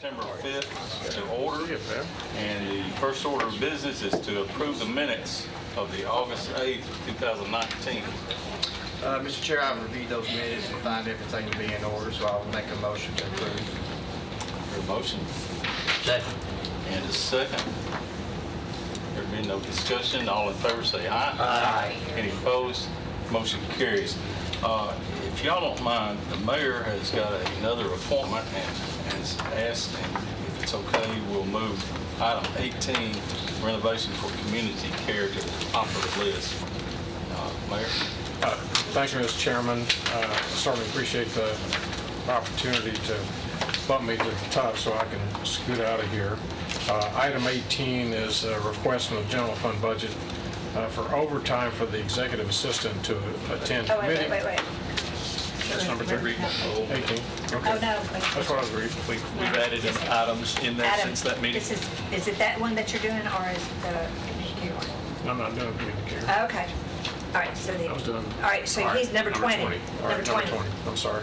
September 5th to order. And the first order of business is to approve the minutes of the August 8th, 2019. Mr. Chair, I've reviewed those minutes and find everything to be in order, so I'll make a motion to approve. Your motion Second. and a second. There being no discussion, all in favor say aye. Aye. Any opposed? Motion carries. If y'all don't mind, the mayor has got another appointment and has asked, and if it's okay, we'll move item 18, renovation for community care, to the top of the list. Mayor? Thank you, Mr. Chairman. Certainly appreciate the opportunity to bump me to the top so I can scoot out of here. Item 18 is a request from the general fund budget for overtime for the executive assistant to attend Oh, committee. wait. That's number 3. 18, okay. Oh, no. That's what I was reading. We've added in items in there Adam, since that meeting. Is it that one that you're doing, or is the community one? I'm not doing community care. Okay. All right, so I was doing. all right, so he's number 20. All right, number 20. I'm sorry.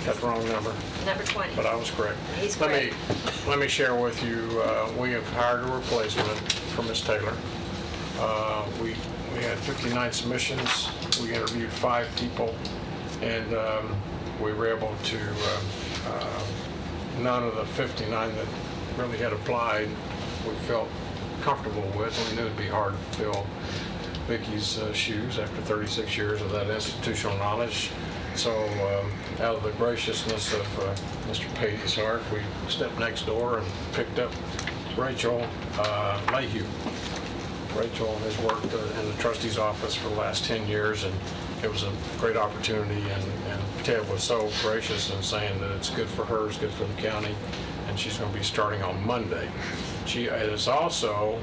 Got the wrong number. Number 20. But I was correct. He's Let me share with you, we have hired a replacement for Ms. Taylor. We had 59 submissions. We interviewed 5 people, and we were able to, none of the 59 that really had applied we felt comfortable with. We knew it'd be hard to fill Vicky's shoes after 36 years of that institutional knowledge. So out of the graciousness of Mr. Patey's heart, we stepped next door and picked up Rachel Mayhew. Rachel has worked in the trustee's office for the last 10 years, and it was a great opportunity, and Ted was so gracious in saying that it's good for her, it's good for the county, and she's going to be starting on Monday. She is also,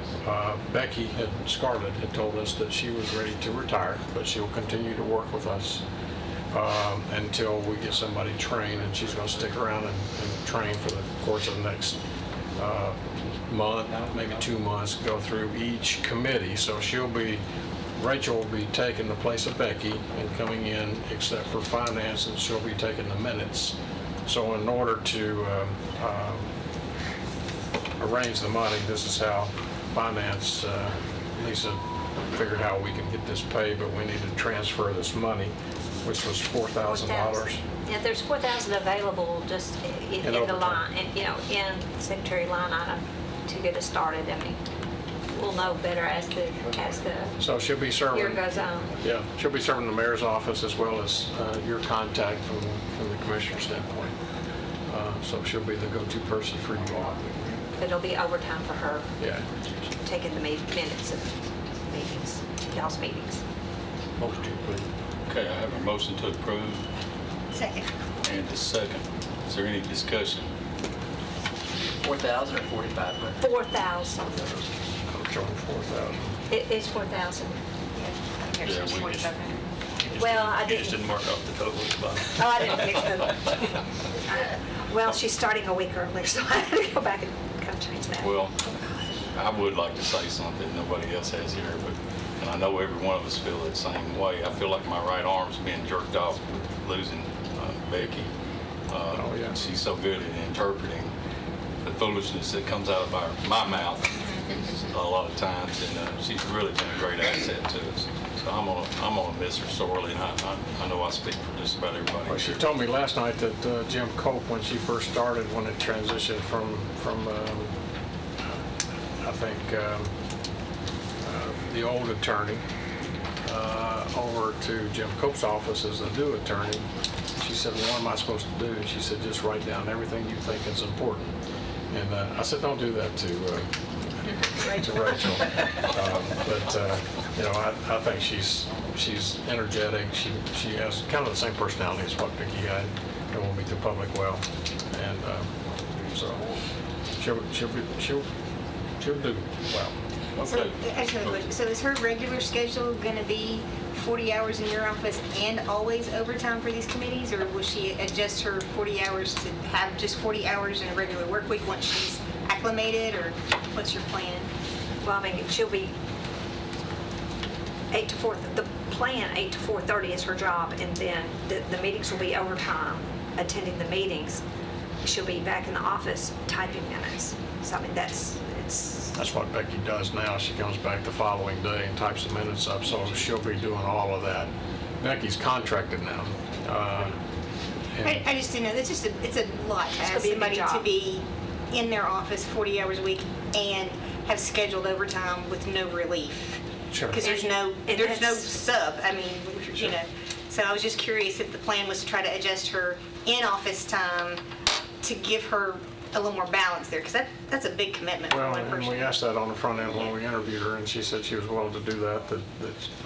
Becky Scarlett had told us that she was ready to retire, but she'll continue to work with us until we get somebody trained, and she's going to stick around and train for the course of the next month, maybe 2 months, go through each committee. So Rachel will be taking the place of Becky and coming in, except for finance, and she'll be taking the minutes. So in order to arrange the money, this is how finance, Lisa figured how we can get this paid, but we need to transfer this money, which was $4,000. Yeah, there's 4,000 available just in the overtime. line, and in the secretary line item to get us started. I mean, we'll know better as the So she'll be serving. year goes on. Yeah, she'll be serving the mayor's office as well as your contact from the commissioner's standpoint. So she'll be the go-to person for you all. But it'll be overtime for her, Yeah. taking the minutes of meetings, y'all's meetings. Motion to approve. Okay, I have a motion to approve Second. and a second. Is there any discussion? 4,000 or 4,500? 4,000. I'm showing 4,000. It is 4,000. Yeah, we just- Well, I You just didn't. didn't mark off the total at the bottom. Oh, I didn't fix them. Well, she's starting a week early, so I had to go back and kind of change that. Well, I would like to say something nobody else has here, and I know every one of us feel the same way. I feel like my right arm's being jerked off with losing Becky. Oh, yeah. She's so good at interpreting the foolishness that comes out of my mouth a lot of times, and she's really been a great asset to us. So I'm gonna miss her sorely, and I know I speak for just about everybody. Well, she here. told me last night that Jim Cope, when she first started, when it transitioned from I think the old attorney over to Jim Cope's office as the new attorney, she said, well, what am I supposed to do? And she said, just write down everything you think is important. And I said, don't do that to Rachel. I think she's energetic. She has kind of the same personality as what Vicki had, and will meet the public well. And so she'll do well. So, Okay. actually, so is her regular schedule going to be 40 hours in your office and always overtime for these committees, or will she adjust her 40 hours to have just 40 hours in a regular work week once she's acclimated, or what's your plan? Well, I mean, she'll be 8 to 4. The plan, 8 to 4:30 is her job, and then the meetings will be overtime, attending the meetings. she'll be back in the office typing minutes. So I mean, it's, That's what Becky does now. She comes back the following day and types the minutes up, so she'll be doing all of that. Becky's contracted now. And- I just didn't know, it's a lot to gonna ask be a big somebody to job. be in their office 40 hours a week and have scheduled overtime with no relief. Sure. Because there's no And sub, I mean, you know. So I was just curious if the plan was to try to adjust her in-office time to give her a little more balance there, because that's a big commitment for Well, one and person. we asked that on the front end when we interviewed her, and she said she was willing to do that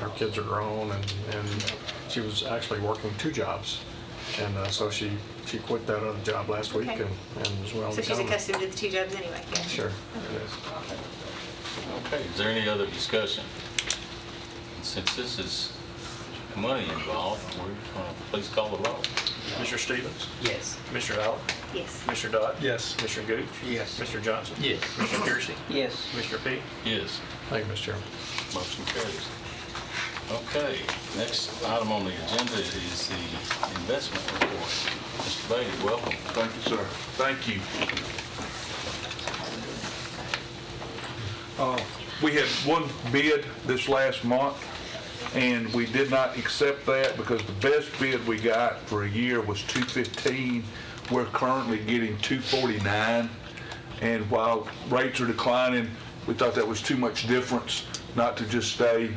our kids are grown, and she was actually working 2 jobs. And so she quit that other job last week Okay. and was willing So to she's come. accustomed to the 2 jobs anyway, yeah. Sure, it is. Okay, is there any other discussion? Since this is money involved, we're going to please call the roll. Mr. Stevens? Yes. Mr. Allen? Yes. Mr. Dodd? Yes. Mr. Gooch? Yes. Mr. Johnson? Yes. Mr. Piercy? Yes. Mr. Peak? Yes. Thank you, Mr. Chairman. Motion carries. Okay, next item on the agenda is the investment report. Mr. Beatty, welcome. Thank you, sir. Thank you. We had one bid this last month, and we did not accept that because the best bid we got for a year was $215. We're currently getting $249, and while rates are declining, we thought that was too much difference not to just stay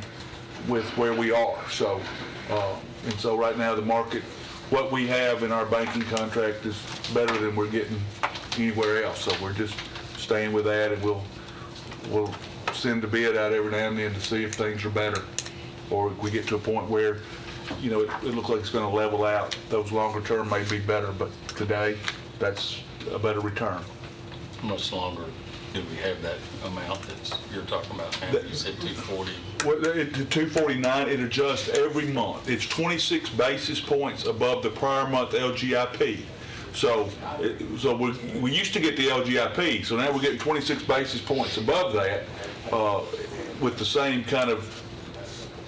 with where we are. So, and so right now the market, what we have in our banking contract is better than we're getting anywhere else. So we're just staying with that, and we'll send a bid out every now and then to see if things are better, or if we get to a point where, you know, it looks like it's going to level out. Those longer term may be better, but today that's a better return. How much longer do we have that amount that you're talking about now? You said 240. Well, the 249, it adjusts every month. It's 26 basis points above the prior month LGIP. So we used to get the LGIP, so now we're getting 26 basis points above that with the same kind of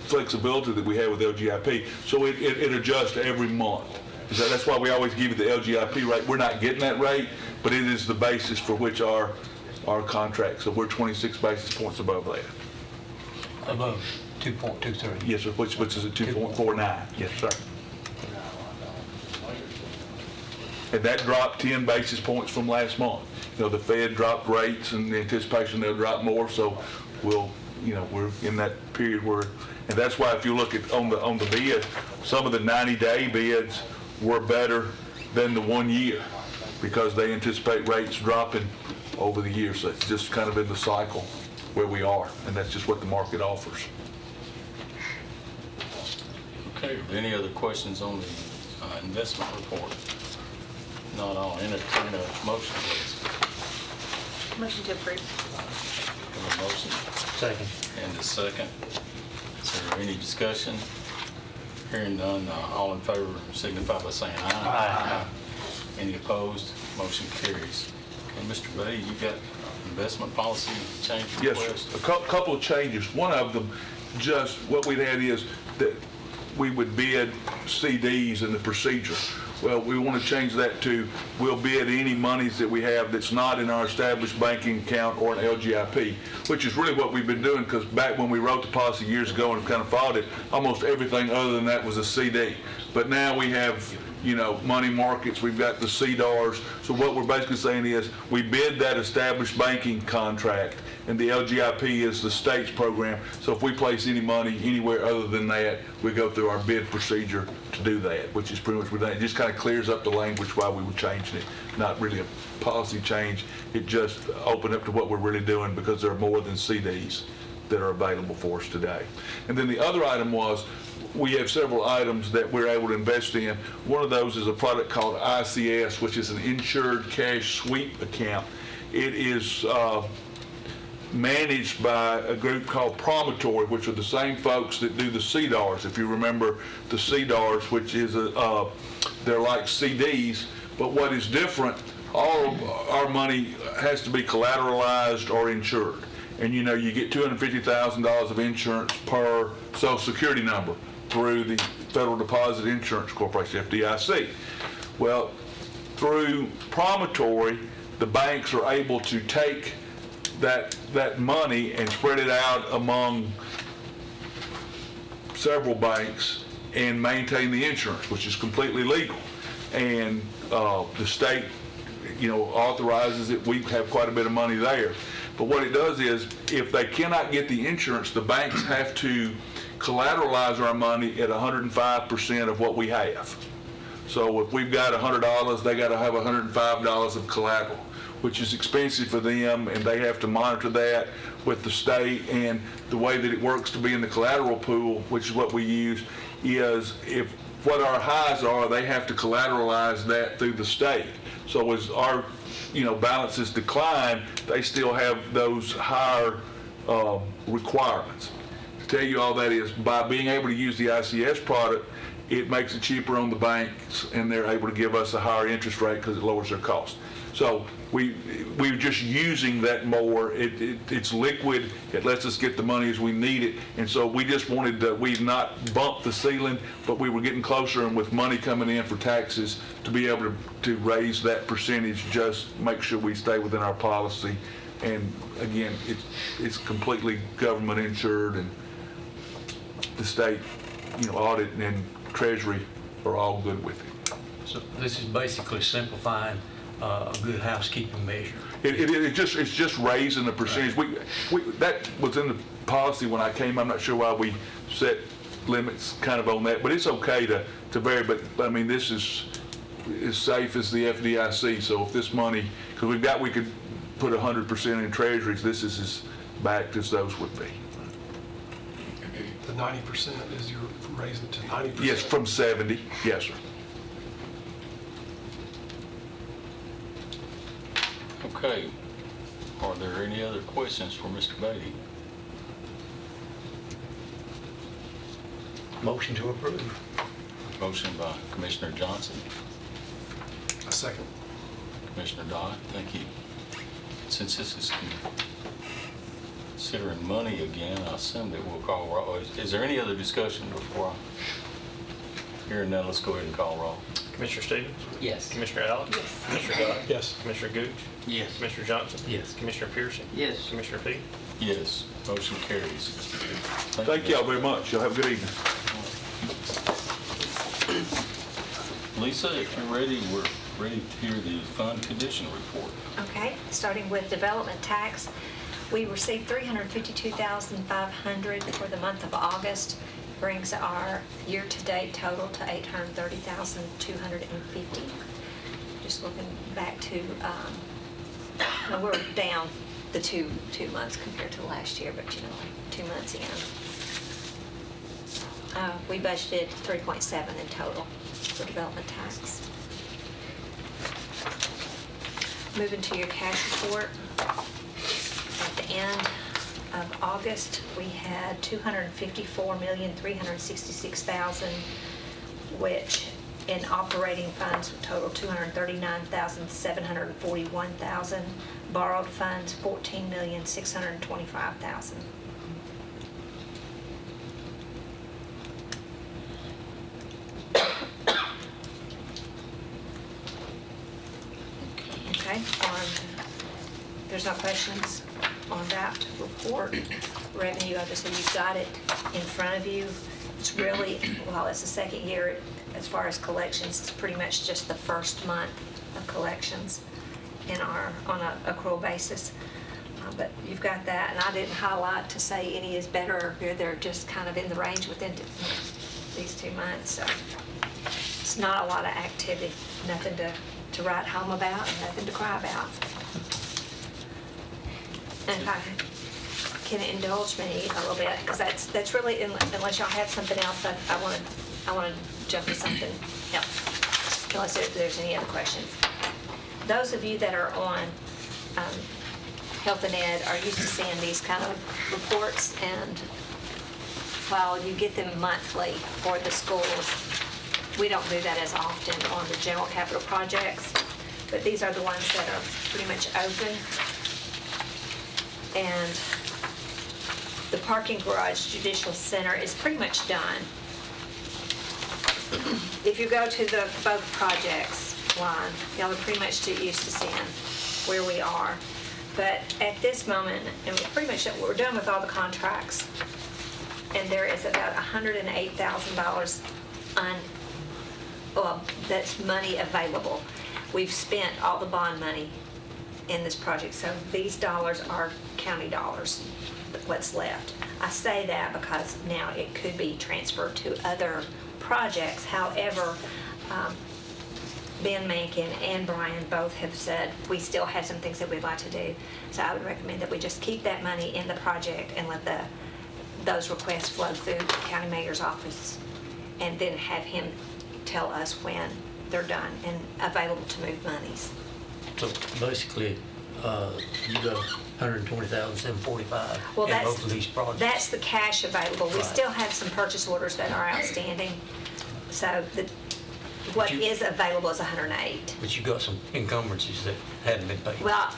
flexibility that we have with LGIP. So it adjusts every month. That's why we always give you the LGIP rate. We're not getting that rate, but it is the basis for which our contract. So we're 26 basis points above that. Above 2.23. Yes, sir, which is at 2.49. Yes, sir. And that dropped 10 basis points from last month. You know, the Fed dropped rates in the anticipation they'll drop more, so we're in that period where, and that's why if you look at on the bid, some of the 90-day bids were better than the 1 year because they anticipate rates dropping over the year. So it's just kind of in the cycle where we are, and that's just what the market offers. Okay, are there any other questions on the investment report? Not, I'll entertain a motion, please. Motion to approve. Have a motion Second. and a second. Is there any discussion? Hearing none, all in favor signify by saying aye. Aye. Any opposed? Motion carries. Okay, Mr. Beatty, you got investment policy change Yes, request? sir. A couple of changes. One of them, just what we'd had is that we would bid CDs in the procedure. Well, we want to change that to we'll bid any monies that we have that's not in our established banking account or an LGIP, which is really what we've been doing, because back when we wrote the policy years ago and kind of followed it, almost everything other than that was a CD. But now we have, you know, money markets, we've got the CDARS. So what we're basically saying is we bid that established banking contract, and the LGIP is the state's program. So if we place any money anywhere other than that, we go through our bid procedure to do that, which is pretty much what it just kind of clears up the language while we were changing it. Not really a policy change. It just opened up to what we're really doing because there are more than CDs that are available for us today. And then the other item was we have several items that we're able to invest in. One of those is a product called ICS, which is an insured cash sweep account. It is managed by a group called Promontory, which are the same folks that do the CDARS. If you remember the CDARS, which is they're like CDs, but what is different, all of our money has to be collateralized or insured. And you know, you get $250,000 of insurance per Social Security number through the Federal Deposit Insurance Corporation, FDIC. Well, through promontory, the banks are able to take that money and spread it out among several banks and maintain the insurance, which is completely legal. And the state, authorizes it. We have quite a bit of money there. But what it does is, if they cannot get the insurance, the banks have to collateralize our money at 105% of what we have. So if we've got $100, they got to have $105 of collateral, which is expensive for them, and they have to monitor that with the state. And the way that it works to be in the collateral pool, which is what we use, is if what our highs are, they have to collateralize that through the state. So as our balances decline, they still have those higher requirements. To tell you all that is, by being able to use the ICS product, it makes it cheaper on the banks, and they're able to give us a higher interest rate because it lowers their cost. So we're just using that more. It's liquid. It lets us get the money as we need it. And so we just wanted to, we've not bumped the ceiling, but we were getting closer, and with money coming in for taxes, to be able to raise that percentage, just make sure we stay within our policy. And again, it's completely government insured, and the state, audit and treasury are all good with it. So this is basically simplifying a good housekeeping measure. It's just raising the percentage. That was in the policy when I came. I'm not sure why we set limits kind of on that, but it's okay to vary. But I mean, this is as safe as the FDIC. So if this money, because we could put 100% in treasuries, this is as backed as those would be. The 90% is you're raising to 90%? Yes, from 70. Yes, sir. Okay. Are there any other questions for Mr. Beatty? Motion to approve. Motion by Commissioner Johnson, A second. Commissioner Dodd. Thank you. Since this is considering money again, I assume that we'll call roll. Is there any other discussion before I hear none? Let's go ahead and call roll. Commissioner Stevens? Yes. Commissioner Allen? Yes. Commissioner Dodd? Yes. Commissioner Gooch? Yes. Commissioner Johnson? Yes. Commissioner Pearson? Yes. Commissioner Peak? Yes, motion carries. Thank y'all very much. Y'all have a good evening. Lisa, if you're ready, we're ready to hear the fund condition report. Okay, starting with development tax, we received $352,500 for the month of August, brings our year-to-date total to $830,250. Just looking back to, we're down the two months compared to last year, but 2 months in. We budgeted 3.7 in total for development tax. Moving to your cash report. At the end of August, we had $254,366,000, which in operating funds would total $239,741,000. Borrowed funds, $14,625,000. Okay, there's no questions on that report. Revenue, obviously, you've got it in front of you. It's really, while it's the second year, as far as collections, it's pretty much just the first month of collections on an accrual basis. But you've got that, and I didn't highlight to say any is better or good. They're just kind of in the range within these 2 months. So it's not a lot of activity, nothing to write home about, and nothing to cry about. And if I can indulge me a little bit, because that's really, unless y'all have something else, I want to jump to something else, unless there's any other questions. Those of you that are on Health and Ed are used to seeing these kind of reports, and while you get them monthly for the schools, we don't do that as often on the general capital projects, but these are the ones that are pretty much open. And the parking garage judicial center is pretty much done. If you go to both projects, line. Y'all are pretty much too used to seeing where we are. But at this moment, and we're done with all the contracts, and there is about $108,000 that's money available. We've spent all the bond money in this project, so these dollars are county dollars, what's left. I say that because now it could be transferred to other projects. However, Ben Mankin and Brian both have said we still have some things that we'd like to do. So I would recommend that we just keep that money in the project and let those requests flow through the county mayor's office, and then have him tell us when they're done and available to move monies. So basically, you got 120,745 Well, in both of these projects. that's the cash available. We Right. still have some purchase orders that are outstanding. So what you- is available is 108. But you got some encumbrances that hadn't been paid. Well,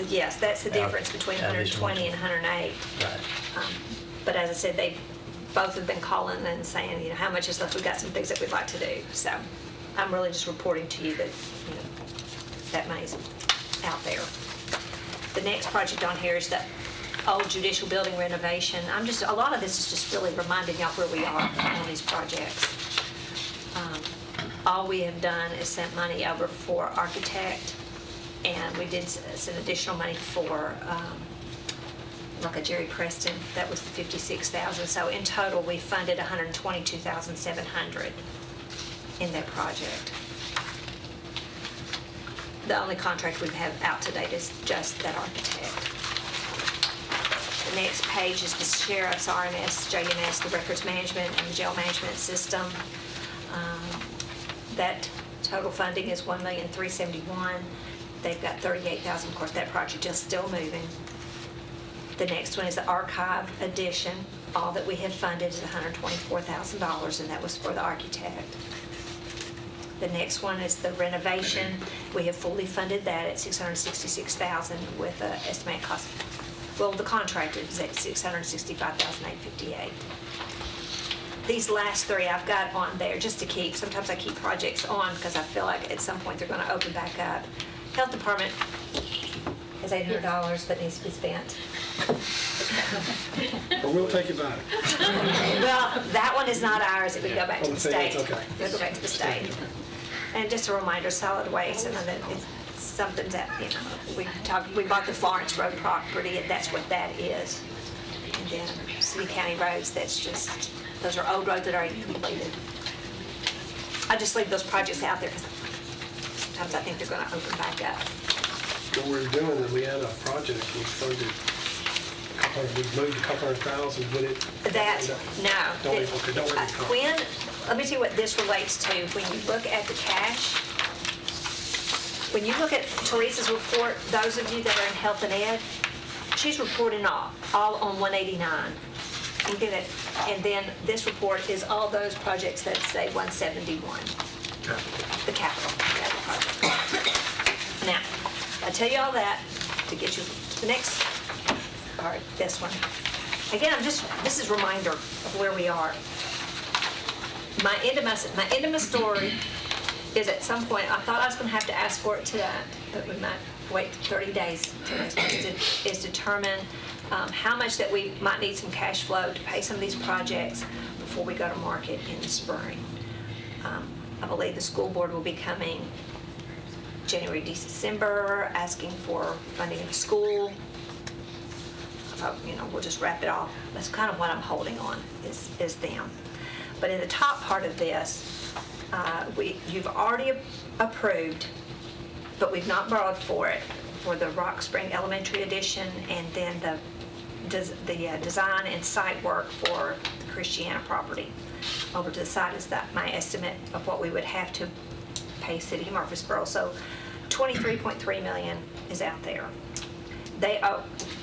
yes, that's the Out- difference between out of this 120 one. and 108. Right. But as I said, they both have been calling and saying, how much is left? We've got some things that we'd like to do. So I'm really just reporting to you that, that money's out there. The next project on here is the old judicial building renovation. A lot of this is just really reminding y'all where we are on these projects. All we have done is sent money over for architect, and we did send additional money for like a Jerry Preston. That was the 56,000. So in total, we funded 122,700 in that project. The only contract we have out to date is just that architect. The next page is the sheriff's RMS, JMS, the records management and the jail management system. That total funding is $1,371,000. They've got 38,000. Of course, that project is still moving. The next one is the archive addition. All that we have funded is $124,000, and that was for the architect. The next one is the renovation. We have fully funded that at $666,000 with an estimated cost. Well, the contract is at $665,858. These last three I've got on there just to keep. Sometimes I keep projects on because I feel like at some point they're going to open back up. Health Department has $800 that needs to be spent. But we'll take it back. Well, that one is not ours. It would go back to Oh, the so state. that's okay. It'll go back to the state. And just a reminder, solid waste, and then it's something that, we bought the Florence Road property, and that's what that is. And then city county roads, those are old roads that are already completed. I just leave those projects out there because sometimes I think they're going to open back up. What we're doing is we had a project, we funded, we moved a couple $100,000, but it. No. Don't even talk. Let me tell you what this relates to. When you look at the cash, when you look at Teresa's report, those of you that are in health and ed, she's reporting all on 189. And then this report is all those projects that say 171. The capital project. Now, I tell you all that to get you to the next part, this one. Again, this is a reminder of where we are. My end of my story is at some point, I thought I was going to have to ask for it tonight, but we might wait 30 days is determine how much that we might need some cash flow to pay some of these projects before we go to market in the spring. I believe the school board will be coming January, December, asking for funding of the school. We'll just wrap it all. That's kind of what I'm holding on is them. But in the top part of this, you've already approved, but we've not borrowed for it, for the Rock Spring Elementary addition, and then the design and site work for the Christiana property. Over to the side is my estimate of what we would have to pay City of Murfreesboro. So $23.3 million is out there.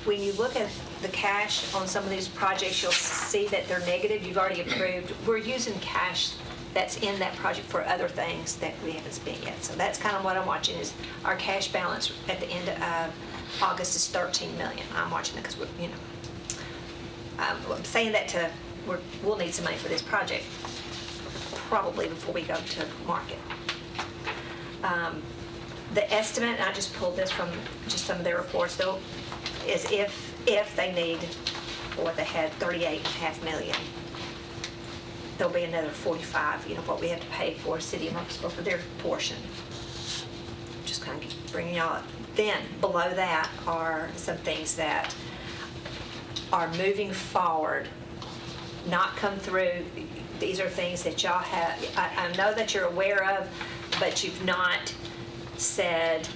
When you look at the cash on some of these projects, you'll see that they're negative. You've already approved. We're using cash that's in that project for other things that we haven't spent yet. So that's kind of what I'm watching is our cash balance at the end of August is $13 million. I'm watching it because I'm saying that we'll need some money for this project probably before we go to market. The estimate, and I just pulled this from just some of their reports though, is if they need, what they had, 38.5 million, there'll be another 45, what we have to pay for City of Murfreesboro for their portion. Just kind of bringing y'all up. Then below that are some things that are moving forward, not come through. These are things that y'all have, I know that you're aware of, but you've not said,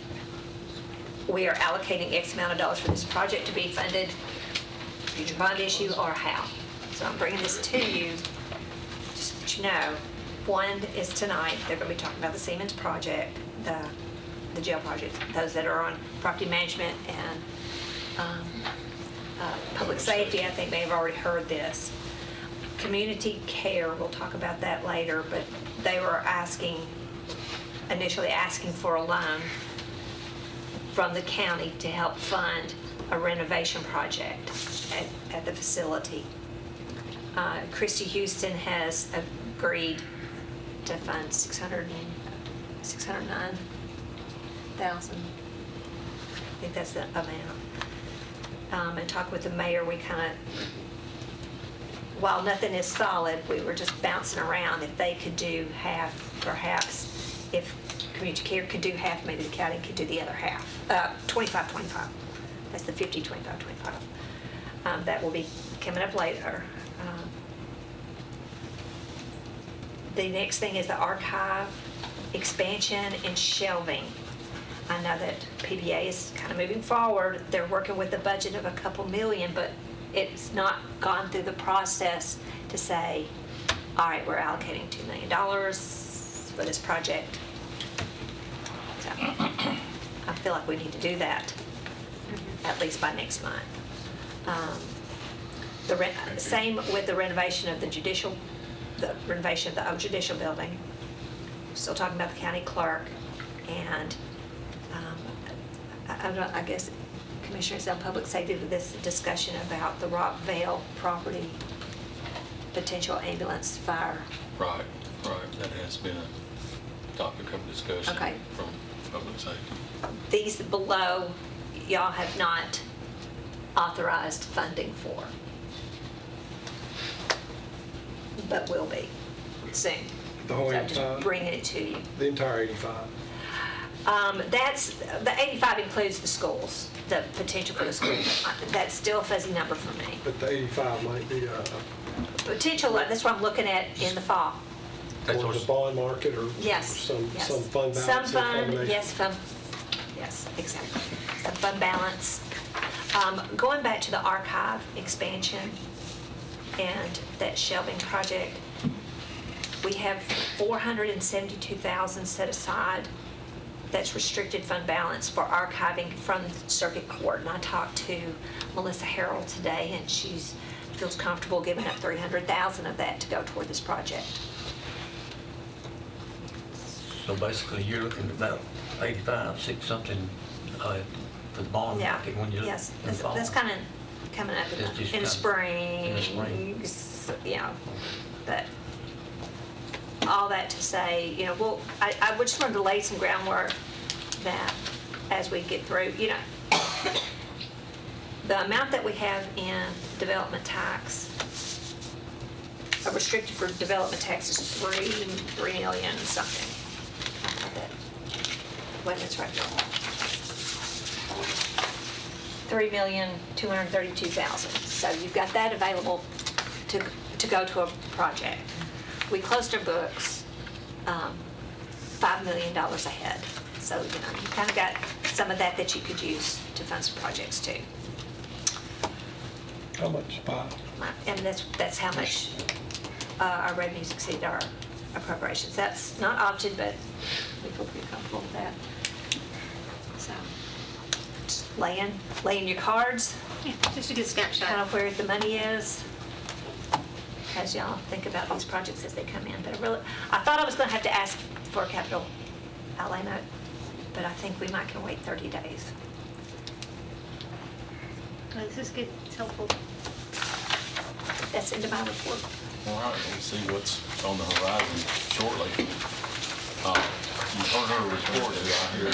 we are allocating X amount of dollars for this project to be funded, future bond issue, or how. So I'm bringing this to you, just so that you know. One is tonight, they're going to be talking about the Siemens project, the jail project, those that are on property management and public safety, I think may have already heard this. Community care, we'll talk about that later, but they were initially asking for a loan from the county to help fund a renovation project at the facility. Christy Houston has agreed to fund $609,000. I think that's the amount. And talk with the mayor, we kind of, while nothing is solid, we were just bouncing around if they could do half, perhaps if community care could do half, maybe the county could do the other half. 25-25. That's the 50-25-25. That will be coming up later. The next thing is the archive expansion and shelving. I know that PBA is kind of moving forward. They're working with a budget of a couple million, but it's not gone through the process to say, all right, we're allocating $2 million for this project. So I feel like we need to do that, at least by next month. Same with the renovation of the renovation of the old judicial building. Still talking about the county clerk, and I guess Commissioners on Public Safety with this discussion about the Rockvale property, potential ambulance fire. Right. That has been a topic of discussion Okay. from public safety. These below, y'all have not authorized funding for, but will be soon. The whole So I'm just 85? bringing it to you. The entire 85. That's, the 85 includes the schools, the potential for the schools. That's still a fuzzy number for me. But the 85 might be Potential, that's what I'm looking at in the fall. or the bond market or Yes. some yes. fund balance. Some or fund, combination. yes, exactly. Some fund balance. Going back to the archive expansion and that shelving project, we have $472,000 set aside. That's restricted fund balance for archiving from circuit court. And I talked to Melissa Harrell today, and she feels comfortable giving up $300,000 of that to go toward this project. So basically, you're looking at about 85, 6 something for the bond Yeah, market when you yes, in the fall. that's kind of coming up That's just in the kind of spring. in the spring. But all that to say, I just wanted to lay some groundwork that as we get through, the amount that we have in development tax, restricted for development tax is $3 million something. Wait, it's right there. $3,232,000. So you've got that available to go to a project. We closed our books $5 million ahead. So, you kind of got some of that you could use to fund some projects too. How much? 5? And that's how much our revenues exceed our appropriations. That's not opted, but we feel pretty comfortable with that. So, just laying your cards, Yeah, just a good snapshot. kind of where the money is, as y'all think about these projects as they come in. But I thought I was going to have to ask for a capital outlay note, but I think we might can wait 30 days. Oh, this is good. It's helpful. That's into my report. All right, we'll see what's on the horizon shortly. You've heard her report. Do I hear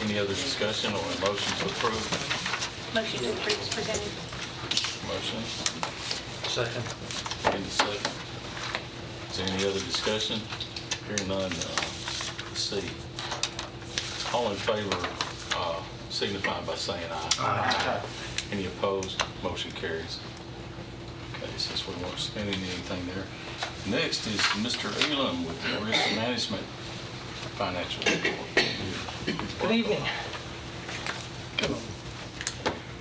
any other discussion or a motion to approve? Motion to approve is presented. Motion, Second. and a second. Is there any other discussion? Hearing none, let's see. All in favor, signify by saying aye. Aye. Any opposed? Motion carries. Okay, since we weren't spending anything there. Next is Mr. Elam with the Risk Management Financial Report. Good evening.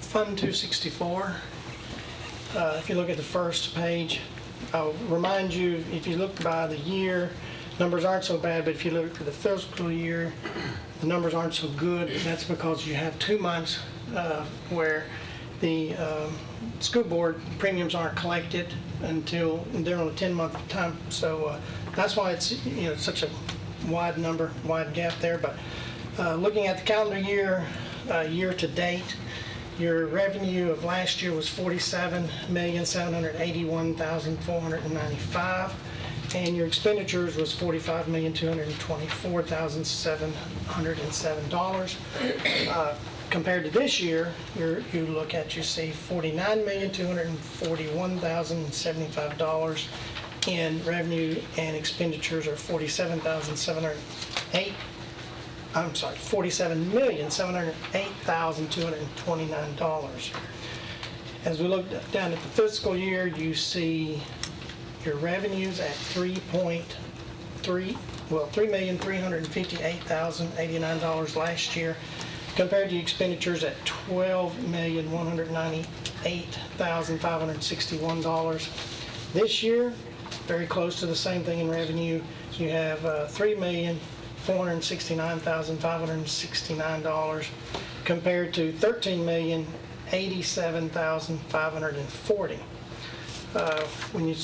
Fund 264. If you look at the first page, I'll remind you, if you look by the year, numbers aren't so bad, but if you look at the fiscal year, the numbers aren't so good. That's because you have 2 months where the school board premiums aren't collected until they're on a 10-month time. So that's why it's such a wide number, wide gap there. But looking at the calendar year, year to date, your revenue of last year was $47,781,495, and your expenditures was $45,224,707. Compared to this year, you see $49,241,075 in revenue, and expenditures are $47,708,229. As we look down at the fiscal year, you see your revenues at $3,358,089 last year, compared to expenditures at $12,198,561. This year, very close to the same thing in revenue. You have $3,469,569 compared to $13,087,540. When you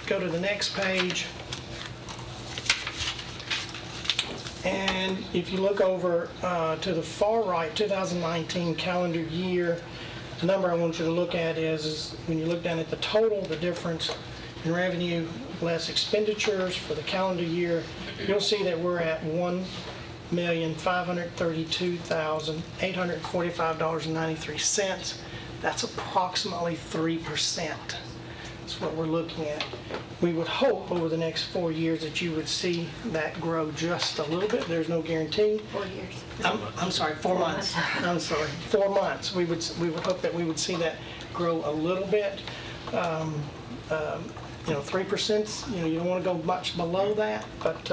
go to the next page, and if you look over to the far right, 2019 calendar year, the number I want you to look at is when you look down at the total, the difference in revenue less expenditures for the calendar year, you'll see that we're at $1,532,845.93. That's approximately 3%. That's what we're looking at. We would hope over the next 4 years that you would see that grow just a little bit. There's no guarantee. 4 years. I'm sorry, 4 months. I'm sorry, 4 months. We would hope that we would see that grow a little bit. 3%, you don't want to go much below that, but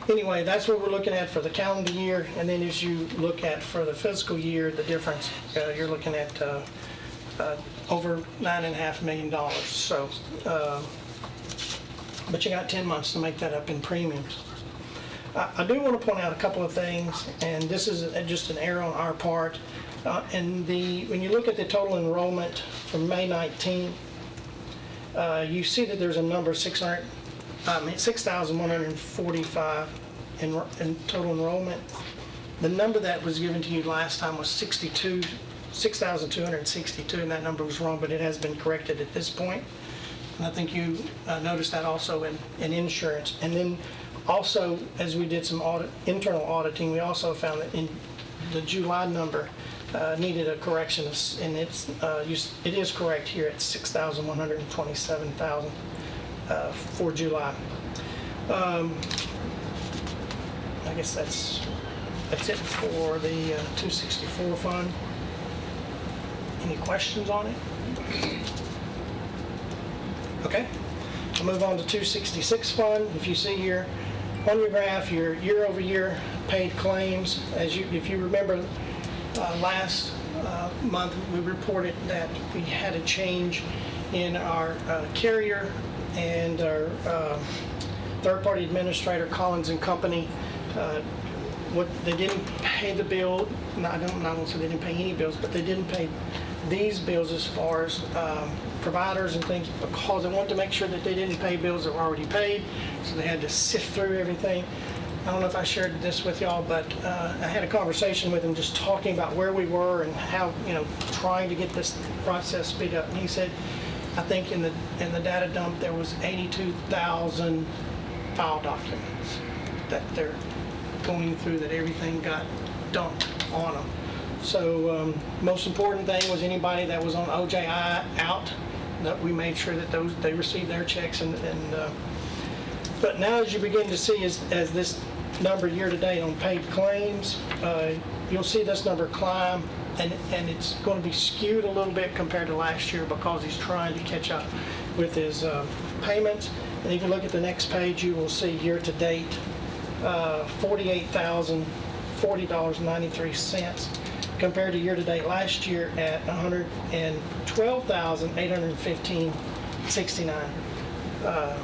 anyway, that's what we're looking at for the calendar year. And then as you look at for the fiscal year, the difference, you're looking at over $9.5 million. So, but you got 10 months to make that up in premiums. I do want to point out a couple of things, and this is just an error on our part. When you look at the total enrollment from May 19, you see that there's a number 6,145 in total enrollment. The number that was given to you last time was 6,262, and that number was wrong, but it has been corrected at this point. And I think you noticed that also in insurance. And then also, as we did some internal auditing, we also found that in the July number needed a correction, and it is correct here at 6,127,000 for July. I guess that's it for the 264 fund. Any questions on it? Okay, I'll move on to 266 fund. If you see here on your graph, your year-over-year paid claims, if you remember last month we reported that we had a change in our carrier and our third-party administrator, Collins and Company. What they didn't pay the bill. I won't say they didn't pay any bills, but they didn't pay these bills as far as providers and things, because they wanted to make sure that they didn't pay bills that were already paid, so they had to sift through everything. I don't know if I shared this with y'all, but I had a conversation with him just talking about where we were and how, trying to get this process speed up. And he said, I think in the data dump there was 82,000 file documents. that they're going through, that everything got dumped on them. So most important thing was anybody that was on OJI out, that we made sure that they received their checks. But now as you begin to see as this number year-to-date on paid claims, you'll see this number climb, and it's going to be skewed a little bit compared to last year because he's trying to catch up with his payments. And if you look at the next page, you will see year-to-date $48,040.93 compared to year-to-date last year at $112,815.69.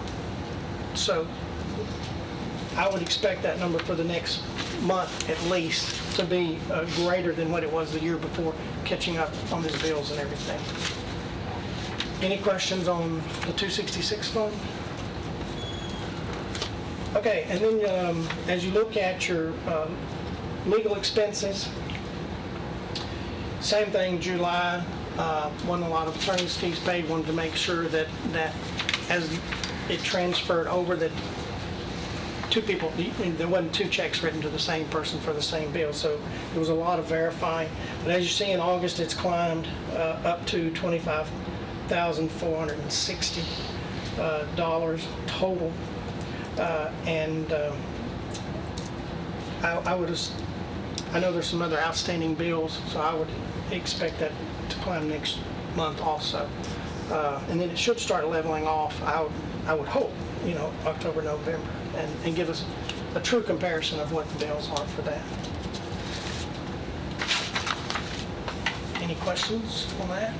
So I would expect that number for the next month at least to be greater than what it was the year before, catching up on his bills and everything. Any questions on the 266 fund? Okay, and then as you look at your legal expenses, same thing, July, wasn't a lot of attorney's fees paid. Wanted to make sure that as it transferred over, that two people, there wasn't two checks written to the same person for the same bill, so there was a lot of verifying. But as you see in August, it's climbed up to $25,460 total. I know there's some other outstanding bills, so I would expect that to climb next month also. And then it should start leveling off, I would hope, October, November, and give us a true comparison of what the bills are for that. Any questions on that?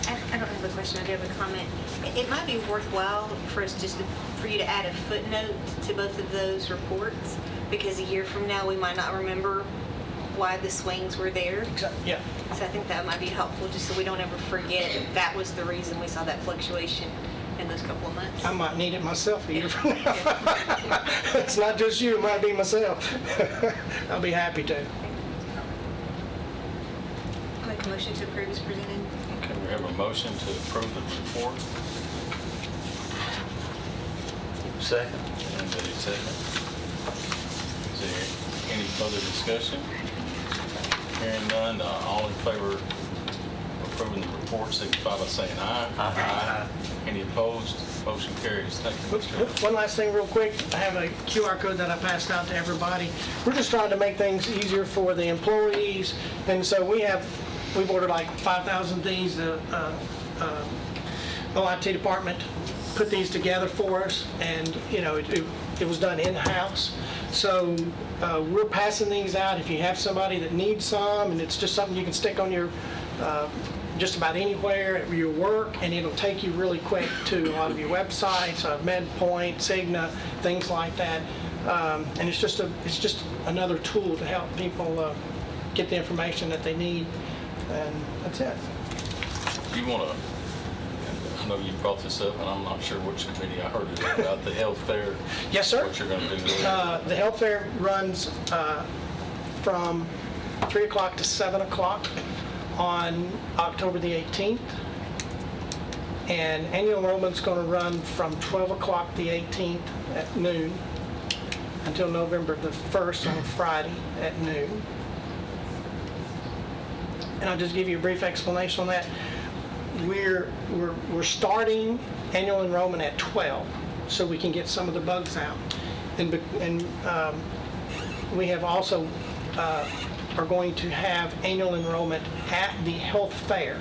I don't have a question, I do have a comment. It might be worthwhile for us for you to add a footnote to both of those reports, because a year from now, we might not remember why the swings were there. Yeah. So I think that might be helpful, just so we don't ever forget that was the reason we saw that fluctuation in those couple of months. I might need it myself a year from now. It's not just you, it might be myself. I'll be happy to. I'll make a motion to approve as presented. Okay, we have a motion to approve the report. Second. And a second. Is there any further discussion? Hearing none, all in favor of approving the report, signify by saying aye. Aye. Any opposed? Motion carries. Thank you, Mr. Chairman. One last thing real quick, I have a QR code that I passed out to everybody. We're just trying to make things easier for the employees, and so we've ordered like 5,000 of these. The OIT department put these together for us, and it was done in-house. So we're passing these out. If you have somebody that needs some, and it's just something you can stick on your just about anywhere at your work, and it'll take you really quick to a lot of your websites, MedPoint, Cigna, things like that. And it's just another tool to help people get the information that they need, and that's it. You want to, I know you brought this up, and I'm not sure which committee I heard it about, the health fair. Yes, sir. What you're going to do. The health fair runs from 3 o'clock to 7 o'clock on October the 18th. And annual enrollment's going to run from 12 o'clock the 18th at noon until November the 1st on Friday at noon. And I'll just give you a brief explanation on that. We're starting annual enrollment at 12, so we can get some of the bugs out. And we have also are going to have annual enrollment at the health fair,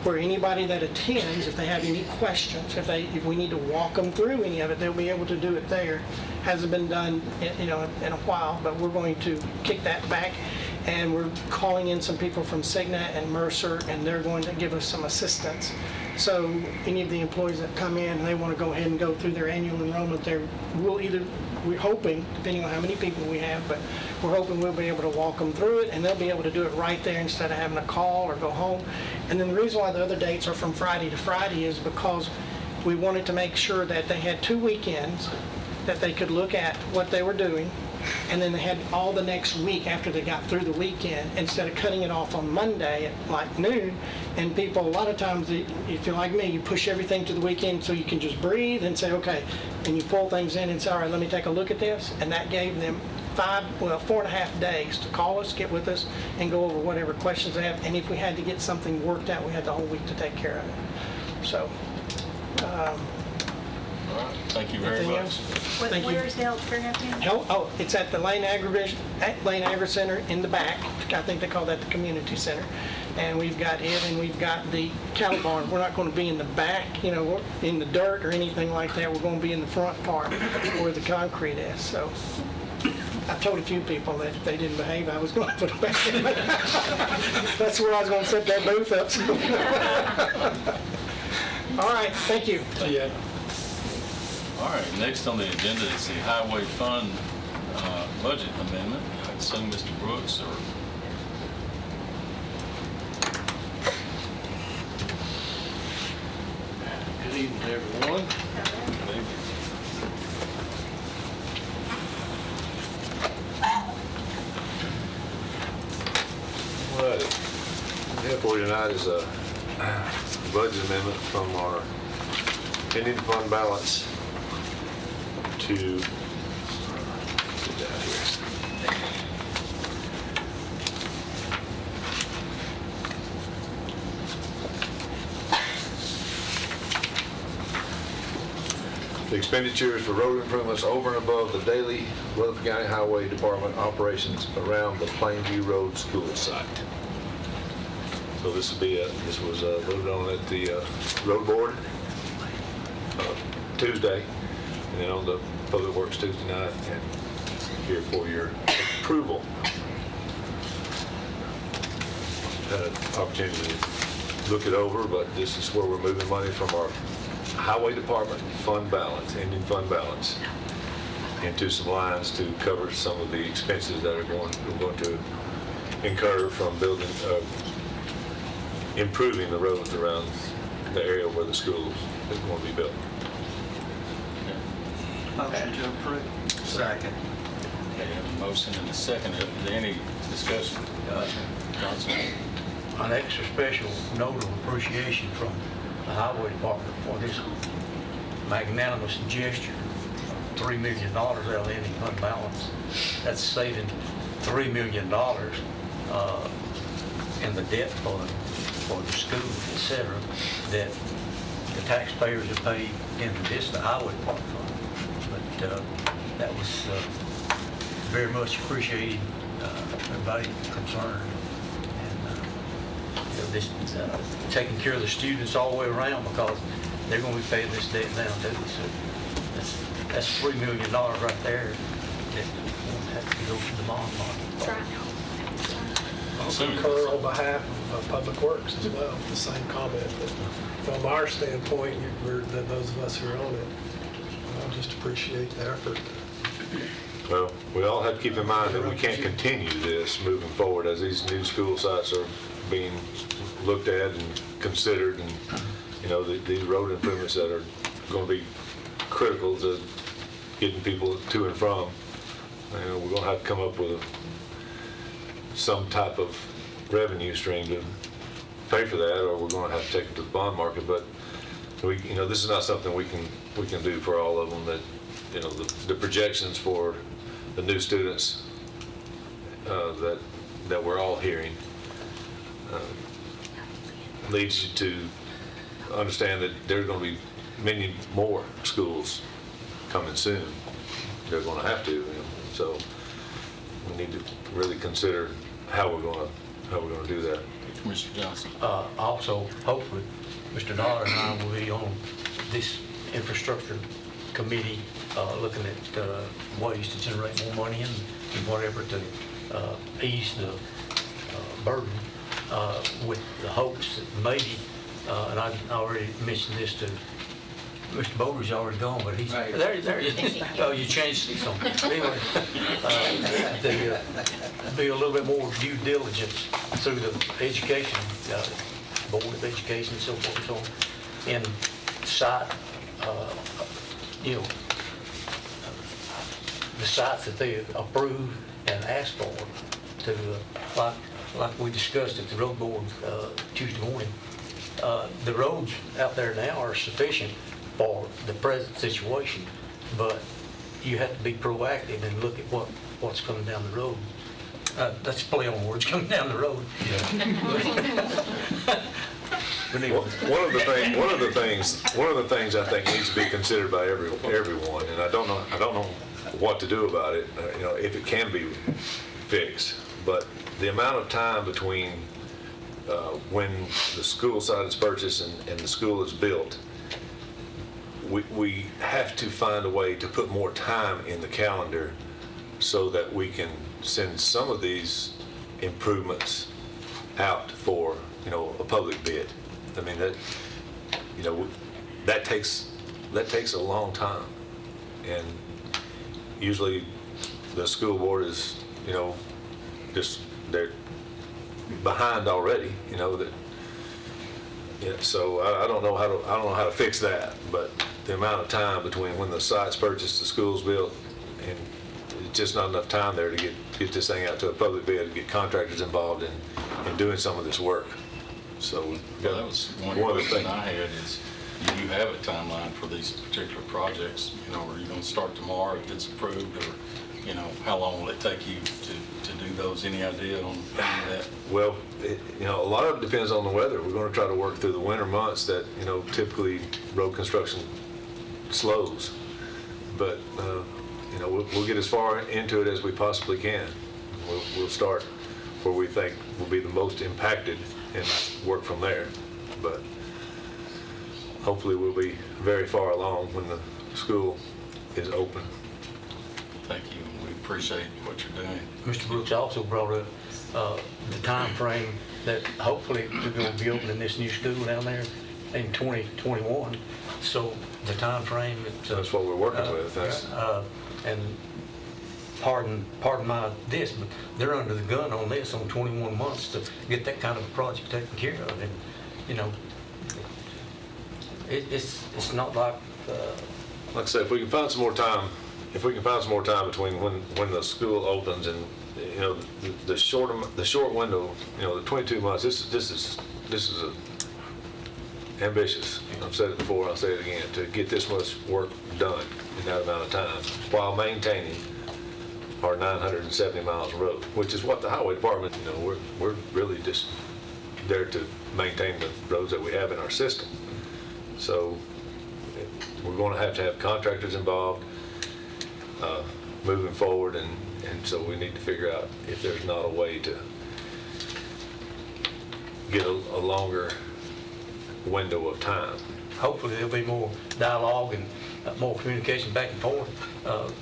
where anybody that attends, if they have any questions, if we need to walk them through any of it, they'll be able to do it there. Hasn't been done in a while, but we're going to kick that back. And we're calling in some people from Cigna and Mercer, and they're going to give us some assistance. So any of the employees that come in and they want to go ahead and go through their annual enrollment, we're hoping, depending on how many people we have, but we're hoping we'll be able to walk them through it, and they'll be able to do it right there instead of having to call or go home. And then the reason why the other dates are from Friday to Friday is because we wanted to make sure that they had 2 weekends that they could look at what they were doing and then they had all the next week after they got through the weekend, instead of cutting it off on Monday at like noon. And people, a lot of times, if you're like me, you push everything to the weekend so you can just breathe and say, okay, and you pull things in and say, all right, let me take a look at this. And that gave them 4.5 days to call us, get with us, and go over whatever questions they have. And if we had to get something worked out, we had the whole week to take care of it. So, All right, thank you very anything much. else? Thank you. Where's the healthcare happening? Oh, it's at the Lane Agri Center in the back. I think they call that the community center. And we've got it, and we've got the cattle barn. We're not going to be in the back, in the dirt or anything like that. We're going to be in the front part where the concrete is. So I've told a few people that if they didn't behave, I was going to put them back in. That's where I was going to set that booth up. All right, thank you. Yeah. All right, next on the agenda is the highway fund budget amendment. I assume Mr. Brooks or... Good evening, everyone. All right. Here for you tonight is a budget amendment from our ending fund balance to, get down here. The expenditures for road improvements over and above the daily Rutherford County Highway Department operations around the Plainview Road school site. So this was voted on at the road board Tuesday, and then on the Public Works Tuesday night, and here for your approval. Had an opportunity to look it over, but this is where we're moving money from our Highway Department fund balance, ending fund balance, into some lines to cover some of the expenses that we're going to incur from building, improving the roads around the area where the school is going to be built. Motion to approve. Second. Okay, I have a motion and a second. Is there any discussion? Johnson? An extra special note of appreciation from the Highway Department for this magnanimous gesture of $3 million out of the ending fund balance. That's saving $3 million in the debt fund for the schools, et cetera, that the taxpayers have paid into the Highway Department fund. But that was very much appreciated, everybody concerned. This taking care of the students all the way around, because they're going to be paying this debt down too. So that's $3 million right there that won't have to go to the bond market. That's right. I'll concur on behalf of Public Works as well, the same comment. That from our standpoint, that those of us who are on it, I just appreciate the effort. Well, we all have to keep in mind that we can't continue this moving forward as these new school sites are being looked at and considered, and these road improvements that are going to be critical to getting people to and from. We're going to have to come up with some type of revenue stream to pay for that, or we're going to have to take it to the bond market. But this is not something we can do for all of them. That the projections for the new students that we're all hearing leads you to understand that there are going to be many more schools coming soon. They're going to have to, so we need to really consider how we're going to do that. Commissioner Johnson. Also, hopefully, Mr. Dodd and I will be on this infrastructure committee looking at ways to generate more money and whatever to ease the burden with the hopes that maybe, and I already mentioned this to Mr. Boulder's already gone, but he's there. Oh, you changed something. Anyway, be a little bit more due diligence through the education board of education and so forth and so on, and site, the sites that they approved and asked for to, like we discussed at the road board Tuesday morning, the roads out there now are sufficient for the present situation, but you have to be proactive and look at what's coming down the road. That's a play on words, coming down the road. One of the things I think needs to be considered by everyone, and I don't know what to do about it, if it can be fixed, but the amount of time between when the school site is purchased and the school is built, we have to find a way to put more time in the calendar so that we can send some of these improvements out for, a public bid. I mean, that takes a long time. And usually the school board is, they're behind already, so I don't know how to fix that, but the amount of time between when the site's purchased, the school's built, and it's just not enough time there to get this thing out to a public bid and get contractors involved in doing some of this work. So Well, that was one of the question things. I had is, do you have a timeline for these particular projects? Are you going to start tomorrow if it's approved, or, how long will it take you to do those? Any idea on any of that? Well, a lot of it depends on the weather. We're going to try to work through the winter months that, typically road construction slows. But, we'll get as far into it as we possibly can. We'll start where we think will be the most impacted and work from there. But hopefully we'll be very far along when the school is open. Thank you. We appreciate what you're doing. Mr. Brooks also brought up the time frame that hopefully we're going to be opening this new school down there in 2021. So the time frame. That's what we're working with. And pardon this, but they're under the gun on this on 21 months to get that kind of a project taken care of. And, it's not like... Like I said, if we can find some more time between when the school opens and, the short window, the 22 months, this is ambitious. I've said it before, I'll say it again, to get this much work done in that amount of time while maintaining our 970 miles of road, which is what the highway department, we're really just there to maintain the roads that we have in our system. So we're going to have contractors involved moving forward, and so we need to figure out if there's not a way to get a longer window of time. Hopefully there'll be more dialogue and more communication back and forth,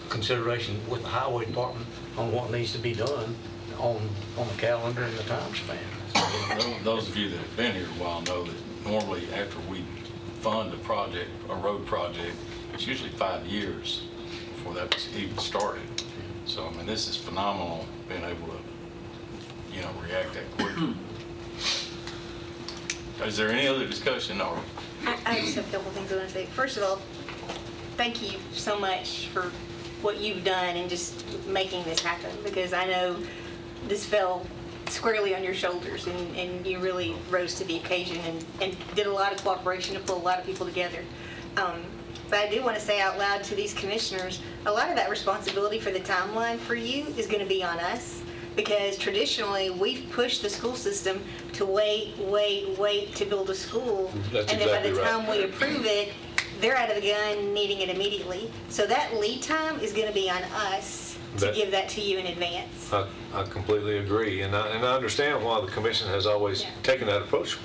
consideration with the highway department on what needs to be done on the calendar and the time span. Those of you that have been here a while know that normally after we fund a road project, it's usually 5 years before that was even started. So, I mean, this is phenomenal, being able to, react that quickly. Is there any other discussion, or? I just have a couple things I want to say. First of all, thank you so much for what you've done and just making this happen, because I know this fell squarely on your shoulders, and you really rose to the occasion and did a lot of cooperation to pull a lot of people together. But I do want to say out loud to these commissioners, a lot of that responsibility for the timeline for you is going to be on us, because traditionally we've pushed the school system to wait to build a school. That's and then by the exactly right. time we approve it, they're out of the gun needing it immediately. So that lead time is going to be on us to give that to you in advance. I completely agree, and I understand why the commission has always taken that approach.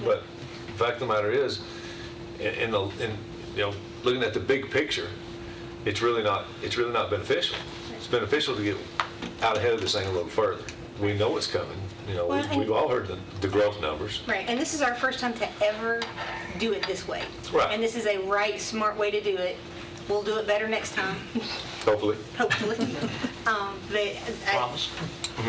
But the fact of the matter is, in looking at the big picture, it's really not beneficial. It's beneficial to get out ahead of this thing a little further. We know it's coming. We've all heard the growth numbers. Right, and this is our first time to ever do it this way. Right. And this is a smart way to do it. We'll do it better next time, Hopefully. hopefully. Promise.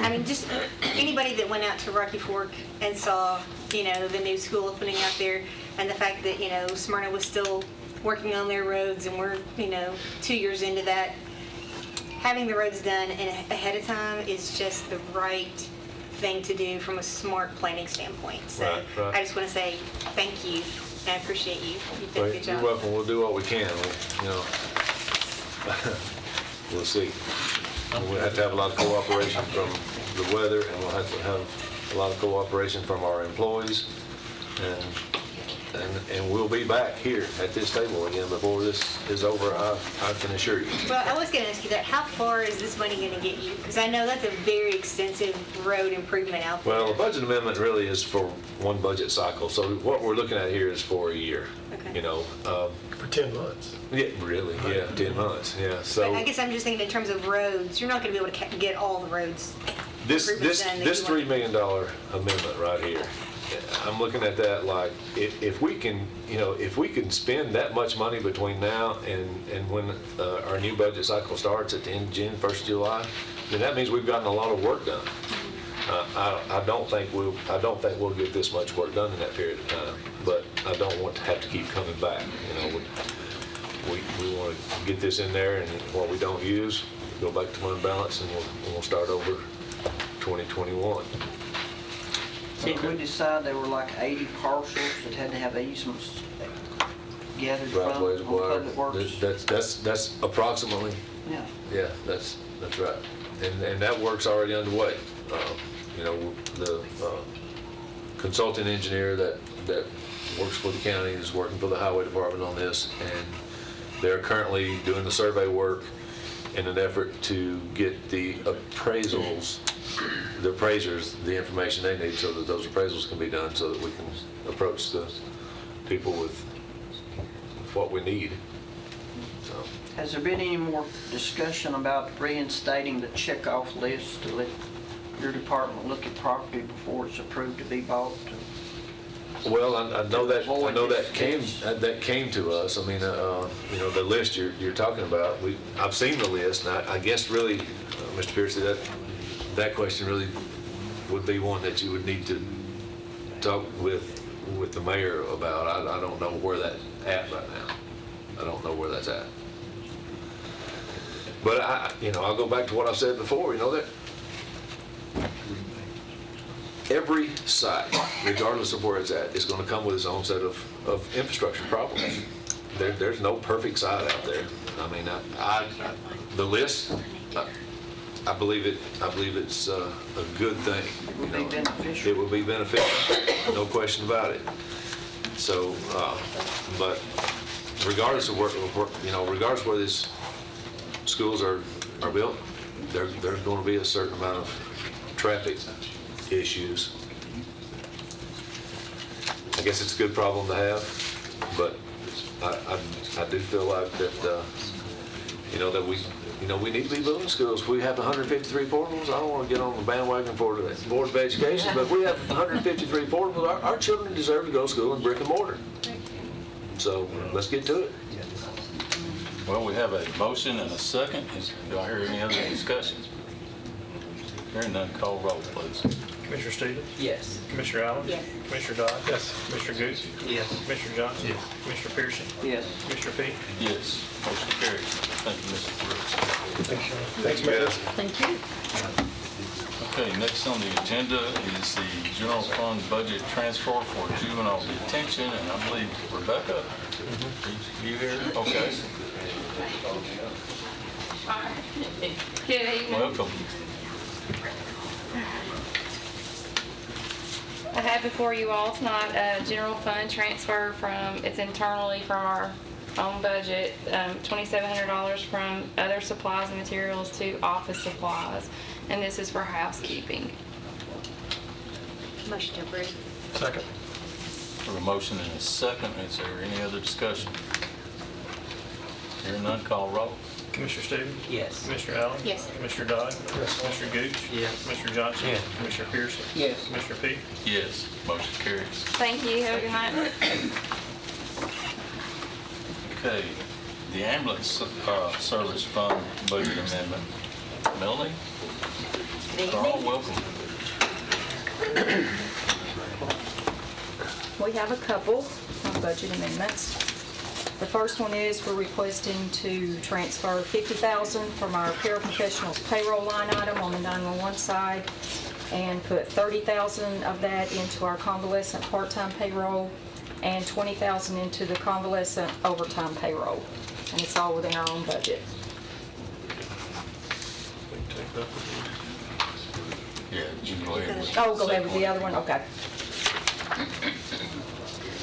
I mean, just anybody that went out to Rocky Fork and saw, the new school opening out there, and the fact that, Smyrna was still working on their roads, and we're, 2 years into that. having the roads done ahead of time is just the right thing to do from a smart planning standpoint. So Right. I just want to say thank you, and I appreciate you. You've done a good You're job. welcome. We'll do what we can. We'll see. We'll have to have a lot of cooperation from the weather, and we'll have to have a lot of cooperation from our employees. And we'll be back here at this table again before this is over, I can assure you. Well, I was going to ask you that. How far is this money going to get you? Because I know that's a very extensive road improvement out there. Well, the budget amendment really is for one budget cycle, so what we're looking at here is for a year. Okay. You know, For 10 months. yeah, really, yeah, 10 months, yeah, But so. I guess I'm just thinking in terms of roads, you're not going to be able to get all the roads. This improvements done that you want. $3 million amendment right here, I'm looking at that like, if we can, if we can spend that much money between now and when our new budget cycle starts at the end of June, 1st July, then that means we've gotten a lot of work done. I don't think we'll get this much work done in that period of time, but I don't want to have to keep coming back. We want to get this in there, and what we don't use, go back to fund balance, and we'll start over 2021. Did we decide there were like 80 parcels that had to have easements gathered from Right ways on of water. Public Works? That's approximately, Yeah. that's right. And that work's already underway. The consulting engineer that works for the county is working for the highway department on this, and they're currently doing the survey work in an effort to get the appraisers, the information they need so that those appraisals can be done, so that we can approach the people with what we need. So, Has there been any more discussion about reinstating the checkoff list to let your department look at property before it's approved to be bought? well, I know that came to us. I mean, the list you're talking about, I've seen the list, and I guess really, Mr. Piercy, that question really would be one that you would need to talk with the mayor about. I don't know where that's at right now. I don't know where that's at. But I'll go back to what I said before, that every site, regardless of where it's at, is going to come with its own set of infrastructure problems. There's no perfect site out there. I mean, the list, I believe it's a good thing. It would be beneficial. It would be beneficial, no question about it. So, but regardless of where these schools are built, there's going to be a certain amount of traffic issues. I guess it's a good problem to have, but I do feel like that, that we need to be building schools. If we have 153 portables, I don't want to get on the bandwagon for the Board of Education, but if we have 153 portables, our children deserve to go to school in brick and mortar. So let's get to it. Well, we have a motion and a second. Do I hear any other discussion? Hearing none, call roll, please. Commissioner Stevens? Yes. Commissioner Allen? Yes. Commissioner Dodd? Yes. Commissioner Gooch? Yes. Commissioner Johnson? Yes. Commissioner Pearson? Yes. Commissioner Peak? Yes, motion carries. Thank you, Mr. Brooks. Thanks, Mayor. Thank you. Okay, next on the agenda is the general fund budget transfer for juvenile detention, and I believe Rebecca, you here? Okay, Good evening. welcome. I have before you all tonight a general fund transfer it's internally from our own budget, $2,700 from other supplies and materials to office supplies, and this is for housekeeping. Motion to approve. Second. For a motion and a second, is there any other discussion? Hearing none, call roll. Commissioner Stevens? Yes. Commissioner Allen? Yes. Commissioner Dodd? Yes. Commissioner Gooch? Yes. Commissioner Johnson? Yes. Commissioner Pearson? Yes. Commissioner Peak? Yes, motion carries. Thank you. Have a good night. Okay, the ambulance service fund budget amendment. Melanie? Good Carl, evening. welcome. We have a couple of budget amendments. The first one is we're requesting to transfer $50,000 from our paraprofessionals payroll line item on the 911 side and put $30,000 of that into our convalescent part-time payroll and $20,000 into the convalescent overtime payroll. And it's all within our own budget. Yeah, you can go ahead with. Oh, go ahead with the other one, okay.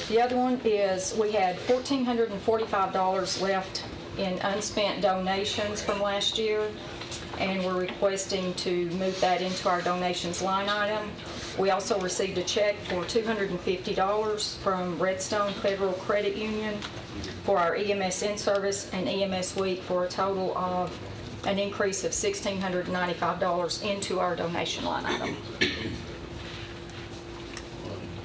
The other one is, we had $1,445 left in unspent donations from last year, and we're requesting to move that into our donations line item. We also received a check for $250 from Redstone Federal Credit Union for our EMS in-service and EMS week, for a total of an increase of $1,695 into our donation line item.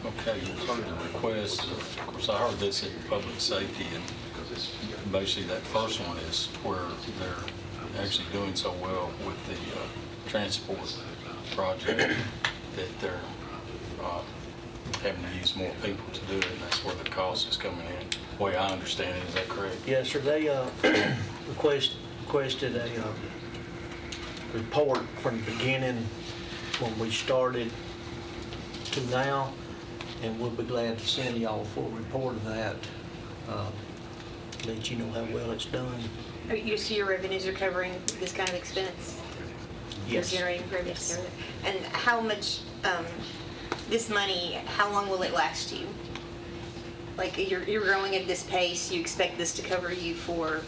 Okay, you've heard the request. Of course, I heard this at Public Safety, and basically that first one is where they're actually doing so well with the transport project that they're having to use more people to do it, and that's where the cost is coming in. The way I understand it, is that correct? Yes, sir. They requested a report from the beginning when we started to now, and we'll be glad to send y'all a full report of that, let you know how well it's done. You see your revenues are covering this kind of expense? Yes. You're generating revenues. And how much, this money, how long will it last you? Like, you're growing at this pace, you expect this to cover you for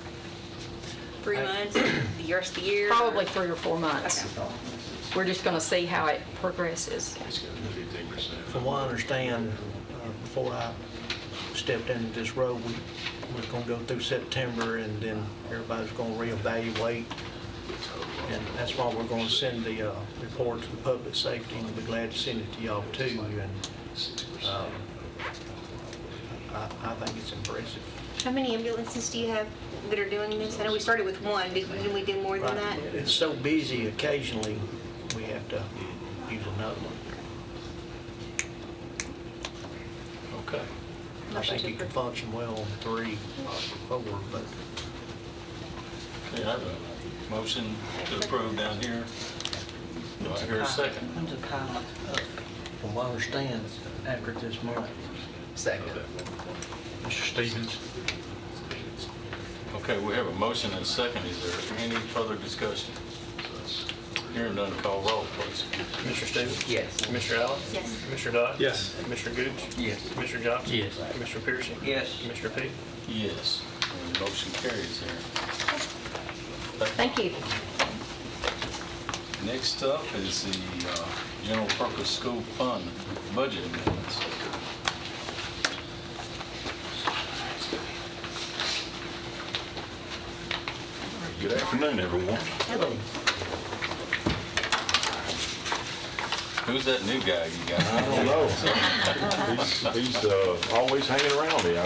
3 months, the rest of the year? Probably 3 or 4 months. Okay. We're just going to see how it progresses. From what I understand, before I stepped into this role, we was going to go through September, and then everybody's going to reevaluate. And that's why we're going to send the report to the Public Safety, and we'll be glad to send it to y'all too. And I think it's impressive. How many ambulances do you have that are doing this? I know we started with one, didn't we do more than that? It's so busy, occasionally we have to use another one. Okay. I think it can function well on 3 or 4, but Okay, I have a motion to approve down here. Do I hear a second? When's the time up? from what I understand, after this month. Second. Mr. Stevens? Okay, we have a motion and a second. Is there any further discussion? Hearing none, call roll, please. Commissioner Stevens? Yes. Commissioner Allen? Yes. Commissioner Dodd? Yes. Commissioner Gooch? Yes. Commissioner Johnson? Yes. Commissioner Pearson? Yes. Commissioner Peak? Yes. And motion carries here. Thank you. Next up is the general purpose school fund budget amendments. Good afternoon, everyone. Hello. Who's that new guy you got? I don't know. He's always hanging around me.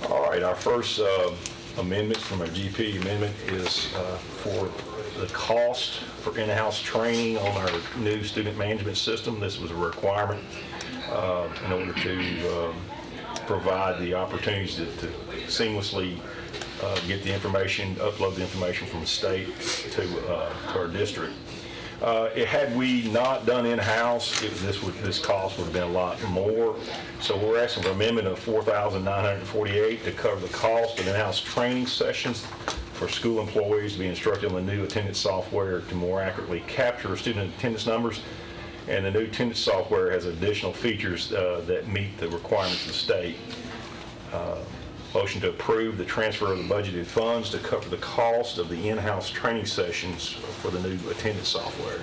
All right, our first amendment from our GP amendment is for the cost for in-house training on our new student management system. This was a requirement in order to provide the opportunities to seamlessly get the information, upload the information from the state to our district. Had we not done in-house, this cost would have been a lot more. So we're asking for an amendment of $4,948 to cover the cost of in-house training sessions for school employees to be instructed on the new attendance software to more accurately capture student attendance numbers. And the new attendance software has additional features that meet the requirements of the state. Motion to approve the transfer of the budgeted funds to cover the cost of the in-house training sessions for the new attendance software.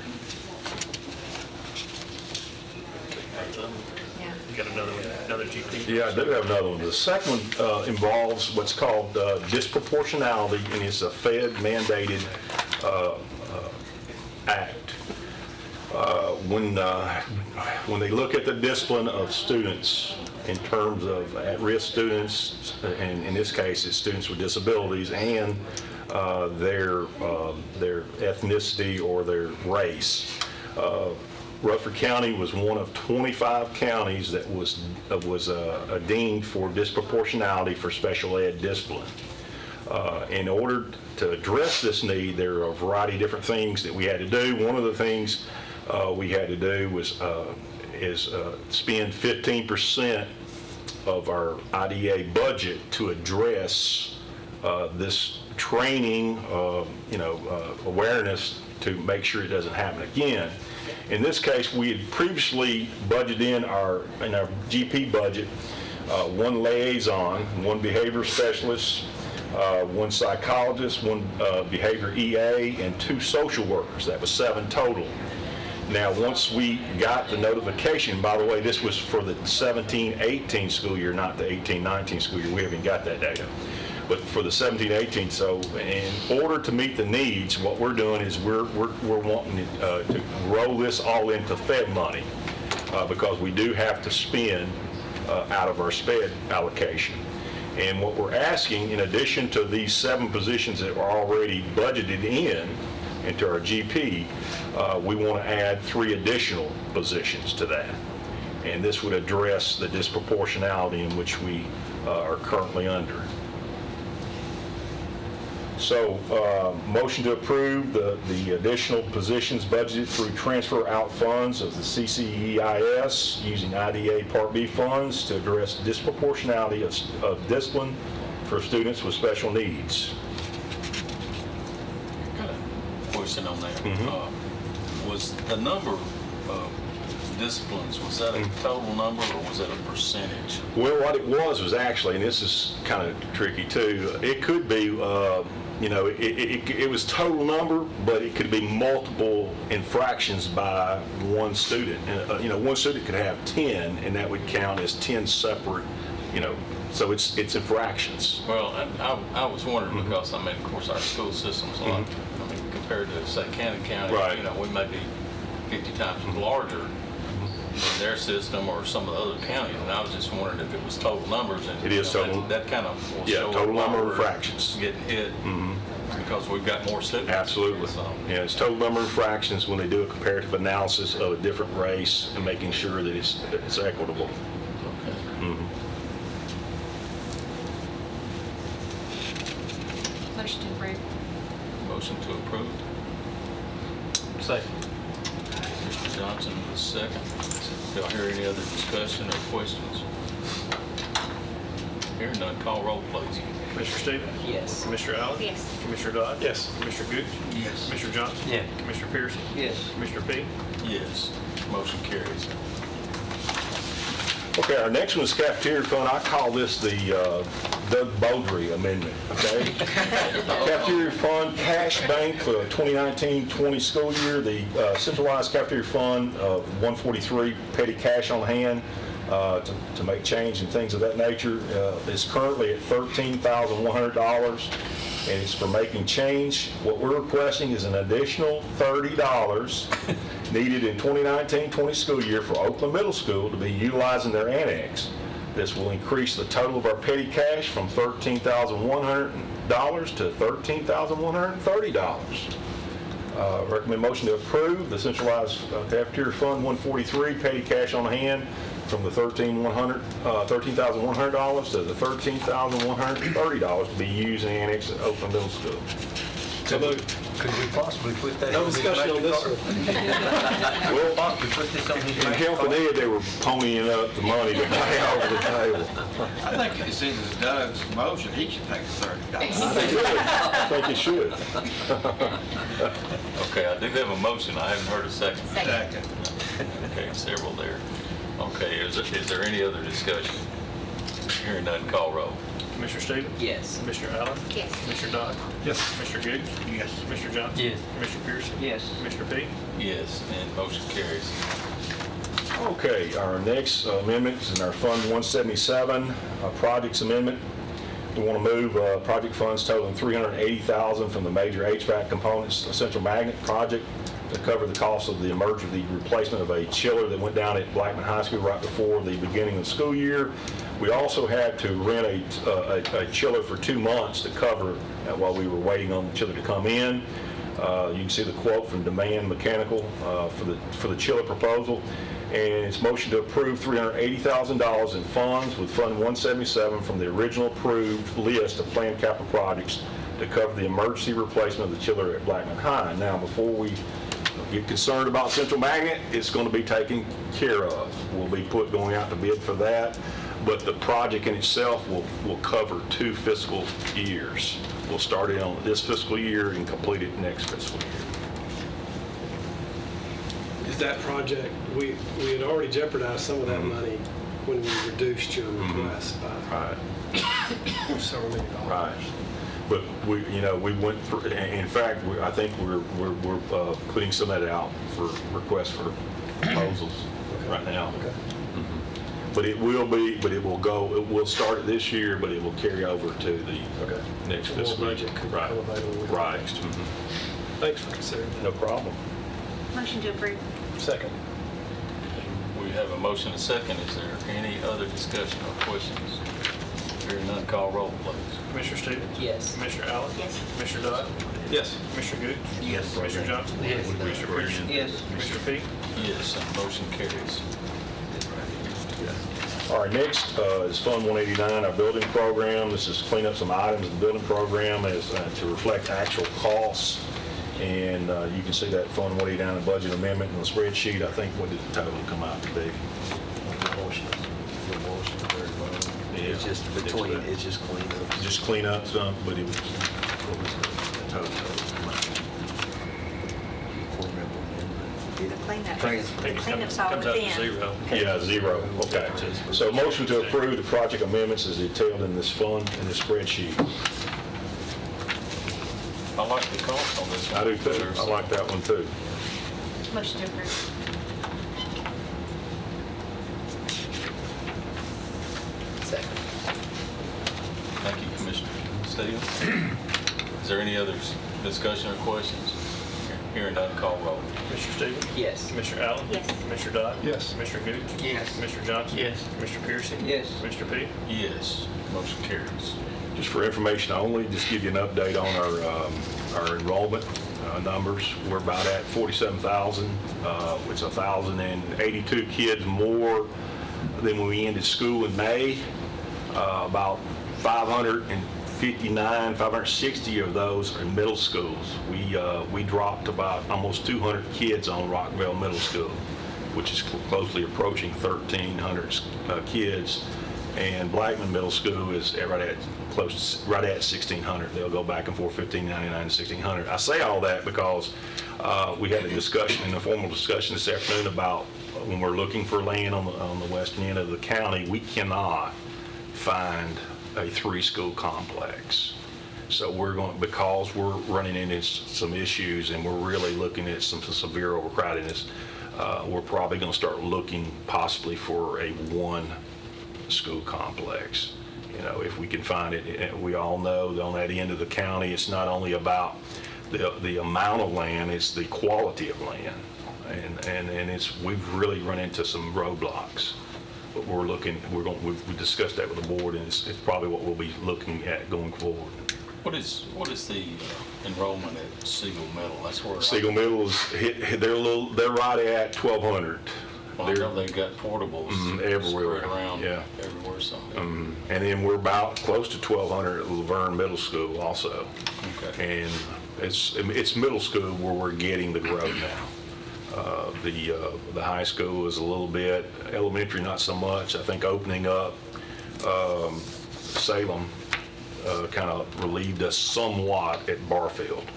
You got another GP? Yeah, I do have another one. The second one involves what's called disproportionality, and it's a Fed mandated act. When they look at the discipline of students in terms of at-risk students, and in this case it's students with disabilities, and their ethnicity or their race, Rutherford County was one of 25 counties that was deemed for disproportionality for special ed discipline. In order to address this need, there are a variety of different things that we had to do. One of the things we had to do was spend 15% of our IDA budget to address this training, awareness to make sure it doesn't happen again. In this case, we had previously budgeted in our GP budget one liaison, one behavior specialist, one psychologist, one behavior EA, and 2 social workers. That was 7 total. Now, once we got the notification, by the way, this was for the 17-18 school year, not the 18-19 school year. We haven't got that data. But for the 17-18, so in order to meet the needs, what we're doing is we're wanting to roll this all into Fed money because we do have to spend out of our SPED allocation. And what we're asking, in addition to these 7 positions that were already budgeted into our GP, we want to add 3 additional positions to that. And this would address the disproportionality in which we are currently under. So, motion to approve the additional positions budgeted through transfer out funds of the CCEIS using IDA Part B funds to address disproportionality of discipline for students with special needs. Got a question on that. Was the number of disciplines, was that a total number or was that a percentage? Well, what it was actually, and this is kind of tricky too, it could be, it was total number, but it could be multiple infractions by one student. And, one student could have 10, and that would count as 10 separate, so it's infractions. Well, I was wondering because, of course, our school system's a lot, compared to, say, Cannon County, Right. We may be 50 times larger than their system or some of the other counties, and I was just wondering if it was total numbers. And It is total. That kind of will Yeah, show total why number of we're infractions. getting hit because we've got more students. Absolutely. So, Yeah, it's total number of infractions when they do a comparative analysis of a different race and making sure that it's equitable. okay. Motion to approve. Motion to approve. Second. Mr. Johnson, the second. Do I hear any other discussion or questions? Hearing none, call roll, please. Commissioner Stevens? Yes. Commissioner Allen? Yes. Commissioner Dodd? Yes. Commissioner Gooch? Yes. Commissioner Johnson? Yeah. Commissioner Pearson? Yes. Commissioner Peak? Yes. Motion carries. Okay, our next one is cafeteria fund. I call this the Doug Beaudry amendment, okay? Cafeteria fund cash bank for the 2019-20 school year. The centralized cafeteria fund of 143 petty cash on hand to make change and things of that nature is currently at $13,100, and it's for making change. What we're requesting is an additional $30 needed in 2019-20 school year for Oakland Middle School to be utilizing their annex. This will increase the total of our petty cash from $13,100 to $13,130. Recommend motion to approve the centralized cafeteria fund 143 petty cash on hand from the $13,100 to the $13,130 to be used in the annex at Oakland Middle School. So moved. Could we possibly put that No on his discussion on this MasterCard? one. Well, possibly put this on his In California, MasterCard? they were ponying up the money to buy over the table. I think it's in Doug's motion, he should take the $30. I think it should. Okay, I do have a motion. I haven't heard a second. Second. Okay, several there. Okay, is there any other discussion? Hearing none, call roll. Commissioner Stevens? Yes. Commissioner Allen? Yes. Commissioner Dodd? Yes. Commissioner Gooch? Yes. Commissioner Johnson? Yes. Commissioner Pearson? Yes. Commissioner Peak? Yes, and motion carries. Okay, our next amendment is in our Fund 177, Projects Amendment. We want to move project funds totaling $380,000 from the major HVAC components, Central Magnet project, to cover the cost of the replacement of a chiller that went down at Blackman High School right before the beginning of the school year. We also had to rent a chiller for 2 months to cover while we were waiting on the chiller to come in. You can see the quote from Demand Mechanical for the chiller proposal. And it's motion to approve $380,000 in funds with Fund 177 from the original approved list of planned capital projects to cover the emergency replacement of the chiller at Blackman High. Now, before we get concerned about Central Magnet, it's going to be taken care of. We'll be going out to bid for that, but the project in itself will cover 2 fiscal years. We'll start it on this fiscal year and complete it next fiscal year. Is that project, we had already jeopardized some of that money when we reduced your request by several $1 million. Right. But we went for, in fact, I think we're putting some of that out for requests for proposals right now. Okay. But it will start it this year, but it will carry over to the next fiscal year. Budget could Right. come available with Right. next. Thanks for considering that. No problem. Motion to approve. Second. We have a motion and a second. Is there any other discussion or questions? Hearing none, call roll, please. Commissioner Stevens? Yes. Commissioner Allen? Yes. Commissioner Dodd? Yes. Commissioner Gooch? Yes. Commissioner Johnson? Yes. Commissioner Pearson? Yes. Commissioner Fee? Yes, and motion carries. All right, next is Fund 189, our building program. This is clean up some items in the building program as to reflect actual costs. And you can see that Fund 189 budget amendment in the spreadsheet. I think, what did the total come out to be? It's just between, it's just clean up. Just clean up some, but it was, what was the total come out? The cleanup's all Comes out to within. 0. Yeah, 0, okay. So motion to approve the project amendments is detailed in this fund, in the spreadsheet. I like the cost on this one. I do too. I like that one too. Motion to approve. Second. Thank you, Commissioner Stevens. Is there any other discussion or questions? Hearing none, call roll. Commissioner Stevens? Yes. Commissioner Allen? Yes. Commissioner Dodd? Yes. Commissioner Gooch? Yes. Commissioner Johnson? Yes. Commissioner Pearson? Yes. Commissioner Fee? Yes, motion carries. Just for information only, just give you an update on our enrollment numbers. We're about at 47,000. It's 1,082 kids more than when we ended school in May. About 560 of those are in middle schools. We dropped about almost 200 kids on Rockville Middle School, which is closely approaching 1,300 kids. And Blackman Middle School is right at 1,600. They'll go back and forth 1,599 to 1,600. I say all that because we had a discussion, an informal discussion this afternoon about when we're looking for land on the western end of the county, we cannot find a 3-school complex. So because we're running into some issues and we're really looking at some severe overcrowdedness, we're probably going to start looking possibly for a 1-school complex. If we can find it. We all know that on that end of the county, it's not only about the amount of land, it's the quality of land. And we've really run into some roadblocks. But we discussed that with the board, and it's probably what we'll be looking at going forward. What is the enrollment at Siegel Middle? That's where Siegel Middle is they're right at 1,200. Well, I know they've got portables everywhere. spread around Yeah. everywhere. And then we're about close to 1,200 at Laverne Middle School also. Okay. And it's middle school where we're getting the growth now. The high school is a little bit, elementary not so much. I think opening up Salem kind of relieved us somewhat at Barfield,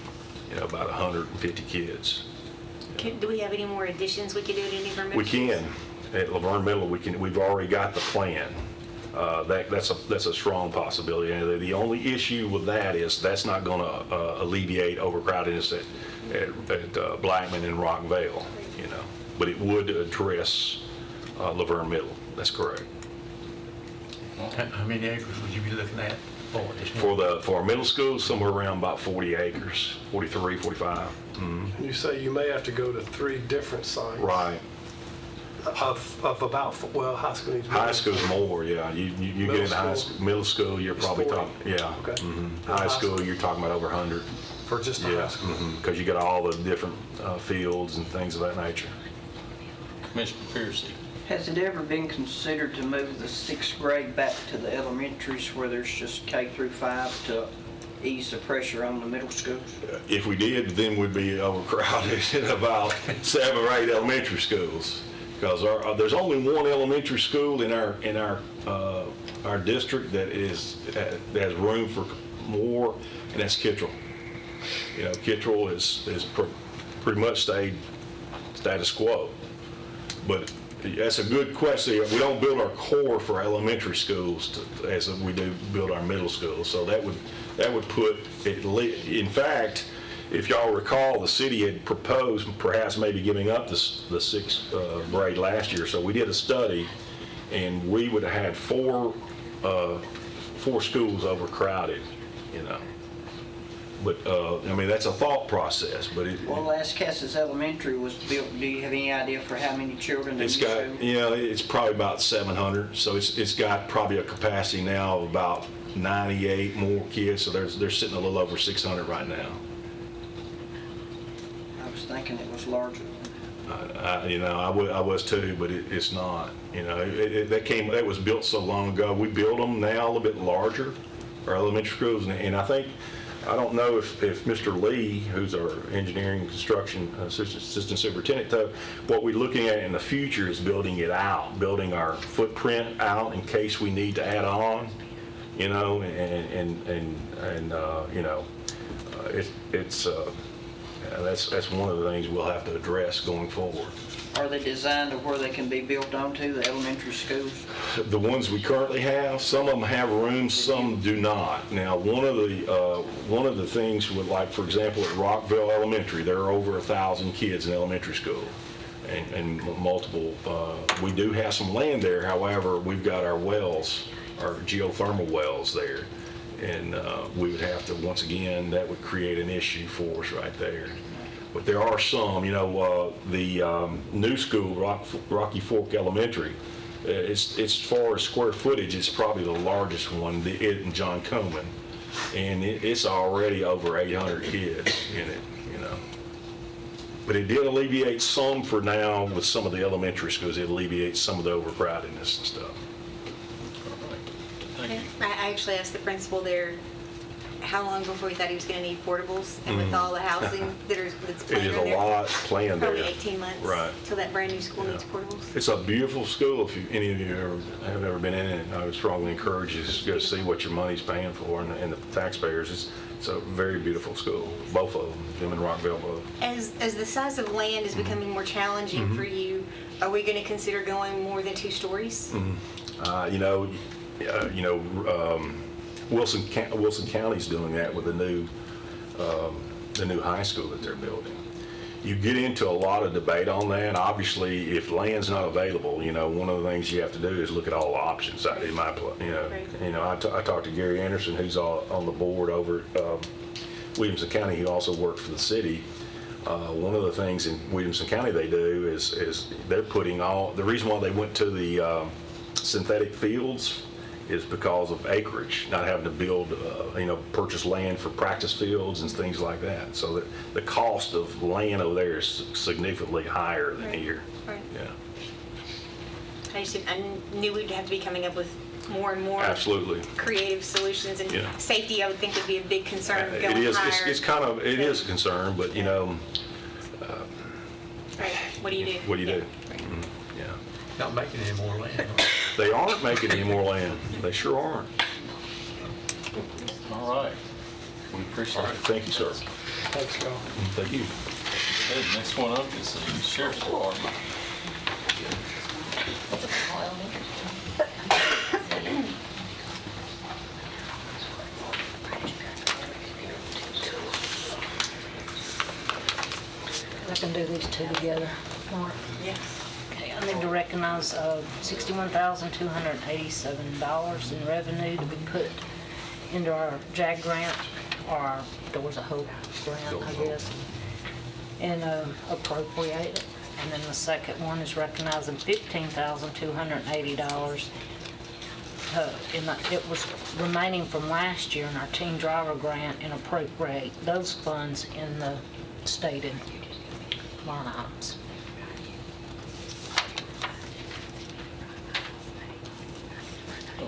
about 150 kids. Do we have any more additions we could do at any of our middle We can. At Laverne Middle, we've already got the plan. That's a strong possibility. And the only issue with that is that's not going to alleviate overcrowdedness at Blackman and Rockvale, but it would address Laverne Middle. That's correct. How many acres would you be looking at for this? For our middle school, somewhere around about 40 acres, 43, 45. You say you may have to go to 3 different sites. Right. Of about, high school needs more. High school's more, yeah. You get into middle school, you're probably 40. talking, yeah. Okay. High school, you're talking about over 100. For just the high school? Because you got all the different fields and things of that nature. Commissioner Piercy. Has it ever been considered to move the 6th grade back to the elementaries where there's just K through 5 to ease the pressure on the middle schools? If we did, then we'd be overcrowded in about 7 or 8 elementary schools. Because there's only one elementary school in our district that has room for more, and that's Kittrell. You know, Kittrell is pretty much stayed status quo. But that's a good question. We don't build our core for elementary schools as we do build our middle schools. So that would put it. In fact, if y'all recall, the city had proposed perhaps maybe giving up the 6th grade last year. So we did a study, and we would have had four schools overcrowded. You know. But, I mean, that's a thought process, but Well, Las Casas Elementary was built, do you have any idea for how many children? it's got, it's probably about 700, so it's got probably a capacity now of about 98 more kids, so they're sitting a little over 600 right now. I was thinking it was larger. I was too, but it's not. You know, that was built so long ago. We build them now a little bit larger, our elementary schools, and I don't know if Mr. Lee, who's our engineering and construction assistant superintendent, what we're looking at in the future is building it out, building our footprint out in case we need to add on, you know, that's one of the things we'll have to address going forward. Are they designed to where they can be built onto, the elementary schools? The ones we currently have, some of them have rooms, some do not. Now, one of the things with, like, for example, at Rockville Elementary, there are over 1,000 kids in elementary school, and multiple. We do have some land there. However, we've got our wells, our geothermal wells there, and we would have to, once again, that would create an issue for us right there. But there are some, you know, the new school, Rocky Fork Elementary, as far as square footage, it's probably the largest one, it and John Coleman. And it's already over 800 kids in it, you know. But it did alleviate some for now with some of the elementary schools. It alleviates some of the overcrowdedness and stuff. Thank you. I actually asked the principal there how long before he thought he was going to need portables, and with all the housing that's planned It is in a there, lot planned there. probably 18 months Right. till that brand new school needs portables. It's a beautiful school. If any of you have ever been in it, I would strongly encourage you to go see what your money's paying for and the taxpayers. It's a very beautiful school, both of them and Rockville both. As the size of land is becoming more challenging for you, are we going to consider going more than 2 stories? Wilson County's doing that with the new high school that they're building. You get into a lot of debate on that. Obviously, if land's not available, you know, one of the things you have to do is look at all the options. In my, I talked to Gary Anderson, who's on the board over at Williamson County. He also worked for the city. One of the things in Williamson County they do is they're putting the reason why they went to the synthetic fields is because of acreage, not having to build, purchase land for practice fields and things like that. So that the cost of land over there is significantly higher than here. Right. Yeah. I knew we'd have to be coming up with more and more Absolutely. creative solutions, and safety I would think would be a big concern It going is. higher. It is a concern, but Right. What do you do? what do you do? Right. Yeah. Not making any more land. They aren't making any more land. They sure aren't. All right. We appreciate it. Thank you, sir. Thanks, y'all. Thank you. Okay, next one up is the Sheriff's Department. I can do these two together, Mark. Yes. Okay, I need to recognize $61,287 in revenue to be put into our JAG grant, or our Doors of Hope grant, I guess, and appropriate it. And then the second one is recognizing $15,280 it was remaining from last year in our teen driver grant and appropriate those funds in the stated line items.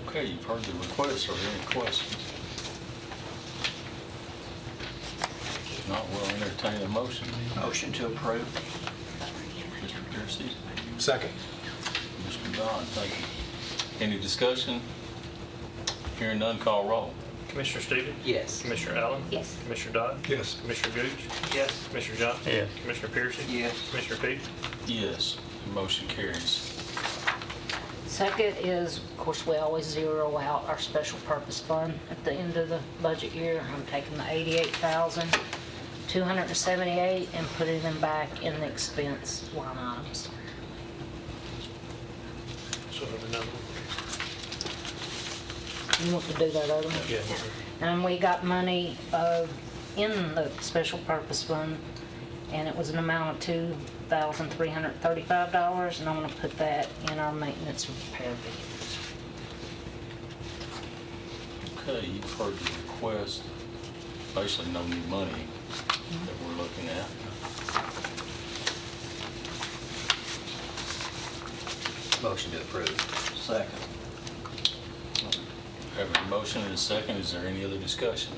Okay, you've heard the request. Are there any questions? If not, we'll entertain a motion. Motion to approve. Mr. Piercy? Second. Mr. Dodd, thank you. Any discussion? Hearing none, call roll. Commissioner Stevens? Yes. Commissioner Allen? Yes. Commissioner Dodd? Yes. Commissioner Gooch? Yes. Commissioner Johnson? Yes. Commissioner Piercy? Yes. Commissioner Peak? Yes, motion carries. Second is, of course, we always zero out our special purpose fund at the end of the budget year. I'm taking the $88,278 and putting them back in the expense line items. So another one. You want to do that other one? Yeah. And we got money in the special purpose fund, and it was an amount of $2,335, and I'm going to put that in our maintenance and repair bill. Okay, you've heard the request. Basically, no new money that we're looking at. Motion to approve. Second. Have a motion and a second. Is there any other discussion?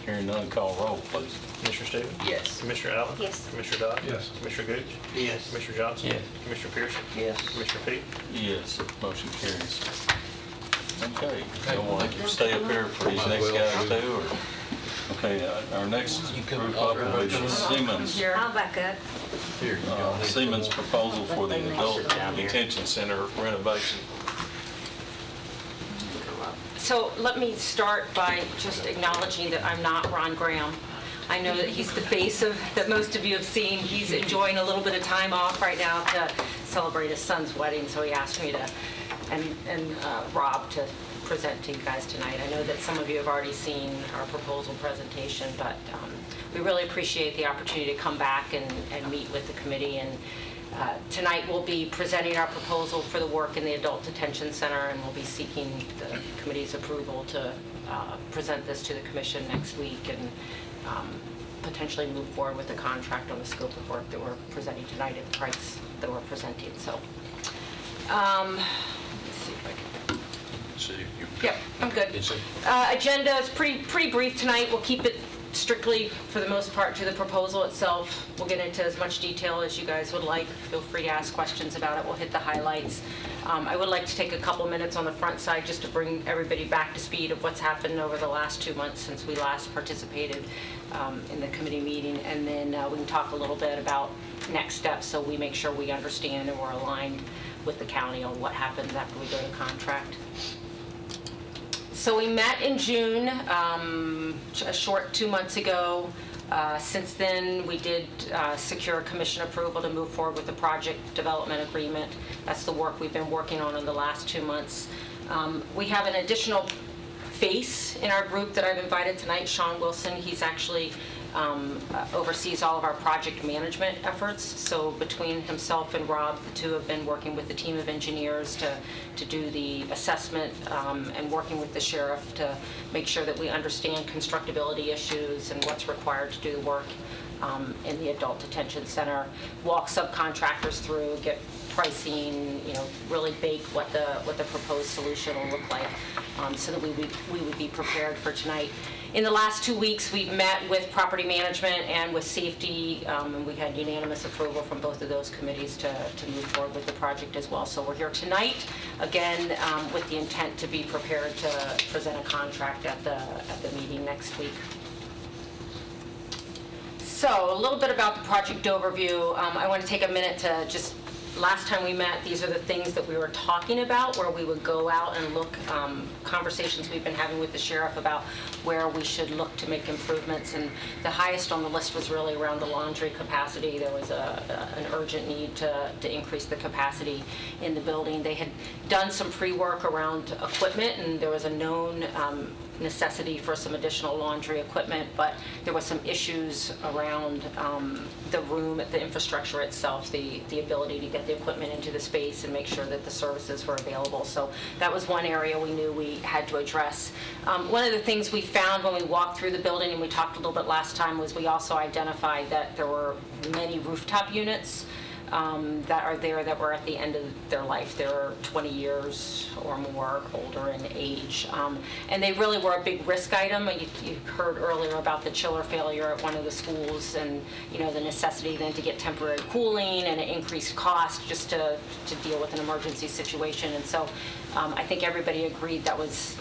Hearing none, call roll, please. Commissioner Stevens? Yes. Commissioner Allen? Yes. Commissioner Dodd? Yes. Commissioner Gooch? Yes. Commissioner Johnson? Yes. Commissioner Piercy? Yes. Commissioner Peak? Yes, motion carries. Okay, you want to stay up here for these next guys too, or? Okay, our next group up will be Siemens. I'll back up. Siemens proposal for the adult detention center renovation. So let me start by just acknowledging that I'm not Ron Graham. I know that he's the face that most of you have seen. He's enjoying a little bit of time off right now to celebrate his son's wedding, so he asked me to, and Rob to present to you guys tonight. I know that some of you have already seen our proposal presentation, but we really appreciate the opportunity to come back and meet with the committee. And tonight we'll be presenting our proposal for the work in the Adult Detention Center, and we'll be seeking the committee's approval to present this to the commission next week and potentially move forward with the contract on the scope of work that we're presenting tonight at the price that we're presenting. So, let's see if I can. Yep, I'm good. Agenda is pretty brief tonight. We'll keep it strictly, for the most part, to the proposal itself. We'll get into as much detail as you guys would like. Feel free to ask questions about it. We'll hit the highlights. I would like to take a couple minutes on the front side just to bring everybody back to speed of what's happened over the last 2 months since we last participated in the committee meeting, and then we can talk a little bit about next steps so we make sure we understand and we're aligned with the county on what happens after we go to contract. So we met in June, a short 2 months ago. Since then, we did secure commission approval to move forward with the project development agreement. That's the work we've been working on in the last 2 months. We have an additional face in our group that I've invited tonight, Sean Wilson. He's actually oversees all of our project management efforts. So between himself and Rob, the two have been working with the team of engineers to do the assessment and working with the sheriff to make sure that we understand constructability issues and what's required to do the work in the adult detention center, walk subcontractors through, get pricing, really bake what the proposed solution will look like, so that we would be prepared for tonight. In the last 2 weeks, we've met with property management and with safety, and we had unanimous approval from both of those committees to move forward with the project as well. So we're here tonight, again, with the intent to be prepared to present a contract at the meeting next week. So a little bit about the project overview. I want to take a minute to just, last time we met, these are the things that we were talking about, where we would go out and look, conversations we've been having with the sheriff about where we should look to make improvements. And the highest on the list was really around the laundry capacity. There was an urgent need to increase the capacity in the building. They had done some pre-work around equipment, and there was a known necessity for some additional laundry equipment, but there were some issues around the room, the infrastructure itself, the ability to get get the equipment into the space and make sure that the services were available. So that was one area we knew we had to address. One of the things we found when we walked through the building, and we talked a little bit last time, was we also identified that there were many rooftop units that are there that were at the end of their life. They were 20 years or more older in age. And they really were a big risk item. You heard earlier about the chiller failure at one of the schools, and the necessity then to get temporary cooling and an increased cost just to deal with an emergency situation. And so I think everybody agreed that was,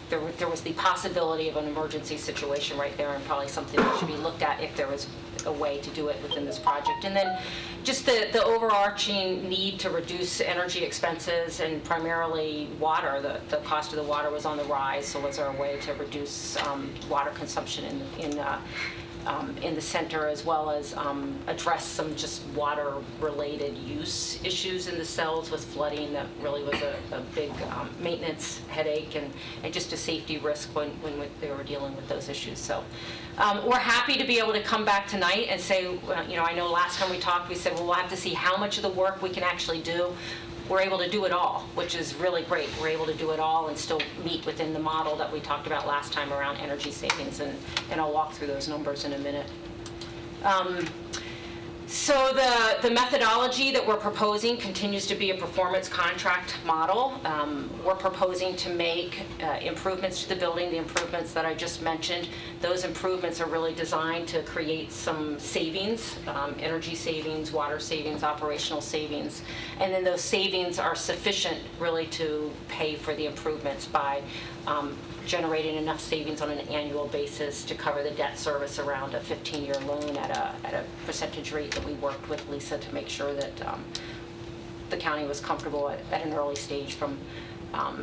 there was the possibility of an emergency situation right there, and probably something that should be looked at if there was a way to do it within this project. And then just the overarching need to reduce energy expenses, and primarily water. The cost of the water was on the rise, so was there a way to reduce water consumption in the center, as well as address some just water-related use issues in the cells with flooding that really was a big maintenance headache and just a safety risk when they were dealing with those issues. So we're happy to be able to come back tonight and say, I know last time we talked, we said, well, we'll have to see how much of the work we can actually do. We're able to do it all, which is really great. We're able to do it all and still meet within the model that we talked about last time around energy savings, and I'll walk through those numbers in a minute. So the methodology that we're proposing continues to be a performance contract model. We're proposing to make improvements to the building, the improvements that I just mentioned. Those improvements are really designed to create some savings, energy savings, water savings, operational savings. And then those savings are sufficient really to pay for the improvements by generating enough savings on an annual basis to cover the debt service around a 15-year loan at a percentage rate that we worked with Lisa to make sure that the county was comfortable at an early stage from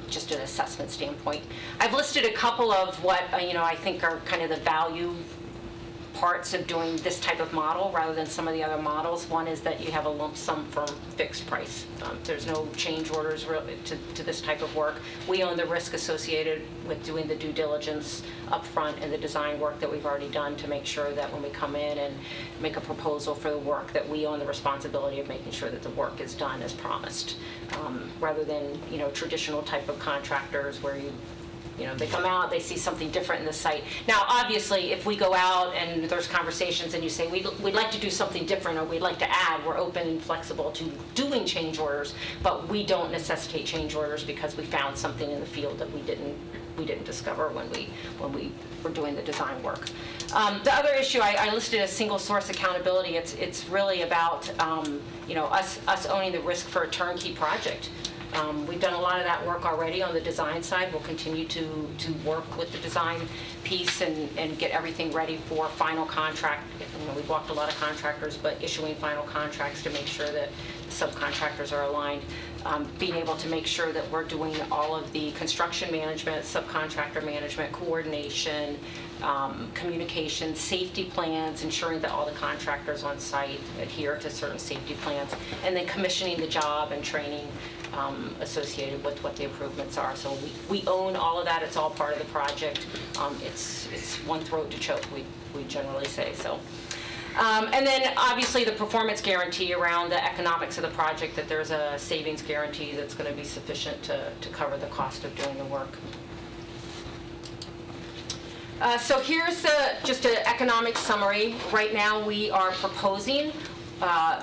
just an assessment standpoint. I've listed a couple of what I think are kind of the value parts of doing this type of model rather than some of the other models. One is that you have a lump sum firm fixed price. There's no change orders really to this type of work. We own the risk associated with doing the due diligence up front and the design work that we've already done to make sure that when we come in and make a proposal for the work, that we own the responsibility of making sure that the work is done as promised, rather than traditional type of contractors where they come out, they see something different in the site. Now, obviously, if we go out and there's conversations and you say, we'd like to do something different or we'd like to add, we're open and flexible to doing change orders, but we don't necessitate change orders because we found something in the field that we didn't discover when we were doing the design work. The other issue I listed as single source accountability. It's really about us owning the risk for a turnkey project. We've done a lot of that work already on the design side. We'll continue to work with the design piece and get everything ready for final contract. We've walked a lot of contractors, but issuing final contracts to make sure that subcontractors are aligned. Being able to make sure that we're doing all of the construction management, subcontractor management, coordination, communication, safety plans, ensuring that all the contractors on site adhere to certain safety plans, and then commissioning the job and training associated with what the improvements are. So we own all of that. It's all part of the project. It's one throat to choke, we generally say. So. And then obviously the performance guarantee around the economics of the project, that there's a savings guarantee that's going to be sufficient to cover the cost of doing the work. So here's just an economic summary. Right now we are proposing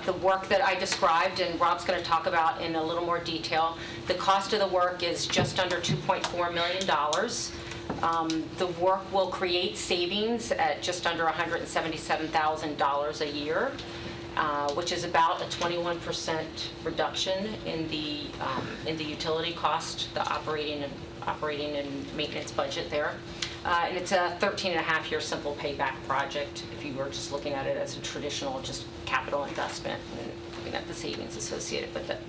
the work that I described, and Rob's going to talk about in a little more detail. The cost of the work is just under $2.4 million. The work will create savings at just under $177,000 a year, which is about a 21% reduction in the utility cost, the operating and maintenance budget there. And it's a 13.5-year simple payback project if you were just looking at it as a traditional just capital investment and looking at the savings associated with it.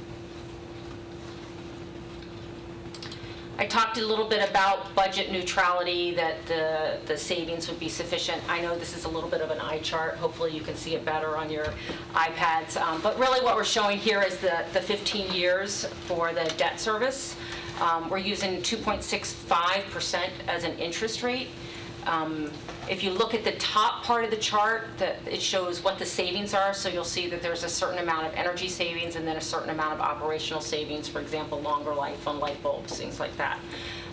I talked a little bit about budget neutrality, that the savings would be sufficient. I know this is a little bit of an eye chart. Hopefully you can see it better on your iPads. But really what we're showing here is the 15 years for the debt service. We're using 2.65% as an interest rate. If you look at the top part of the chart, it shows what the savings are. So you'll see that there's a certain amount of energy savings and then a certain amount of operational savings, for example, longer life on light bulbs, things like that.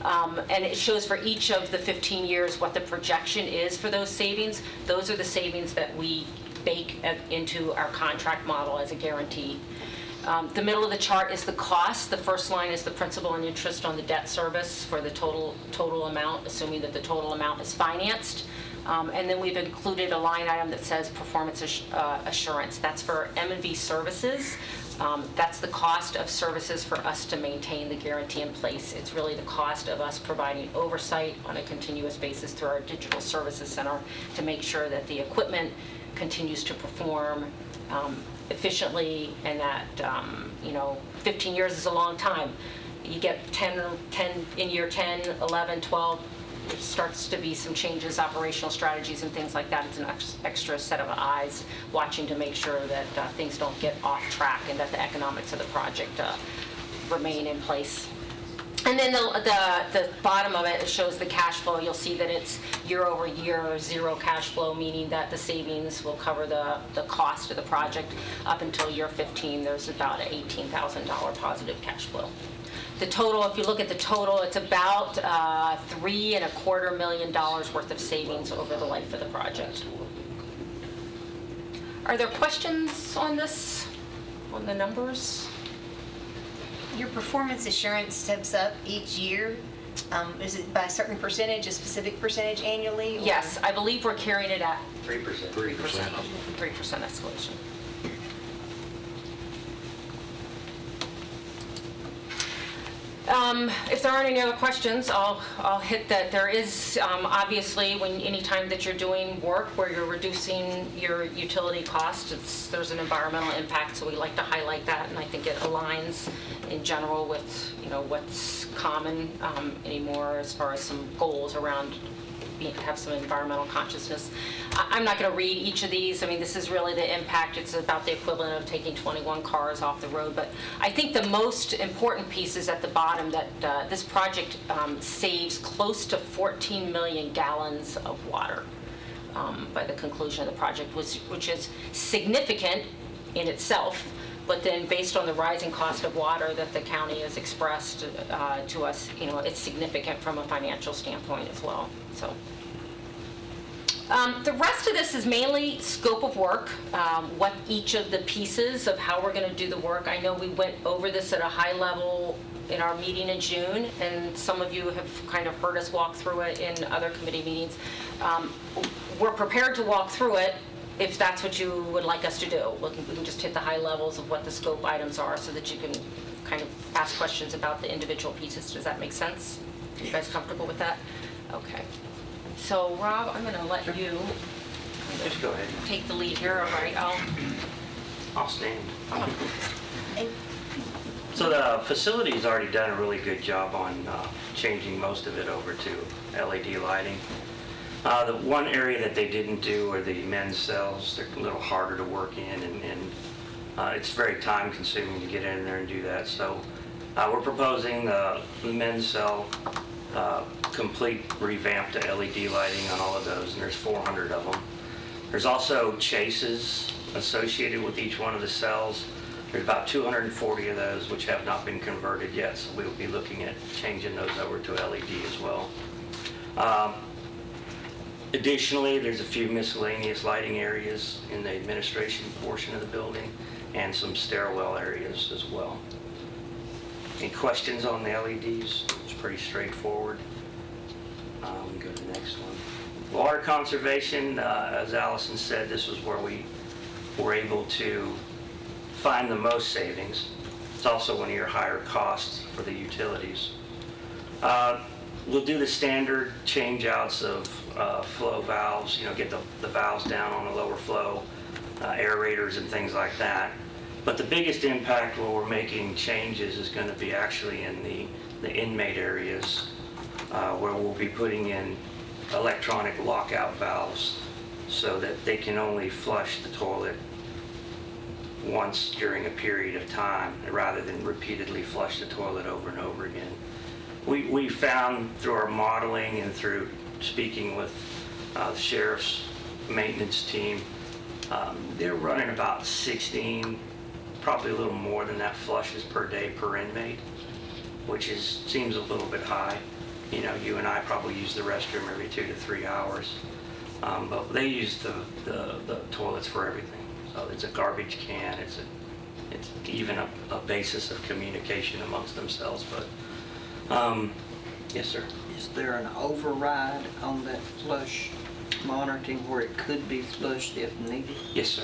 And it shows for each of the 15 years what the projection is for those savings. Those are the savings that we bake into our contract model as a guarantee. The middle of the chart is the cost. The first line is the principal and interest on the debt service for the total amount, assuming that the total amount is financed. And then we've included a line item that says performance assurance. That's for M&V services. That's the cost of services for us to maintain the guarantee in place. It's really the cost of us providing oversight on a continuous basis through our digital services center to make sure that the equipment continues to perform efficiently, and that 15 years is a long time. You get 10 in year 10, 11, 12, it starts to be some changes, operational strategies and things like that. It's an extra set of eyes watching to make sure that things don't get off track and that the economics of the project remain in place. And then the bottom of it shows the cash flow. You'll see that it's year over year, zero cash flow, meaning that the savings will cover the cost of the project. Up until year 15, there's about an $18,000 positive cash flow. The total, if you look at the total, it's about $3.25 million worth of savings over the life of the project. Are there questions on this, on the numbers? Your performance assurance steps up each year. Is it by a certain percentage, a specific percentage annually? Or? Yes, I believe we're carrying it at 3%. 3% escalation. If there aren't any other questions, I'll hit that. There is obviously, anytime that you're doing work where you're reducing your utility costs, there's an environmental impact, so we like to highlight that, and I think it aligns in general with what's common anymore as far as some goals around have some environmental consciousness. I'm not going to read each of these. I mean, this is really the impact. It's about the equivalent of taking 21 cars off the road. But I think the most important piece is at the bottom, that this project saves close to 14 million gallons of water by the conclusion of the project, which is significant in itself. But then based on the rising cost of water that the county has expressed to us, it's significant from a financial standpoint as well. So the rest of this is mainly scope of work, what each of the pieces of how we're going to do the work. I know we went over this at a high level in our meeting in June, and some of you have kind of heard us walk through it in other committee meetings. We're prepared to walk through it if that's what you would like us to do. We can just hit the high levels of what the scope items are so that you can kind of ask questions about the individual pieces. Does that make sense? Are you guys comfortable with that? Okay. So Rob, I'm going to let you Just go ahead. take the lead here. All right, I'll stand. So the facility's already done a really good job on changing most of it over to LED lighting. The one area that they didn't do are the men's cells. They're a little harder to work in, and it's very time consuming to get in there and do that. So we're proposing the men's cell complete revamp to LED lighting on all of those, and there's 400 of them. There's also chases associated with each one of the cells. There's about 240 of those which have not been converted yet, so we'll be looking at changing those over to LED as well. Additionally, there's a few miscellaneous lighting areas in the administration portion of the building and some stairwell areas as well. Any questions on the LEDs? It's pretty straightforward. We can go to the next one. Water conservation, as Allison said, this was where we were able to find the most savings. It's also one of your higher costs for the utilities. We'll do the standard change outs of flow valves, get the valves down on a lower flow, aerators and things like that. But the biggest impact where we're making changes is going to be actually in the inmate areas where we'll be putting in electronic lockout valves so that they can only flush the toilet once during a period of time rather than repeatedly flush the toilet over and over again. We found through our modeling and through speaking with the sheriff's maintenance team, they're running about 16, probably a little more than that, flushes per day per inmate, which seems a little bit high. You know, you and I probably use the restroom every 2 to 3 hours, but they use the toilets for everything. So it's a garbage can, it's even a basis of communication amongst themselves. But yes, sir. Is there an override on that flush monitoring where it could be flushed if needed? Yes, sir.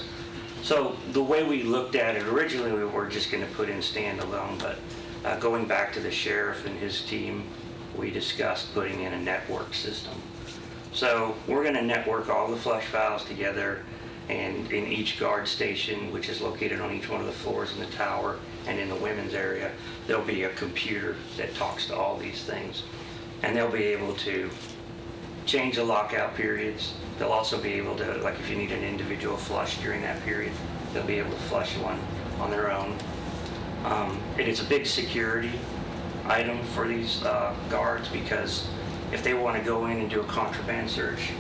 So the way we looked at it, originally we were just going to put in standalone, but going back to the sheriff and his team, we discussed putting in a network system. So we're going to network all the flush valves together, and in each guard station, which is located on each one of the floors in the tower and in the women's area, there'll be a computer that talks to all these things. And they'll be able to change the lockout periods. They'll also be able to, like if you need an individual flush during that period, they'll be able to flush one on their own. It is a big security item for these guards, because if they want to go in and do a contraband search,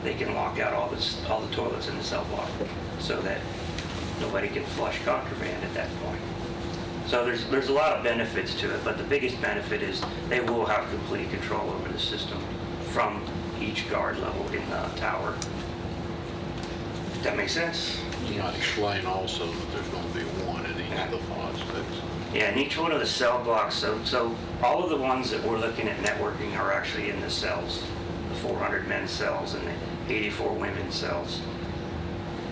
they can lock out all the toilets in the cell block so that nobody can flush contraband at that point. So there's a lot of benefits to it, but the biggest benefit is they will have complete control over the system from each guard level in the tower. Does that make sense? You might explain also that there's going to be one in each of the pod stations. Yeah, in each one of the cell blocks, so all of the ones that we're looking at networking are actually in the cells, the 400 men's cells and the 84 women's cells.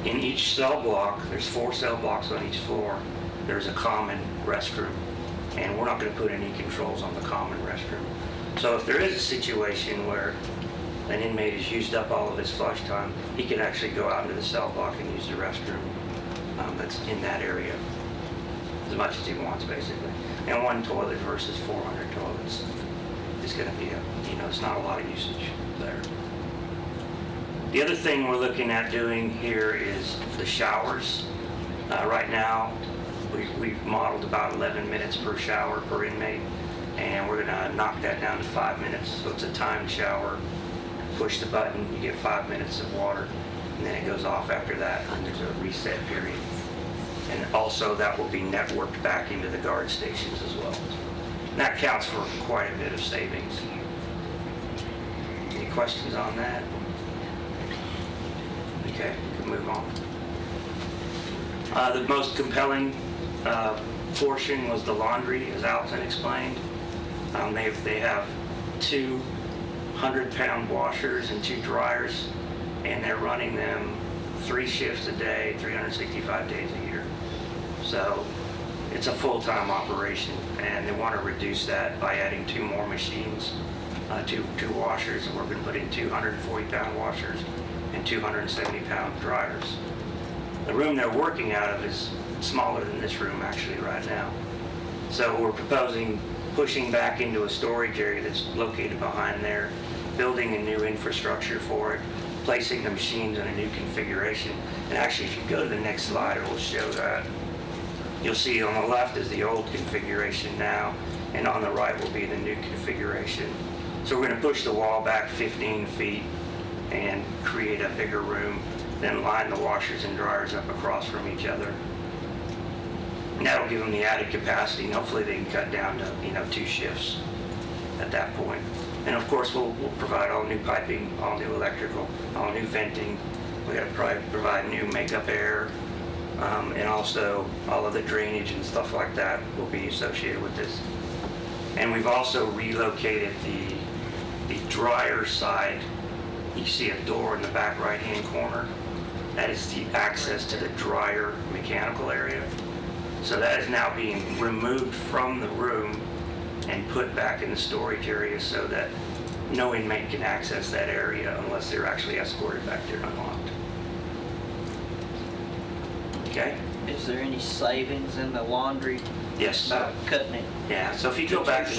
In each cell block, there's 4 cell blocks on each floor, there's a common restroom, and we're not going to put any controls on the common restroom. So if there is a situation where an inmate has used up all of his flush time, he can actually go out into the cell block and use the restroom that's in that area as much as he wants, basically. And 1 toilet versus 400 toilets is going to be it's not a lot of usage there. The other thing we're looking at doing here is the showers. Right now, we've modeled about 11 minutes per shower per inmate, and we're going to knock that down to 5 minutes. So it's a timed shower. Push the button, you get 5 minutes of water, and then it goes off after that, and there's a reset period. And also that will be networked back into the guard stations as well. And that counts for quite a bit of savings. Any questions on that? Okay, we can move on. The most compelling portion was the laundry, as Alton explained. They have 2 100-pound washers and 2 dryers, and they're running them 3 shifts a day, 365 days a year. So it's a full-time operation, and they want to reduce that by adding 2 more machines, 2 washers, and we're going to put in 240-pound washers and 270-pound dryers. The room they're working out of is smaller than this room actually right now. So we're proposing pushing back into a storage area that's located behind there, building a new infrastructure for it, placing the machines in a new configuration. And actually, if you go to the next slide, it will show that. You'll see on the left is the old configuration now, and on the right will be the new configuration. So we're going to push the wall back 15 feet and create a bigger room, then line the washers and dryers up across from each other. And that'll give them the added capacity, and hopefully they can cut down to 2 shifts at that point. And of course, we'll provide all new piping, all new electrical, all new venting. We got to provide new makeup air, and also all of the drainage and stuff like that will be associated with this. And we've also relocated the dryer side. You see a door in the back right-hand corner. That is the access to the dryer mechanical area. So that is now being removed from the room and put back in the storage area so that no inmate can access that area unless they're actually escorted back there unlocked. Okay? Is there any savings in the laundry? Yes. About cutting it? Yeah, so if you go back to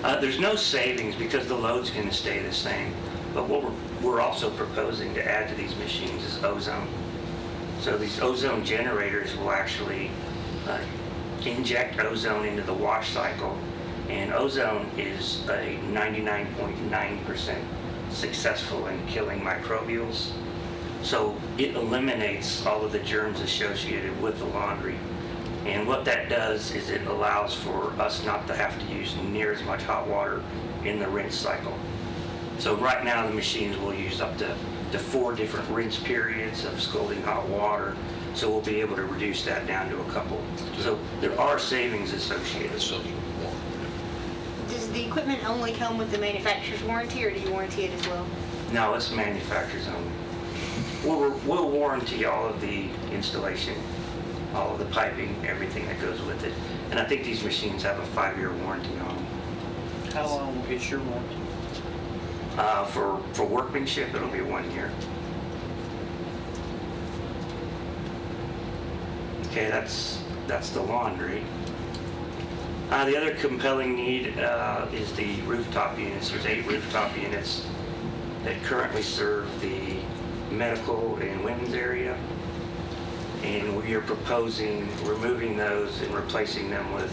that, there's no savings because the load's going to stay the same. But what we're also proposing to add to these machines is ozone. So these ozone generators will actually inject ozone into the wash cycle, and ozone is a 99.9% successful in killing microbials. So it eliminates all of the germs associated with the laundry. And what that does is it allows for us not to have to use near as much hot water in the rinse cycle. So right now the machines will use up to 4 different rinse periods of scalding hot water. So we'll be able to reduce that down to a couple. So there are savings associated. Does the equipment only come with the manufacturer's warranty, or do you warranty it as well? No, it's manufacturers only. We'll warranty all of the installation, all of the piping, everything that goes with it. And I think these machines have a 5-year warranty on them. How long is your warranty? For workmanship, it'll be 1 year. Okay, that's the laundry. The other compelling need is the rooftop units. There's 8 rooftop units that currently serve the medical and women's area. And we are proposing removing those and replacing them with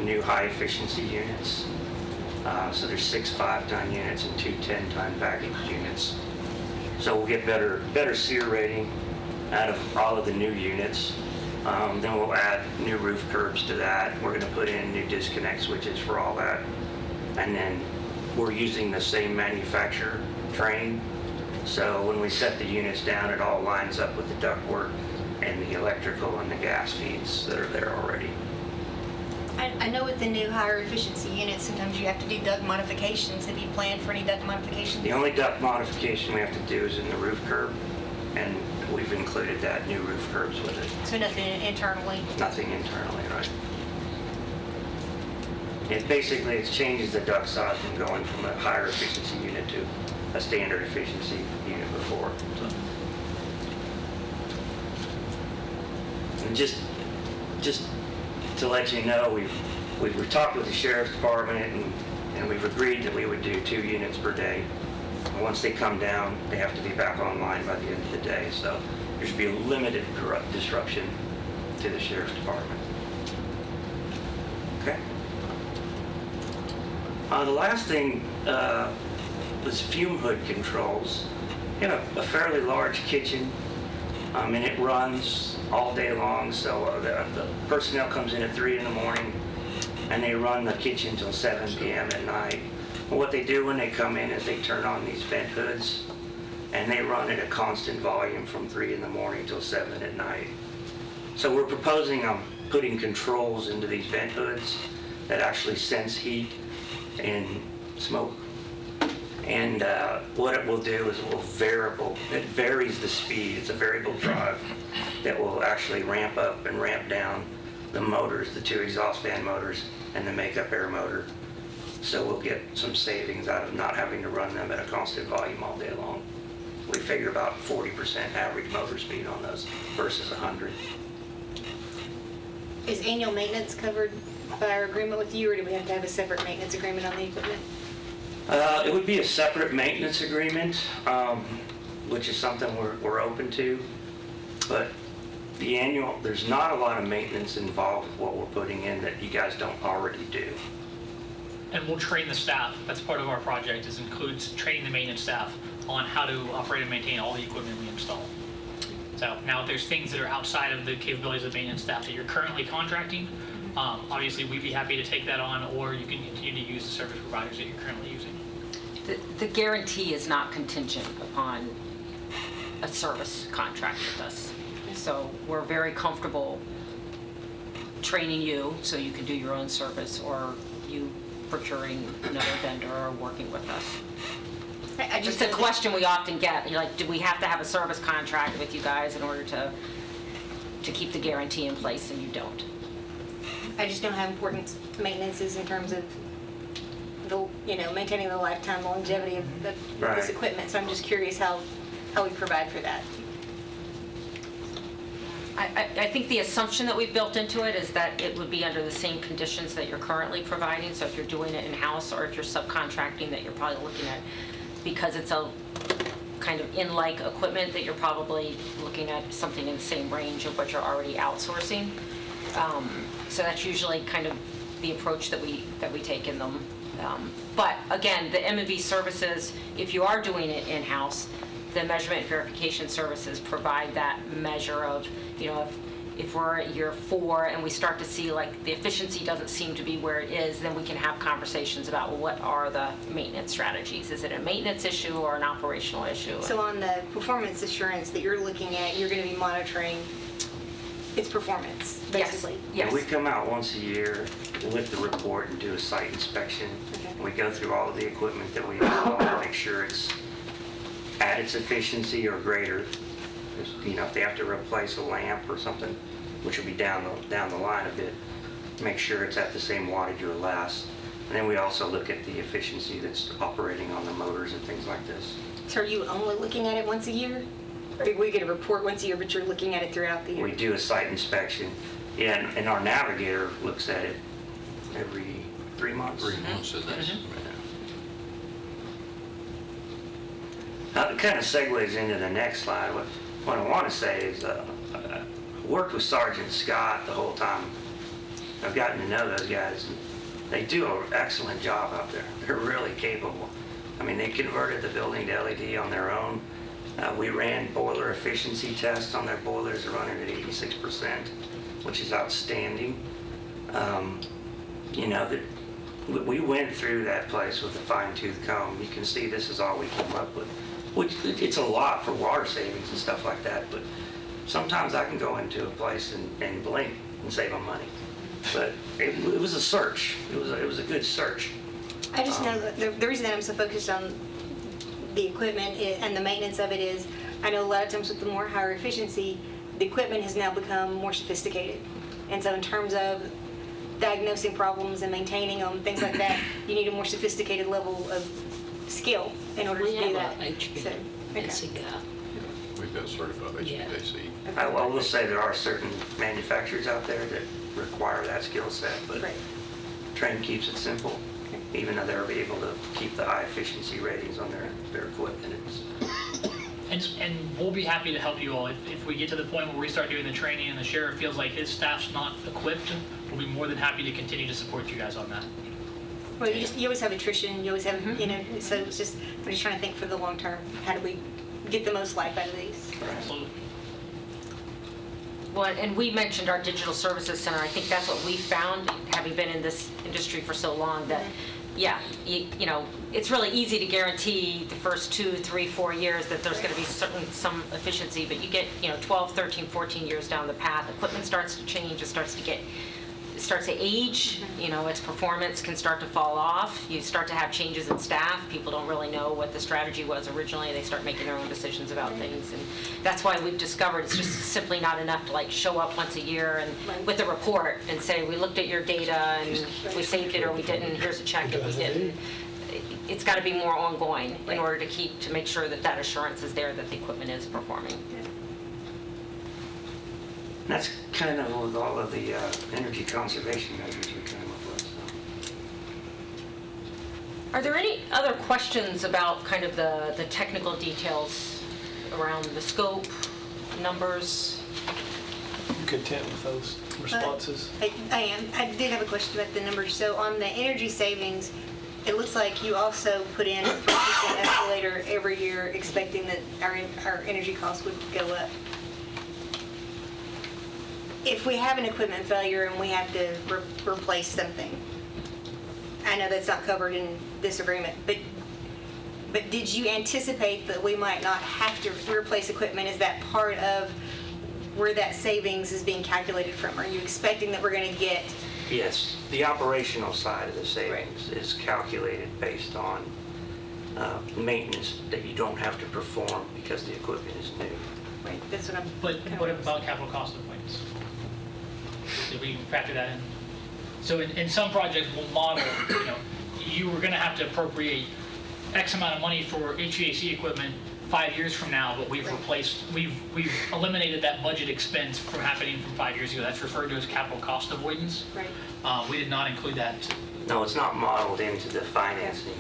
new high-efficiency units. So there's 6 5-ton units and 2 10-ton package units. So we'll get better SEER rating out of all of the new units. Then we'll add new roof curbs to that. We're going to put in new disconnect switches for all that. And then we're using the same manufacturer train. So when we set the units down, it all lines up with the ductwork and the electrical and the gas feeds that are there already. I know with the new higher efficiency units, sometimes you have to do duct modifications. Have you planned for any duct modifications? The only duct modification we have to do is in the roof curb, and we've included that new roof curbs with it. So nothing internally? Nothing internally, right? It changes the duct size from going from a higher efficiency unit to a standard efficiency unit before. So. And just to let you know, we've talked with the sheriff's department and we've agreed that we would do 2 units per day. And once they come down, they have to be back online by the end of the day. So there should be a limited disruption to the sheriff's department. Okay. The last thing was fume hood controls. We have a fairly large kitchen, and it runs all day long. So the personnel comes in at 3 in the morning, and they run the kitchen till 7 p.m. at night. And what they do when they come in is they turn on these vent hoods, and they run at a constant volume from 3 in the morning till 7 at night. So we're proposing putting controls into these vent hoods that actually sense heat and smoke. And what it will do is it varies the speed. It's a variable drive that will actually ramp up and ramp down the motors, the 2 exhaust fan motors and the makeup air motor. So we'll get some savings out of not having to run them at a constant volume all day long. We figure about 40% average motor speed on those versus 100. Is annual maintenance covered by our agreement with you, or do we have to have a separate maintenance agreement on the equipment? It would be a separate maintenance agreement, which is something we're open to. But there's not a lot of maintenance involved with what we're putting in that you guys don't already do. And we'll train the staff. That's part of our project, includes training the maintenance staff on how to operate and maintain all the equipment we install. So now if there's things that are outside of the capabilities of maintenance staff that you're currently contracting, obviously we'd be happy to take that on, or you can continue to use the service providers that you're currently using. The guarantee is not contingent upon a service contract with us. So we're very comfortable training you so you can do your own service, or you procuring another vendor or working with us. Just a question we often get, you're like, do we have to have a service contract with you guys in order to keep the guarantee in place, and you don't? I just know how important maintenance is in terms of maintaining the lifetime longevity of this equipment. So I'm just curious how we provide for that. I think the assumption that we've built into it is that it would be under the same conditions that you're currently providing. So if you're doing it in-house or if you're subcontracting, that you're probably looking at, because it's a kind of in-like equipment, that you're probably looking at something in the same range of what you're already outsourcing. So that's usually kind of the approach that we take in them. But again, the M&V services, if you are doing it in-house, the measurement and verification services provide that measure of, if we're at year 4 and we start to see like the efficiency doesn't seem to be where it is, then we can have conversations about, well, what are the maintenance strategies? Is it a maintenance issue or an operational issue? So on the performance assurance that you're looking at, you're going to be monitoring its performance, basically? Yeah, we come out once a year with the report and do a site inspection. And we go through all of the equipment that we have to make sure it's at its efficiency or greater. If they have to replace a lamp or something, which will be down the line a bit, make sure it's at the same wattage or less. And then we also look at the efficiency that's operating on the motors and things like this. So are you only looking at it once a year? Or we get a report once a year, but you're looking at it throughout the year? We do a site inspection. Yeah, and our navigator looks at it every 3 months. 3 months, and that's, It kind of segues into the next slide. What I want to say is I worked with Sergeant Scott the whole time. I've gotten to know those guys. And they do an excellent job out there. They're really capable. I mean, they converted the building to LED on their own. We ran boiler efficiency tests on their boilers. They're running at 86%, which is outstanding. We went through that place with a fine-tooth comb. You can see this is all we came up with. Which, it's a lot for water savings and stuff like that, but sometimes I can go into a place and blink and save them money. But it was a search. It was a good search. I just know that the reason that I'm so focused on the equipment and the maintenance of it is, I know a lot of times with the more higher efficiency, the equipment has now become more sophisticated. And so in terms of diagnosing problems and maintaining them, things like that, you need a more sophisticated level of skill in order to do that. So, okay. we've got certified HVAC. I will say there are certain manufacturers out there that require that skill set, but Trane keeps it simple, even though they're able to keep the high efficiency ratings on their equipment. And we'll be happy to help you all. If we get to the point where we start doing the training and the sheriff feels like his staff's not equipped, we'll be more than happy to continue to support you guys on that. Well, you always have attrition, you always have, so it's just, we're just trying to think for the long term. How do we get the most life out of these? Absolutely. Well, and we mentioned our digital services center. I think that's what we found, having been in this industry for so long, that, it's really easy to guarantee the first 2, 3, 4 years that there's going to be some efficiency, but you get, 12, 13, 14 years down the path, equipment starts to change, it starts to age, its performance can start to fall off. You start to have changes in staff. People don't really know what the strategy was originally. They start making their own decisions about things. And that's why we've discovered it's just simply not enough to show up once a year and with a report and say, we looked at your data and we saved it or we didn't. Here's a check if we didn't. It's got to be more ongoing in order to make sure that assurance is there that the equipment is performing. That's kind of with all of the energy conservation measures we came up with. So. Are there any other questions about kind of the technical details around the scope, numbers? You content with those responses? I am. I did have a question about the numbers. So on the energy savings, it looks like you also put in a 3% escalator every year, expecting that our energy costs would go up. If we have an equipment failure and we have to replace something, I know that's not covered in this agreement, but did you anticipate that we might not have to replace equipment? Is that part of where that savings is being calculated from? Are you expecting that we're going to get? Yes, the operational side of the savings is calculated based on maintenance that you don't have to perform because the equipment is new. Right, that's what I'm. But what about capital cost avoidance? Did we factor that in? So in some projects, we'll model, you were going to have to appropriate X amount of money for HVAC equipment 5 years from now, but we've eliminated that budget expense from happening from 5 years ago. That's referred to as capital cost avoidance. Right. We did not include that. No, it's not modeled into the financing.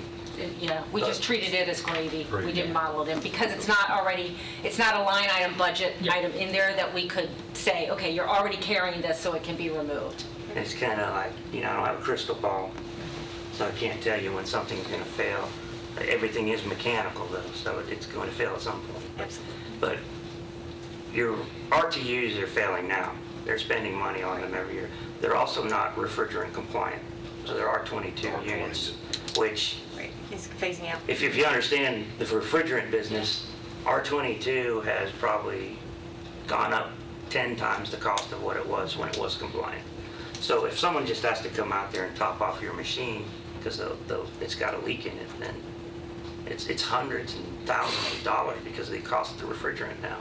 We just treated it as gravy. We didn't model it in because it's not a line item budget item in there that we could say, okay, you're already carrying this, so it can be removed. It's kind of like, I don't have a crystal ball. So I can't tell you when something's going to fail. Everything is mechanical though, so it's going to fail at some point. But your RTUs are failing now. They're spending money on them every year. They're also not refrigerant compliant. So there are 22 units, which He's phasing out. if you understand the refrigerant business, R22 has probably gone up 10 times the cost of what it was when it was compliant. So if someone just has to come out there and top off your machine because it's got a leak in it, then it's hundreds and thousands of dollars because of the cost of the refrigerant now.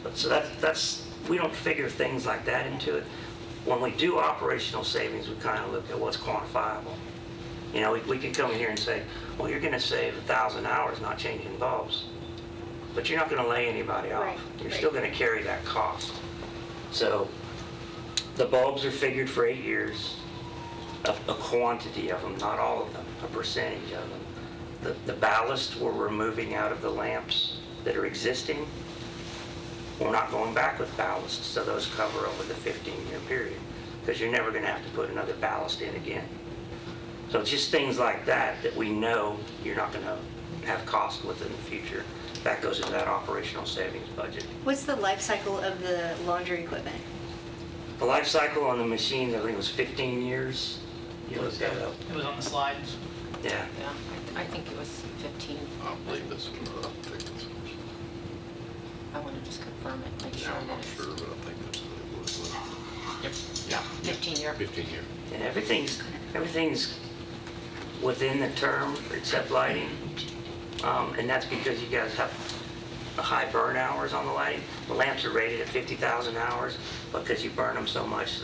But so that's we don't figure things like that into it. When we do operational savings, we kind of look at what's quantifiable. You know, we could come in here and say, well, you're going to save 1,000 hours not changing bulbs, but you're not going to lay anybody off. You're still going to carry that cost. So the bulbs are figured for 8 years, a quantity of them, not all of them, a percentage of them. The ballast we're removing out of the lamps that are existing, we're not going back with ballast, so those cover over the 15-year period, because you're never going to have to put another ballast in again. So it's just things like that that we know you're not going to have cost with in the future. That goes into that operational savings budget. What's the life cycle of the laundry equipment? The life cycle on the machine, I think, was 15 years. You looked that up. It was on the slides. Yeah. Yeah, I think it was 15. I believe this one, I want to just confirm it, make sure I'm that not it's sure, but I think that's what it was. Yep. Yeah. 15 year. 15 year. And everything's within the term except lighting. And that's because you guys have high burn hours on the lighting. The lamps are rated at 50,000 hours, but because you burn them so much,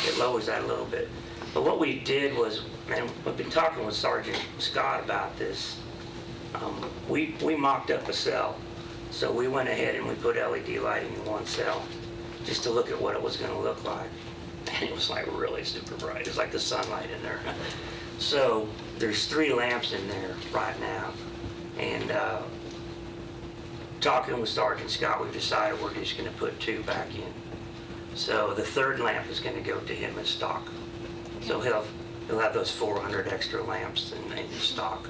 it lowers that a little bit. But what we did was, and we've been talking with Sergeant Scott about this, we mocked up a cell. So we went ahead and we put LED lighting in one cell just to look at what it was going to look like. And it was like really super bright. It's like the sunlight in there. So there's 3 lamps in there right now. And talking with Sergeant Scott, we've decided we're just going to put 2 back in. So the 3rd lamp is going to go to him in stock. So he'll have those 400 extra lamps in stock.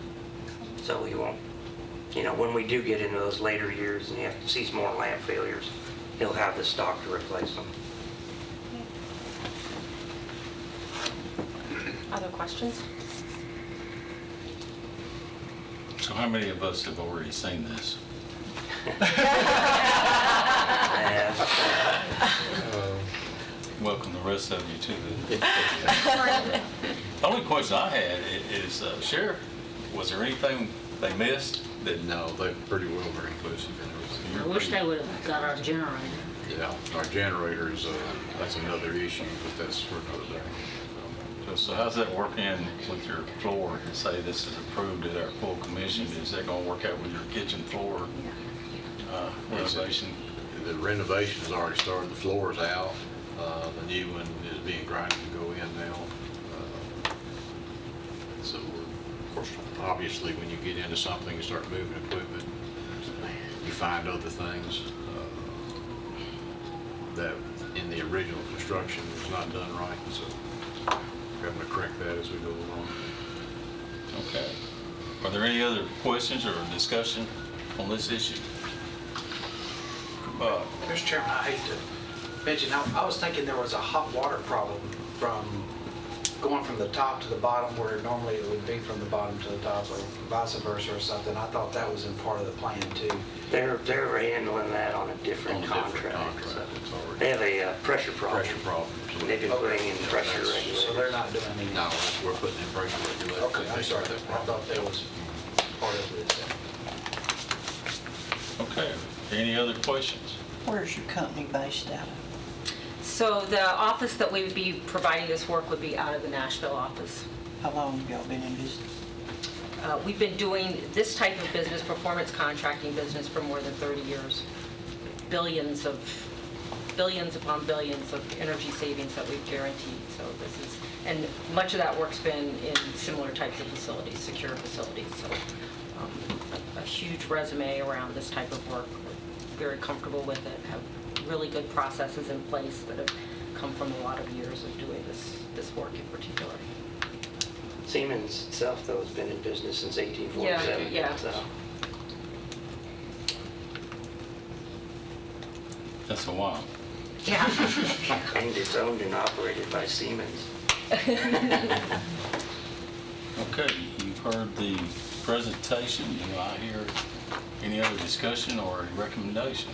So he won't, you know, when we do get into those later years and he sees more lamp failures, he'll have the stock to replace them. Other questions? So how many of us have already seen this? Welcome the rest of you to the... The only question I had is, Sheriff, was there anything they missed? No, they're pretty well very inclusive in everything. I wish they would have got our generator. Yeah, our generators, that's another issue, but that's for another day. So how's that work in with your floor? Say this is approved at our full commission, is that going to work out with your kitchen floor renovation? The renovation has already started, the floor is out, the new one is being grinded to go in now. So of course, obviously, when you get into something, you start moving equipment, you find other things that in the original construction was not done right, so we're having to correct that as we go along. Okay. Are there any other questions or discussion on this issue? Mr. Chairman, I hate to mention, I was thinking there was a hot water problem from going from the top to the bottom, where normally it would be from the bottom to the top, or vice versa or something. I thought that was in part of the plan too. They're handling that on a different contract. So they have a pressure problem. They've been putting in pressure regulators. So they're not doing any... No, we're putting in pressure regulators. Okay, I'm sorry. I thought that was part of this. Okay. Any other questions? Where's your company based out of? So the office that we would be providing this work would be out of the Nashville office. How long have y'all been in business? We've been doing this type of business, performance contracting business, for more than 30 years. Billions upon billions of energy savings that we've guaranteed. So this is, and much of that work's been in similar types of facilities, secure facilities. So a huge resume around this type of work. We're very comfortable with it, have really good processes in place that have come from a lot of years of doing this work in particular. Siemens itself, though, has been in business since 1847. Yeah, yeah. So That's a while. Yeah. and it's owned and operated by Siemens. Okay, you've heard the presentation. Do I hear any other discussion or a recommendation?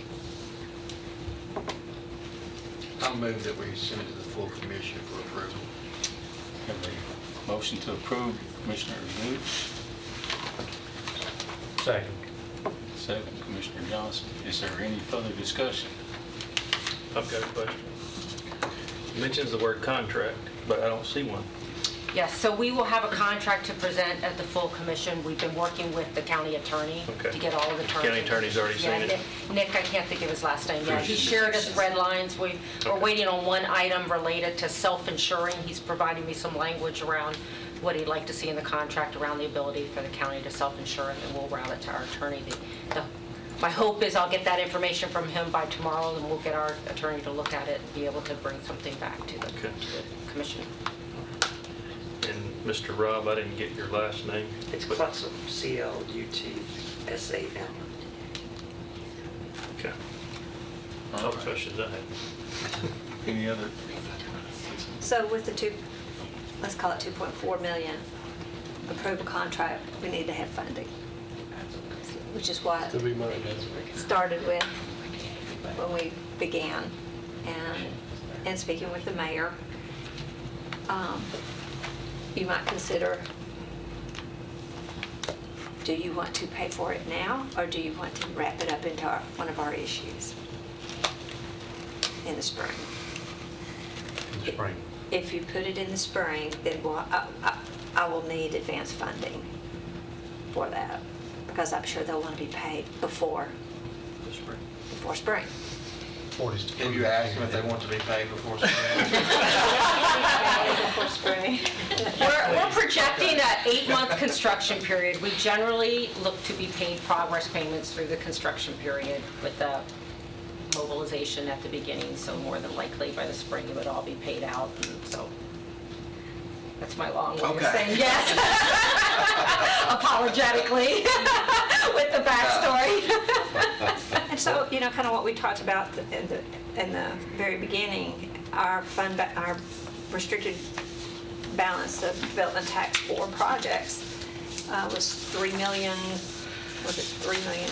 I'll move that we send it to the full commission for approval. Have a motion to approve, Commissioner Gooch. Second. Second, Commissioner Johnson. Is there any further discussion? I've got a question. It mentions the word contract, but I don't see one. Yes, so we will have a contract to present at the full commission. We've been working with the county attorney Okay. to get all of the terms. County attorney's already seen it? Nick, I can't think of his last name yet. He shared us red lines. We're waiting on one item related to self-insuring. He's providing me some language around what he'd like to see in the contract around the ability for the county to self-insure, and then we'll route it to our attorney. My hope is I'll get that information from him by tomorrow, and we'll get our attorney to look at it and be able to bring something back to the commission. And Mr. Rob, I didn't get your last name. It's Clutsam, C-L-U-T-S-A-M. Okay. All the questions I have. Any other? So with the let's call it 2.4 million approval contract, we need to have funding, which is what To be money. started with when we began, and speaking with the mayor, you might consider, do you want to pay for it now, or do you want to wrap it up into one of our issues in the spring? In the spring. If you put it in the spring, then I will need advance funding for that, because I'm sure they'll want to be paid before spring. Have you asked them if they want to be paid before spring? Before spring. We're projecting an 8-month construction period. We generally look to be paid progress payments through the construction period with the mobilization at the beginning, so more than likely by the spring it would all be paid out, and so that's my long way of saying yes. Apologetically with the backstory. And so, kind of what we talked about in the very beginning, our restricted balance of development tax for projects was 3 million. Was it 3 million?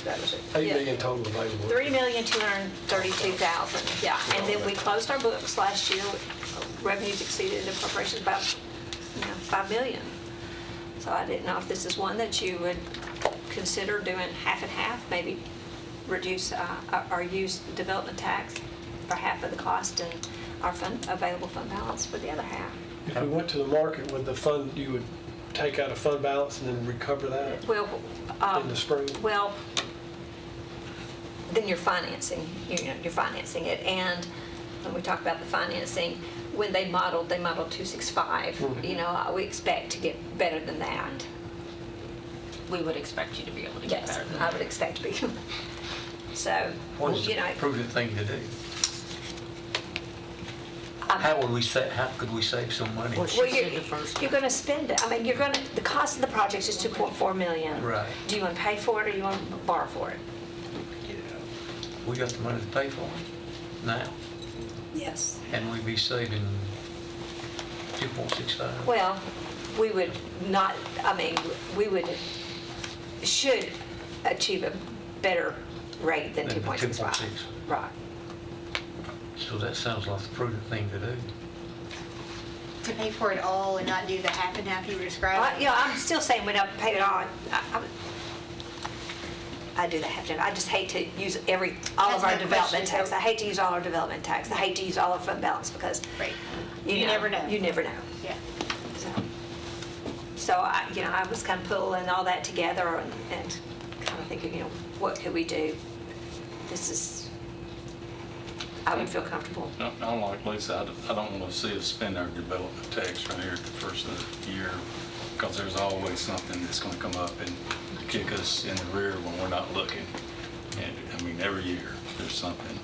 That was it. 8 million total available. 3,232,000. Yeah, and then we closed our books last year. Revenues exceeded appropriations about 5 million. So I didn't know if this is one that you would consider doing half and half, maybe reduce or use development tax for half of the cost and our available fund balance for the other half. If we went to the market with the fund, you would take out a fund balance and then recover that Well, in the spring? Well, then you're financing it. And when we talk about the financing, when they modeled 265. Mm-hmm. We expect to get better than that. We would expect you to be able to get Yes, better than I that. would expect to be. So, What is the prudent thing to do? Um, How could we save some money? well, you're going to spend it. I mean, the cost of the project is 2.4 million. Right. Do you want to pay for it or you want to borrow for it? We got the money to pay for it now, Yes. and we'd be saving 2.65. Well, we would not, should achieve a better rate than Than the 2.65. 2.6. Right. So that sounds like the prudent thing to do. To pay for it all and not do the half and half you were describing? I'm still saying we don't pay it all. I do the half. I just hate to use all That's of our my development question, tax. so- I hate to use all our development tax. I hate to use all our fund balance because You never know. You never know. Yeah. So I was kind of pulling all that together and kind of thinking, what could we do? I would feel comfortable. I'm like Lisa, I don't want to see us spend our development tax right here at the first of the year, because there's always something that's going to come up and kick us in the rear when we're not looking. And, every year there's something.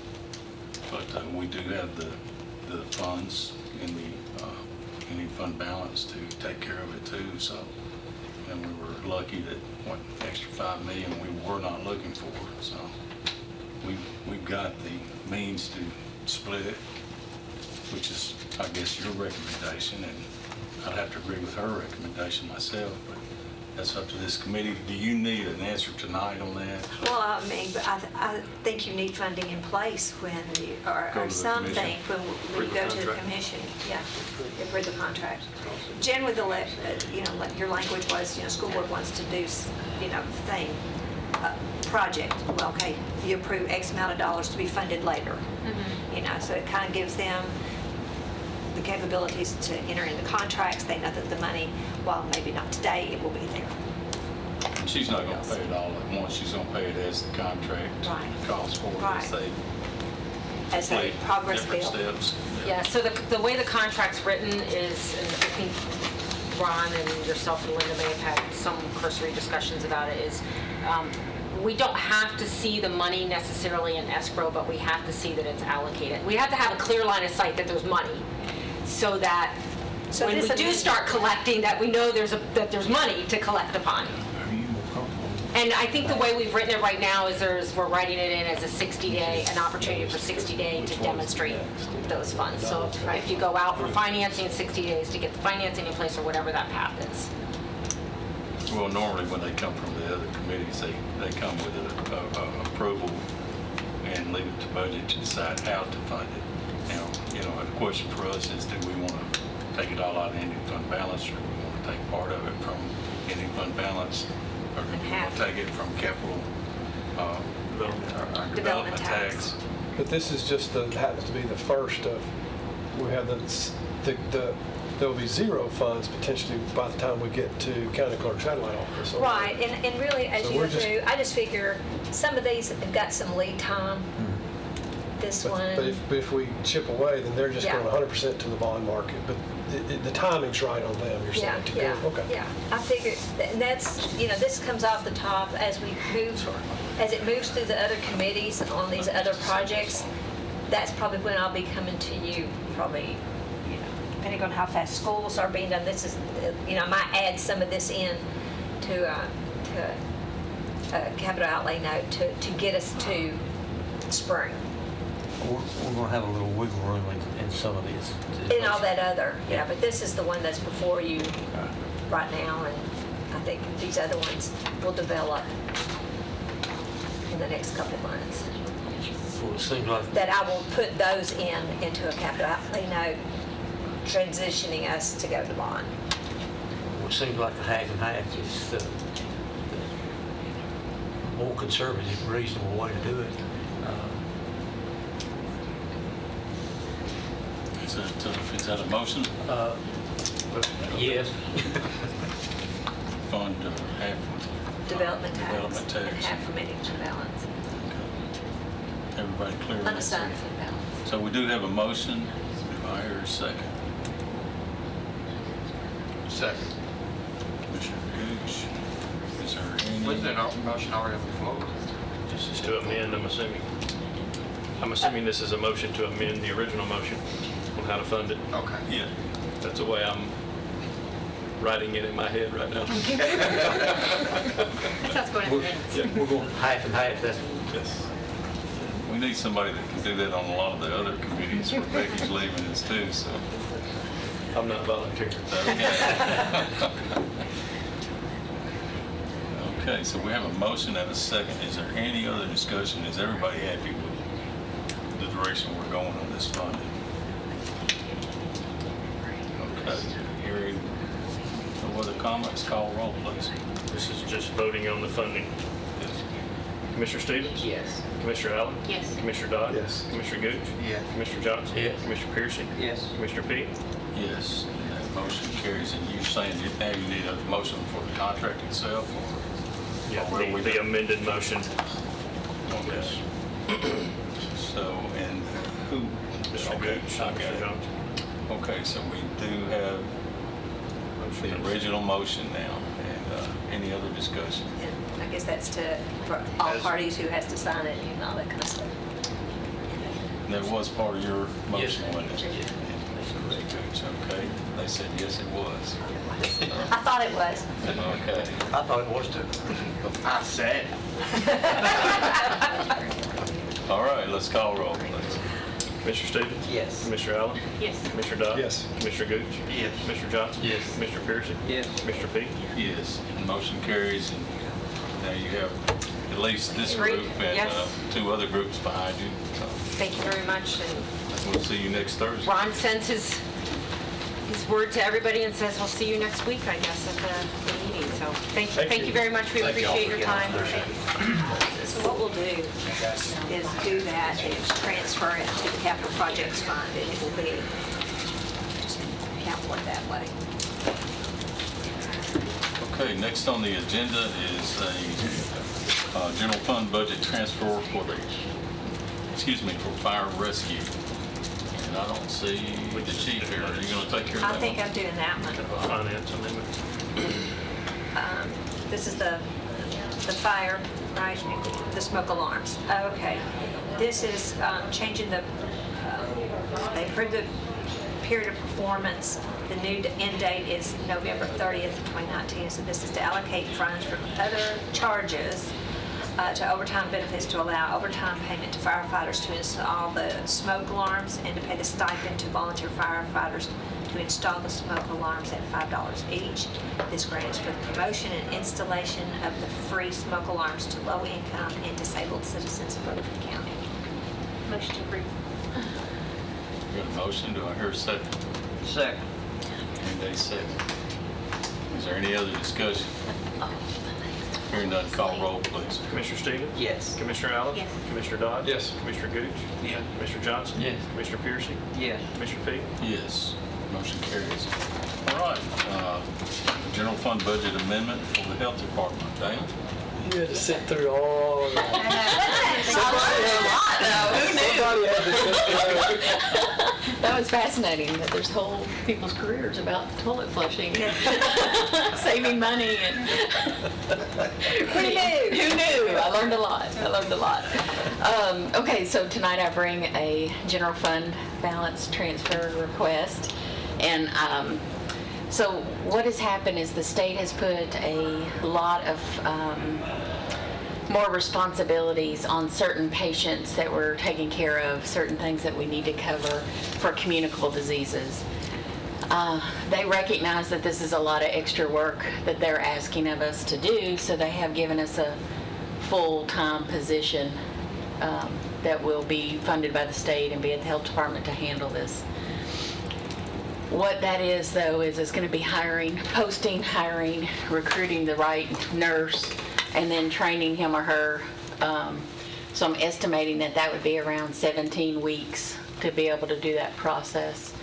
But we do have the funds in the fund balance to take care of it too, so. And we were lucky that, what, extra $5 million we were not looking for, so. We've got the means to split it, which is, I guess, your recommendation, and I'd have to agree with her recommendation myself, but that's up to this committee. Do you need an answer tonight on that? Well, I mean, but I think you need funding in place when you, Go to or the something, commission. when you go to the commission. Yeah, approve the contract. Generally, like your language was, school board wants to do, thing, project. Well, okay, you approve X amount of dollars to be funded later. So it kind of gives them the capabilities to enter into contracts. They know that the money, while maybe not today, it will be there. And she's not gonna pay it all at once, she's gonna pay it as the contract calls for, as they progress different bill. steps. Yeah, so the way the contract's written is, and I think Ron and yourself and Linda may have had some cursory discussions about it, is we don't have to see the money necessarily in escrow, but we have to see that it's allocated. We have to have a clear line of sight that there's money, so that when we do start collecting, that we know that there's money to collect upon. And I think the way we've written it right now is we're writing it in as a 60-day, an opportunity for 60 days to demonstrate those funds. So if you go out for financing, 60 days to get the financing in place or whatever that path is. Well, normally when they come from the other committees, they come with an approval and leave it to budget to decide how to fund it. Now, the question for us is, do we want to take it all out of ending fund balance, or do we want to take part of it from ending fund balance, or do we want to take it from capital development tax? But this is just happens to be the first of, we have there will be zero funds potentially by the time we get to county clerk satellite office. Right, and really, as So you we're go through, I just figure some of these have got some lead time. This one. But if we chip away, then they're just Yeah. going 100% to the bond market. But the timing's right on them, you're saying, to do it. Okay. Yeah, I figured, and that's, this comes off the top as it moves through the other committees on these other projects. That's probably when I'll be coming to you, probably, depending on how fast schools are being done. This is, I might add some of this in to a capital outlay note to get us to spring. We're going to have a little wiggle room in some of these. And all that other, but this is the one that's before you right now, and I think these other ones will develop in the next couple of months. Well, it seems like That I will put those into a capital outlay note, transitioning us to go to bond. it seems like the half and half is the more conservative, reasonable way to do it. Is that a motion? Yes. Fund half Development tax. Development tax. And half from any fund balance. Everybody clear? on that? Unassigned fund balance. So we do have a motion. Do I hear a second? Second. Commissioner Gooch. Is there any? Wasn't it an motion already on the floor? This is to amend, I'm assuming. I'm assuming this is a motion to amend the original motion on how to fund it. Okay. Yeah. That's the way I'm writing it in my head right now. That's how it's going in the minutes. Yeah. We're going half and half. That's Yes. We need somebody that can do that on a lot of the other committees where Becky's leaving us too, so. I'm not volunteering. Okay, so we have a motion and a second. Is there any other discussion? Is everybody happy with the direction we're going on this funding? Okay, hearing no other comments, call roll, please. This is just voting on the funding. Commissioner Stevens? Yes. Commissioner Allen? Yes. Commissioner Dodd? Yes. Commissioner Gooch? Yes. Commissioner Johnson? Yes. Commissioner Pearson? Yes. Commissioner Peak? Yes, and that motion carries. And you're saying that now you need a motion for the contract itself? Yeah, Or will we- the amended motion. Yes. So, and who? Mr. Okay, Gooch, I got Mr. it. Johnson. Okay, so we do have the original motion now, and any other discussion? And I guess that's for all parties who has to sign it and all that kind of stuff. That was part of your motion, Yes. wasn't it? That's correct. Gooch, okay. They said yes, it was. I thought it was. Okay. I thought it was too. I said. All right, let's call roll, please. Commissioner Stevens? Yes. Commissioner Allen? Yes. Commissioner Dodd? Yes. Commissioner Gooch? Yes. Commissioner Johnson? Yes. Commissioner Piercy? Yes. Commissioner Peak? Yes, motion carries, and now you have at least this Agreed. group and Yes. 2 other groups behind you. So Thank you very much. And we'll see you next Thursday. Ron sends his word to everybody and says, we'll see you next week, I guess, at the meeting. So thank you very much. We appreciate your time. So what we'll do is do that and transfer it to the capital projects fund, and it will be, just count it that way. Okay, next on the agenda is a general fund budget transfer for for fire rescue. And I don't see the chief here. Are you going to take care of that? I think I'm doing that one. Finance amendment. This is the fire, right? The smoke alarms. Okay. This is changing the, they approved the period of performance. The new end date is November 30th, 2019. So this is to allocate funds from other charges to overtime benefits to allow overtime payment to firefighters to install the smoke alarms and to pay the stipend to volunteer firefighters to install the smoke alarms at $5 each. This grant is for the promotion and installation of the free smoke alarms to low-income and disabled citizens of Rutherford County. Motion to approve. Got a motion, do I hear a second? Second. And a second. Is there any other discussion? Hearing none, call roll, please. Commissioner Stevens? Yes. Commissioner Allen? Yes. Commissioner Dodd? Yes. Commissioner Gooch? Yes. Commissioner Johnson? Yes. Commissioner Piercy? Yes. Commissioner Peak? Yes, motion carries. All right, general fund budget amendment for the health department. Dana? You had to sit through all of that. That was fascinating, that there's whole people's careers about toilet flushing, saving money, and Who knew? who knew? I learned a lot. Okay, so tonight I bring a general fund balance transfer request, and so what has happened is the state has put a lot of more responsibilities on certain patients that we're taking care of, certain things that we need to cover for communicable diseases. They recognize that this is a lot of extra work that they're asking of us to do, so they have given us a full-time position that will be funded by the state and be at the health department to handle this. What that is, though, is it's going to be hiring, recruiting the right nurse, and then training him or her. So I'm estimating that would be around 17 weeks to be able to do that process.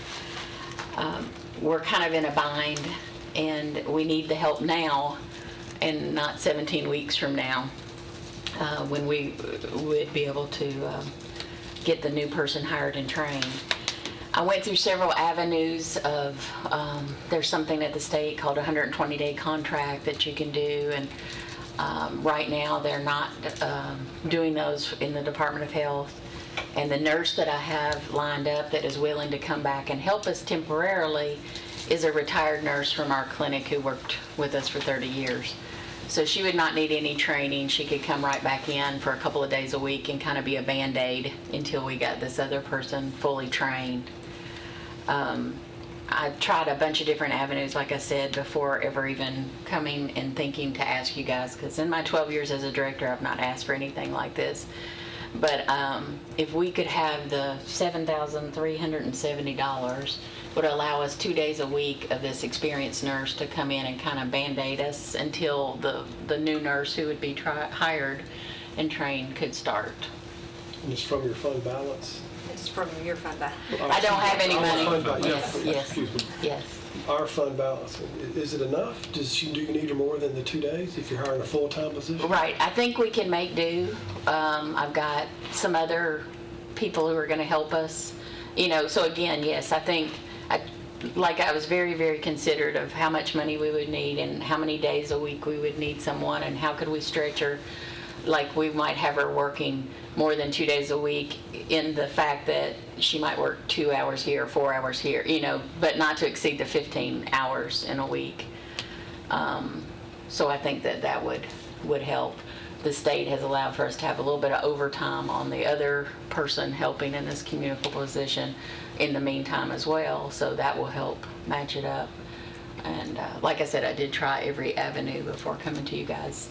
We're kind of in a bind, and we need the help now and not 17 weeks from now when we would be able to get the new person hired and trained. I went through several avenues of, there's something at the state called a 120-day contract that you can do, and right now they're not doing those in the Department of Health. And the nurse that I have lined up that is willing to come back and help us temporarily is a retired nurse from our clinic who worked with us for 30 years. So she would not need any training. She could come right back in for a couple of days a week and kind of be a Band-Aid until we got this other person fully trained. I've tried a bunch of different avenues, like I said, before ever even coming and thinking to ask you guys, because in my 12 years as a director, I've not asked for anything like this. But if we could have the $7,370 would allow us 2 days a week of this experienced nurse to come in and kind of Band-Aid us until the new nurse who would be hired and trained could start. Just from your fund balance? It's from your fund balance. I don't have any Our money. fund balance, Yes. Excuse me. Yes. Our fund balance, is it enough? Do you need more than the 2 days if you're hiring a full-time position? Right. I think we can make do. I've got some other people who are going to help us. So again, yes, I think I was very, very considerate of how much money we would need and how many days a week we would need someone and how could we stretch her. like we might have her working more than 2 days a week in the fact that she might work 2 hours here, 4 hours here, but not to exceed the 15 hours in a week. So I think that would help. The state has allowed for us to have a little bit of overtime on the other person helping in this communicable position in the meantime as well, so that will help match it up. And like I said, I did try every avenue before coming to you guys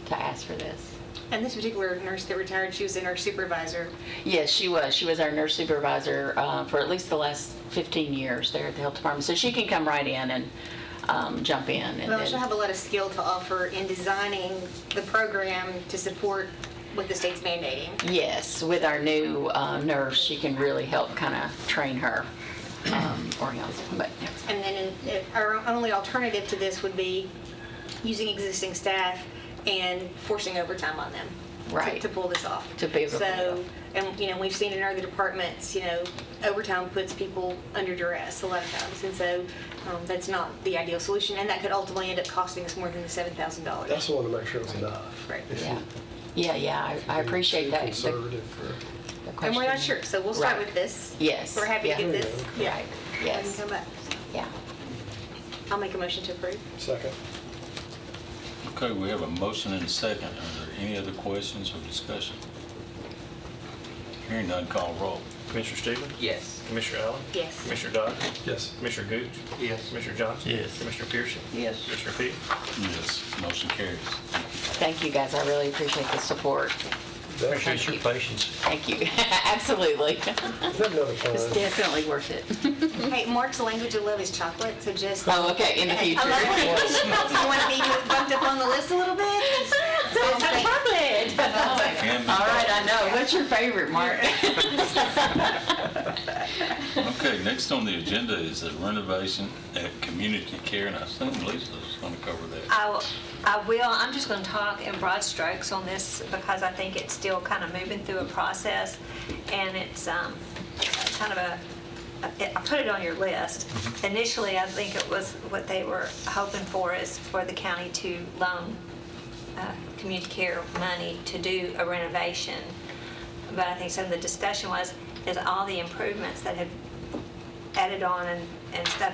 to ask for this. And this particular nurse that retired, she was a nurse supervisor. Yes, she was. She was our nurse supervisor for at least the last 15 years there at the health department. So she can come right in and jump in. And Well, she'll have a lot of skill to offer in designing the program to support what the state's mandating. Yes, with our new nurse, she can really help kind of train her. But And then our only alternative to this would be using existing staff and forcing overtime on them. Right. To pull this off. To be able to pull it off. And we've seen in other departments, overtime puts people under duress a lot of times. And so that's not the ideal solution. And that could ultimately end up costing us more than the $7,000. That's one to make sure it's enough. Right. Yeah, I appreciate that. Conservative for. And we're not sure, so we'll start with this. Yes. We're happy to get this. Yeah. Right. Yes. And come back. Yeah. I'll make a motion to approve. Second. Okay, we have a motion and a second. Are there any other questions or discussion? Hearing none, call roll. Commissioner Stevens? Yes. Commissioner Allen? Yes. Commissioner Dodd? Yes. Commissioner Gooch? Yes. Commissioner Johnson? Yes. Commissioner Pearson? Yes. Commissioner Peak? Yes, motion carries. Thank you, guys. I really appreciate the support. Appreciate your patience. Thank you. Absolutely. Another time. It's definitely worth it. Hey, Mark's language of love is chocolate, so just. Oh, okay, in the future. I love it. You want me to bumped up on the list a little bit? Chocolate. All right, I know. What's your favorite, Mark? Okay, next on the agenda is the renovation at Community Care, and I assume Lisa's going to cover that. I will. I'm just going to talk in broad strokes on this because I think it's still kind of moving through a process, and it's kind of I put it on your list. Initially, I think it was what they were hoping for is for the county to loan Community Care money to do a renovation. But I think some of the discussion is all the improvements that have added on and stuff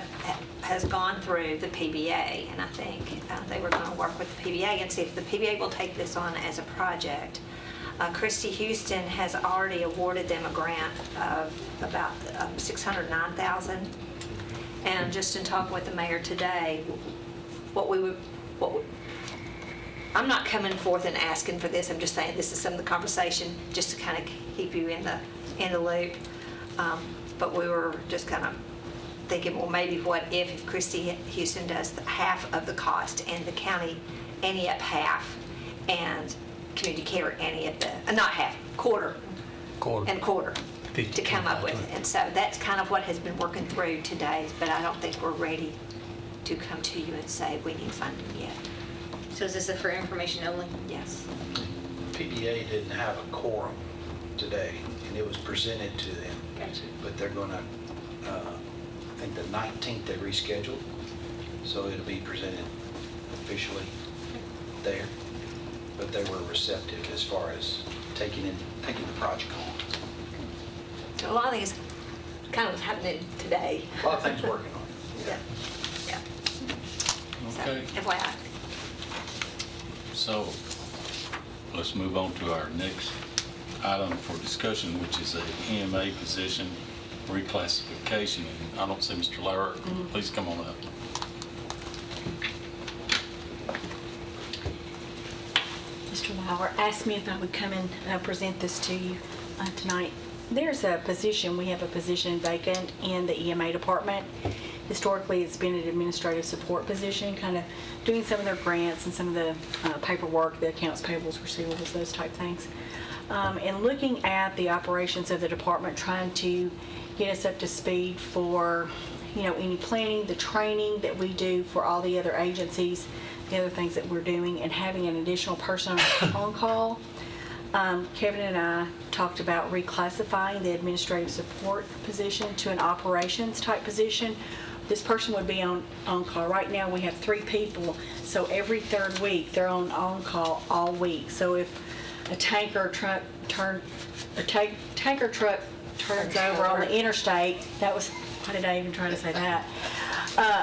has gone through the PBA, and I think they were going to work with the PBA and see if the PBA will take this on as a project. Christy Houston has already awarded them a grant of about $609,000, and just in talking with the mayor today, I'm not coming forth and asking for this. I'm just saying this is some of the conversation just to kind of keep you in the loop. But we were just kind of thinking, well, maybe what if Christy Houston does half of the cost and the county ante up half, and Community Care ante up not half, quarter and quarter to come up with. And so that's kind of what has been working through today. But I don't think we're ready to come to you and say we need funding yet. So is this for information only? Yes. PBA didn't have a quorum today, and it was presented to them. Gotcha. But they're going to, I think the 19th they rescheduled, so it'll be presented officially there. But they were receptive as far as taking the project on. So a lot of things kind of happening today. A lot of things working on it. Yeah. Okay. So, FYI. So let's move on to our next item for discussion, which is a EMA position reclassification. And I don't see Mr. Lauer. Please come on up. Mr. Lauer asked me if I would come and present this to you tonight. There's a position, we have a position vacant in the EMA department. Historically, it's been an administrative support position, kind of doing some of their grants and some of the paperwork, the accounts payables, receivables, those type things. And looking at the operations of the department, trying to get us up to speed for, any planning, the training that we do for all the other agencies, the other things that we're doing, and having an additional person on call. Kevin and I talked about reclassifying the administrative support position to an operations type position. This person would be on call. Right now we have 3 people, so every third week they're on call all week. So if a tanker truck turns over on the interstate. That was, why did I even try to say that?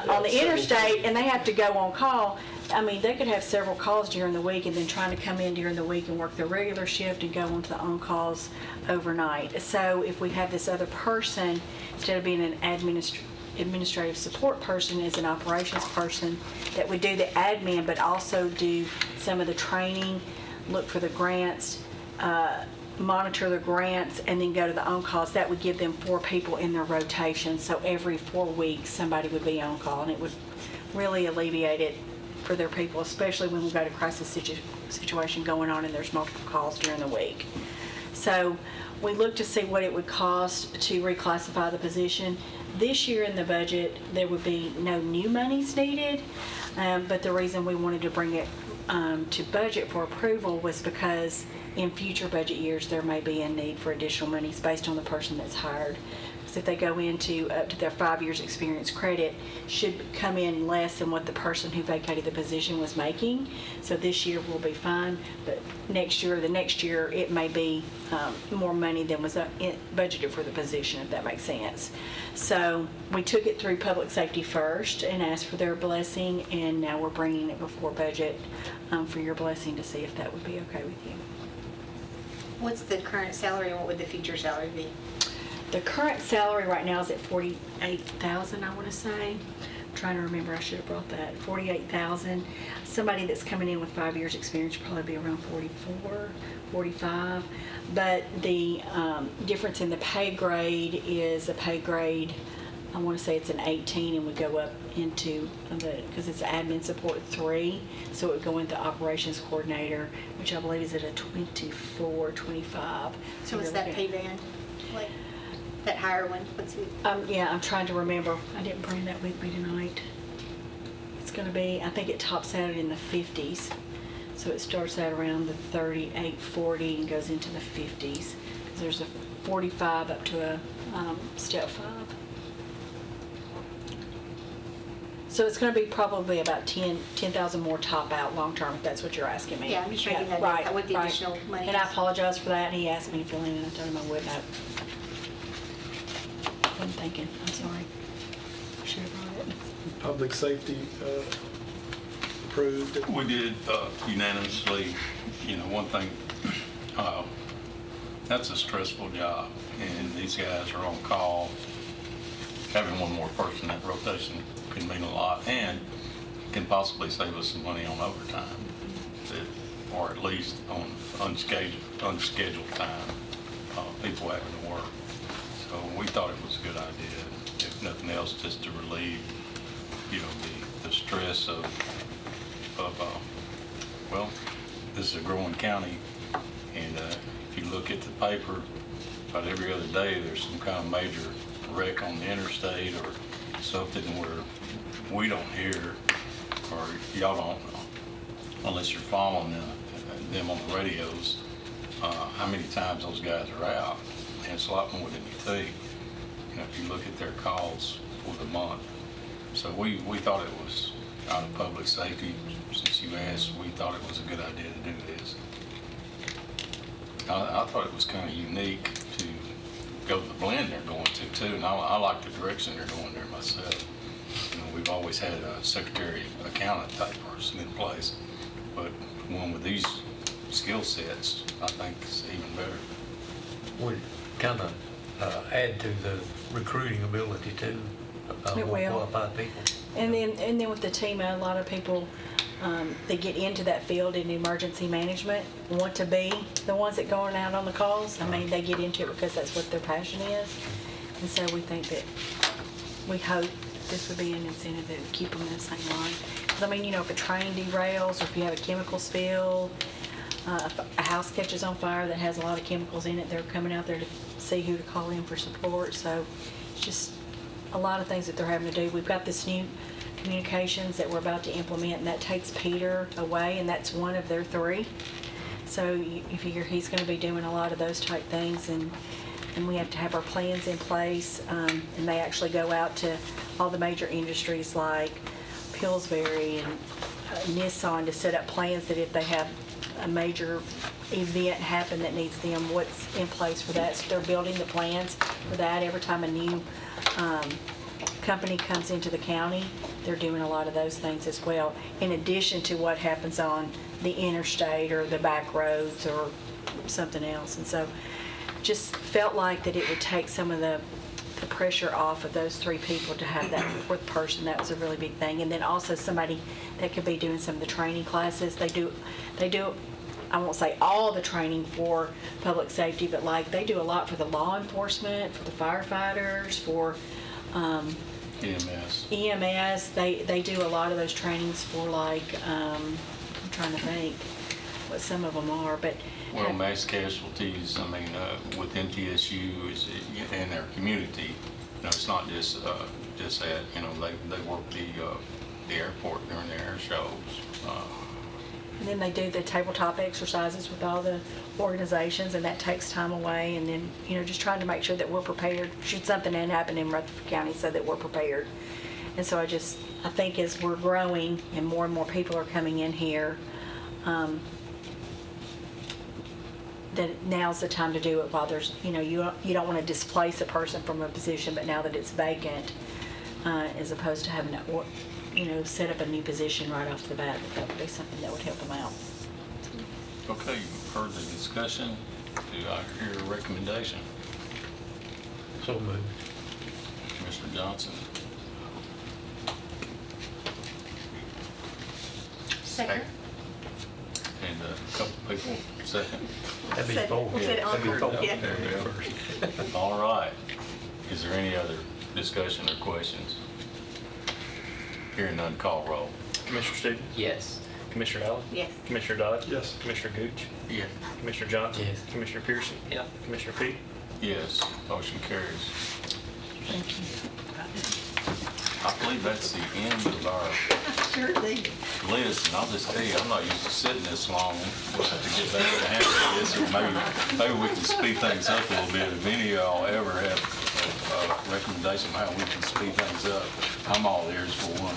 On the interstate, and they have to go on call. I mean, they could have several calls during the week and then trying to come in during the week and work their regular shift and go on to the on-calls overnight. So if we have this other person, instead of being an administrative support person, as an operations person that would do the admin but also do some of the training, look for the grants, monitor the grants, and then go to the on-calls, that would give them 4 people in their rotation. So every 4 weeks somebody would be on call, and it would really alleviate it for their people, especially when we've got a crisis situation going on and there's multiple calls during the week. So we looked to see what it would cost to reclassify the position. This year in the budget, there would be no new monies needed, but the reason we wanted to bring it to budget for approval was because in future budget years, there may be a need for additional monies based on the person that's hired. So if they go into up to their 5 years experience credit, should come in less than what the person who vacated the position was making. So this year will be fine, but the next year, it may be more money than was budgeted for the position, if that makes sense. So we took it through public safety first and asked for their blessing, and now we're bringing it before budget for your blessing to see if that would be okay with you. What's the current salary and what would the future salary be? The current salary right now is at $48,000, I want to say. I'm trying to remember, I should have brought that. $48,000. Somebody that's coming in with 5 years experience would probably be around 44, 45. But the difference in the pay grade is a pay grade, I want to say it's an 18, and we go up into because it's admin support 3, so it would go into operations coordinator, which I believe is at a 24, 25. So what's that pay band? Like that higher one? What's it? Yeah, I'm trying to remember. I didn't bring that with me tonight. It's going to be, I think it tops out in the 50s. So it starts out around the 38, 40 and goes into the 50s. There's a 45 up to a step 5. So it's going to be probably about 10,000 more top out long term, if that's what you're asking me. Yeah, I'm just trying to get that right, with the right. additional money. And I apologize for that. He asked me to fill in, and I told him I would not. I'm thinking. I'm sorry. I should have brought it. Public safety approved. We did unanimously. You know, one thing, that's a stressful job, and these guys are on call. Having one more person in that rotation can mean a lot, and can possibly save us some money on overtime, or at least on unscheduled time, people having to work. So we thought it was a good idea, if nothing else, just to relieve, you know, the stress of well, this is a growing county, and if you look at the paper, about every other day there's some kind of major wreck on the interstate or something where we don't hear, or y'all don't, unless you're following them on the radios, how many times those guys are out. And it's a lot more than you think, you know, if you look at their calls for the month. So we thought it was out of public safety. Since you asked, we thought it was a good idea to do this. I thought it was kind of unique to go to the blend they're going to too, and I like the direction they're going there myself. You know, we've always had a secretary accountant type person in place, but one with these skill sets, I think is even better. Would kind of add to the recruiting ability too. It More will. qualified people. And then with the team, a lot of people that get into that field in emergency management want to be the ones that going out on the calls. I mean, they get into it because that's what their passion is. And so we think that, we hope this would be an incentive that would keep them in the same line. Because I mean, you know, if a train derails or if you have a chemical spill, if a house catches on fire that has a lot of chemicals in it, they're coming out there to see who to call in for support. So it's just a lot of things that they're having to do. We've got this new communications that we're about to implement, and that takes Peter away, and that's one of their 3. So you figure he's going to be doing a lot of those type things, and we have to have our plans in place, and they actually go out to all the major industries like Pillsbury and Nissan to set up plans that if they have a major event happen that needs them, what's in place for that. So they're building the plans for that. Every time a new company comes into the county, they're doing a lot of those things as well, in addition to what happens on the interstate or the back roads or something else. And so just felt like that it would take some of the pressure off of those three people to have that fourth person. That was a really big thing. And then also somebody that could be doing some of the training classes. They do, I won't say all the training for public safety, but like they do a lot for the law enforcement, for the firefighters, for EMS. They do a lot of those trainings for like, I'm trying to think what some of them are, but. Well, mass casualties, I mean, with MTSU is in their community, it's not just that, they work the airport during the air shows. And then they do the tabletop exercises with all the organizations, and that takes time away. And then, just trying to make sure that we're prepared should something happen in Rutherford County, so that we're prepared. And so I think as we're growing and more people are coming in here, that now's the time to do it while there's, you don't want to displace a person from a position, but now that it's vacant, as opposed to having to, set up a new position right off the bat, that would be something that would help them out. Okay, you've heard the discussion. Do I hear a recommendation? So moved. Commissioner Johnson. Second. And a couple people, second. That'd be four. Said That'd be encore, four. yeah. There we go. All right. Is there any other discussion or questions? Hearing none, call roll. Commissioner Stevens? Yes. Commissioner Allen? Yes. Commissioner Dodd? Yes. Commissioner Gooch? Yes. Commissioner Johnson? Yes. Commissioner Pearson? Yeah. Commissioner Peak? Yes, motion carries. Thank you. I believe that's the end of our Sure thing. list, and I'll just tell you, I'm not used to sitting this long. We'll have to get back to the hang of this, or maybe we can speed things up a little bit. If any of y'all ever have a recommendation on how we can speed things up, I'm all ears for one.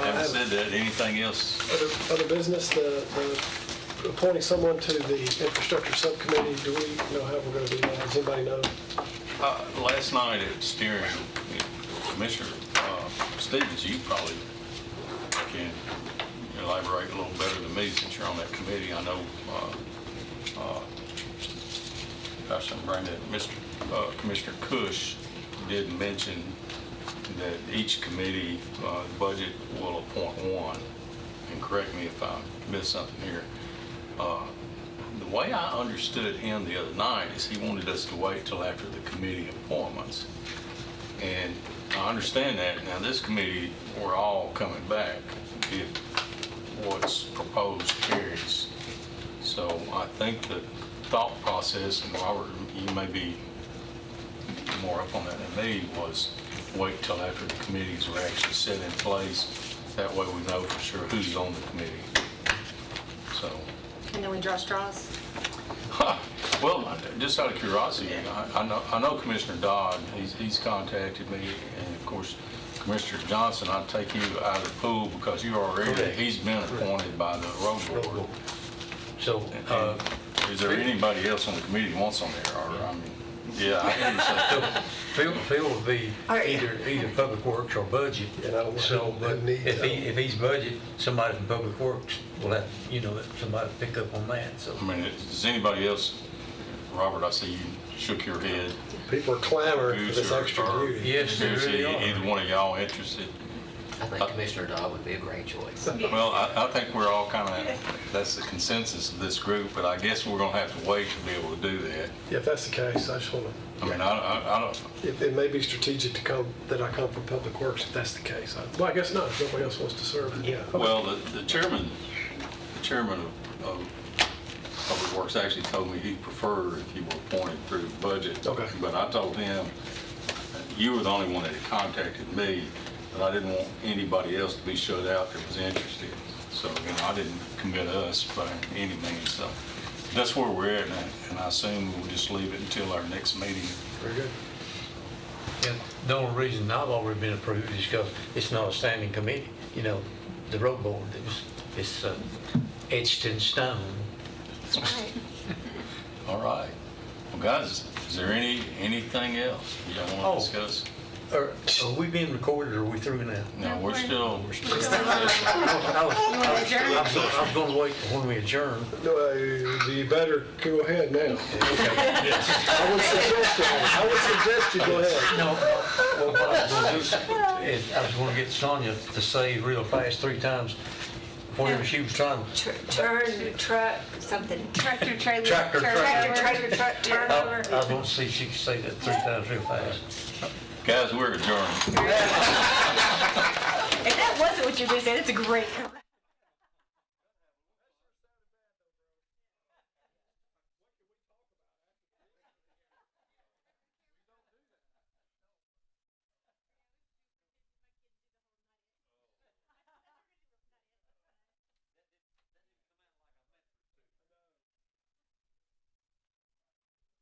Having said that, anything else? Other business, the appointing someone to the infrastructure subcommittee, do we know how we're going to do that? Does anybody know? Last night at steering, Commissioner Stevens, you probably can elaborate a little better than me since you're on that committee. I know, gosh, I'm brain dead. Commissioner Cush did mention that each committee budget will appoint one. And correct me if I missed something here. The way I understood him the other night is he wanted us to wait till after the committee appointments. And I understand that. Now, this committee, we're all coming back if what's proposed carries. So I think the thought process, and Robert, you may be more up on that than me, was wait till after the committees were actually set in place. That way we know for sure who's on the committee. So. And then we draw straws? Well, just out of curiosity, I know Commissioner Dodd, he's contacted me, and of course, Commissioner Johnson, I'd take you out of the pool because you already, he's been appointed by the road board. So, is there anybody else on the committee who wants on there? Or, I mean, yeah, I hear you say. Phil will be either Public Works or Budget. So, but if he's Budget, somebody from Public Works will have, somebody to pick up on that, so. I mean, does anybody else, Robert, I see you shook your head. People are clamoring for this extra duty. Yes, they really are. Either one of y'all interested? I think Commissioner Dodd would be a great choice. Well, I think we're all kind of, that's the consensus of this group, but I guess we're going to have to wait to be able to do that. Yeah, if that's the case, I just want to. I mean, I don't. It may be strategic that I come from Public Works if that's the case. Well, I guess not. If nobody else wants to serve, then yeah. Well, the chairman of Public Works actually told me he preferred if you were appointed through budget. Okay. But I told him, you were the only one that had contacted me, but I didn't want anybody else to be shut out that was interested. So, I didn't commit us by any means. So that's where we're at, and I assume we'll just leave it until our next meeting. Very good. And the only reason I've already been approved is because it's not a standing committee. The road board, etched in stone. That's right. All right. Well, guys, is there anything else you don't want Oh. to discuss? Are we being recorded or are we through now? No, we're still. I was going to wait when we adjourn. You better go ahead now. I would suggest you go ahead. No, what I was going to do is I was going to get Sonia to say real fast 3 times whatever she was trying. Turn, truck, something. Tractor, trailer. Tractor, Tractor, truck, turnover. I was going to see if she could say that 3 times real fast. Guys, we're adjourned. If that wasn't what you just said, it's a great comment.